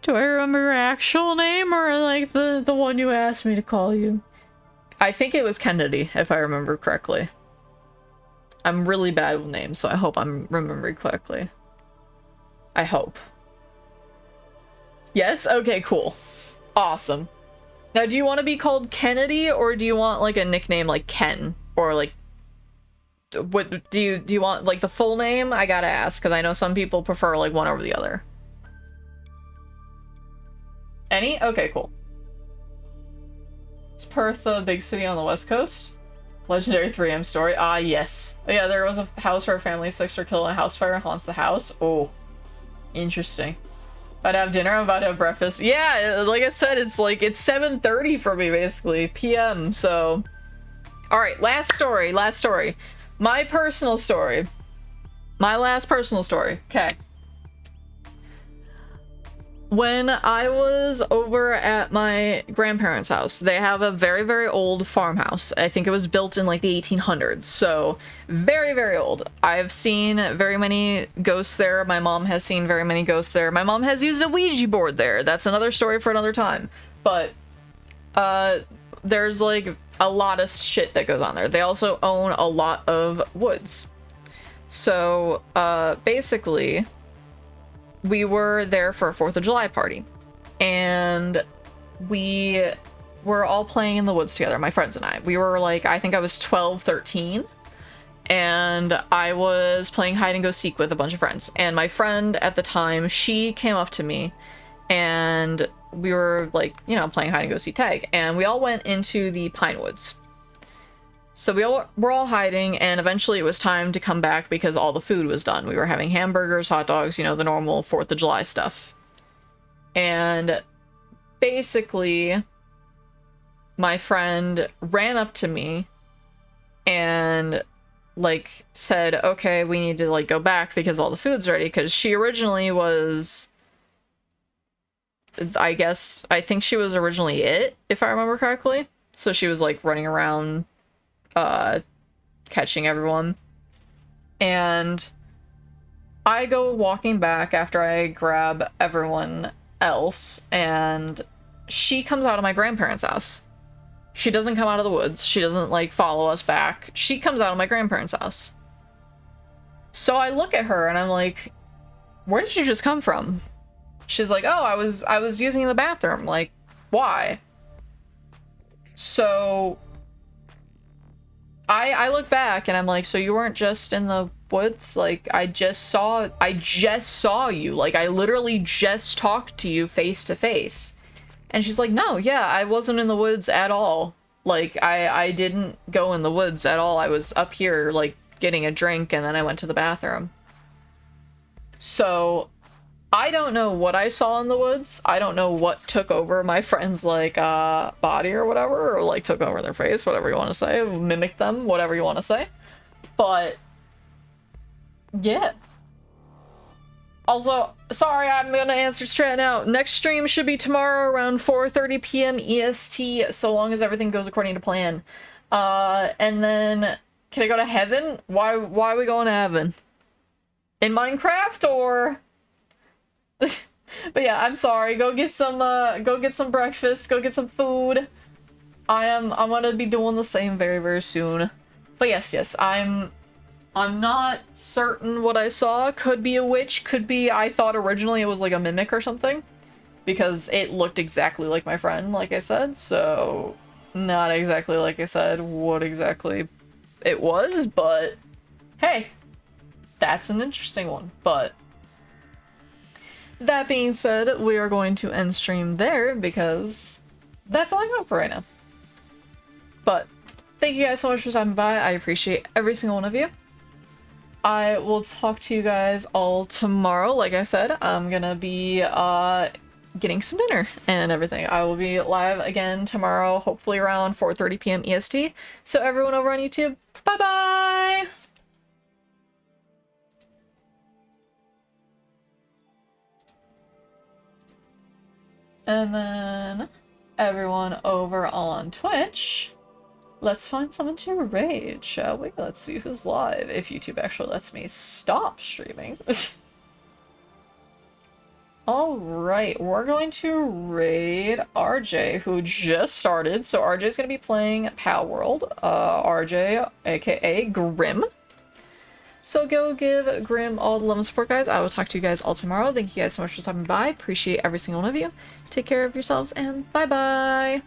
Do I remember your actual name or like the one you asked me to call you? I think it was Kennedy, if I remember correctly. I'm really bad with names, so I hope I'm remembering correctly. I hope. Yes? Okay, cool. Awesome. Now, do you want to be called Kennedy, or do you want, like, a nickname like Ken? Or, like, what, do you want, like, the full name? I gotta ask, because I know some people prefer, like, one over the other. Any? Okay, cool. Is Perth a big city on the west coast? Legendary 3M story. Ah, yes. Oh, yeah, there was a house where a family of 6 were killed in a house fire haunts the house. Oh, interesting. About to have dinner, I'm about to have breakfast. Yeah, like I said, it's like, it's 7:30 for me, basically, PM, so... Alright, last story. My personal story. My last personal story. Okay. When I was over at my grandparents' house, they have a very, very old farmhouse. I think it was built in like the 1800s, so very, very old. I've seen very many ghosts there. My mom has seen very many ghosts there. My mom has used a Ouija board there. That's another story for another time. But there's like a lot of shit that goes on there. They also own a lot of woods. So basically, we were there for a 4th of July party, and we were all playing in the woods together, my friends and I. We were like, I think I was 12, 13, and I was playing hide and go seek with a bunch of friends. And my friend at the time, she came up to me, and we were like, you know, playing hide and go seek tag, and we all went into the pine woods. So we're all hiding, and eventually it was time to come back because all the food was done. We were having hamburgers, hot dogs, you know, the normal 4th of July stuff. And basically, my friend ran up to me and, like, said, okay, we need to, like, go back because all the food's ready, because she originally was... I think she was originally it, if I remember correctly. So she was, like, running around... catching everyone. And I go walking back after I grab everyone else, and she comes out of my grandparents' house. She doesn't come out of the woods. She doesn't, like, follow us back. She comes out of my grandparents' house. So I look at her and I'm like, where did you just come from? She's like, oh, I was using the bathroom. Like, why? So I look back and I'm like, so you weren't just in the woods? Like, I just saw you. Like, I literally just talked to you face to face. And she's like, no, yeah, I wasn't in the woods at all. Like, I didn't go in the woods at all. I was up here, like, getting a drink, and then I went to the bathroom. So I don't know what I saw in the woods. I don't know what took over my friend's, like, body or whatever, or, like, took over their face, whatever you want to say, mimicked them, whatever you want to say. But, yeah. Also, sorry, I'm gonna answer straight now. Next stream should be tomorrow around 4:30 p.m. EST, so long as everything goes according to plan. And then, can I go to heaven? Why are we going to heaven? In Minecraft, or... But yeah, I'm sorry. Go get some breakfast. Go get some food. I'm gonna be doing the same very, very soon. But yes, I'm not certain what I saw. Could be a witch. Could be, I thought originally it was like a mimic or something, because it looked exactly like my friend, like I said. So not exactly like I said what exactly it was, but hey, that's an interesting one. But that being said, we are going to end stream there because that's all I got for right now. But thank you guys so much for stopping by. I appreciate every single one of you. I will talk to you guys all tomorrow. Like I said, I'm gonna be getting some dinner and everything. I will be live again tomorrow, hopefully around 4:30 p.m. EST. So everyone over on YouTube, bye-bye! And then everyone over on Twitch, Let's find someone to raid, shall we? Let's see who's live, if YouTube actually lets me stop streaming. Alright, we're going to raid RJ, who just started. So RJ's going to be playing Pow World. RJ, aka Grim. So go give Grim all the love and support, guys. I will talk to you guys all tomorrow. Thank you guys so much for stopping by. Appreciate every single one of you. Take care of yourselves, and bye-bye!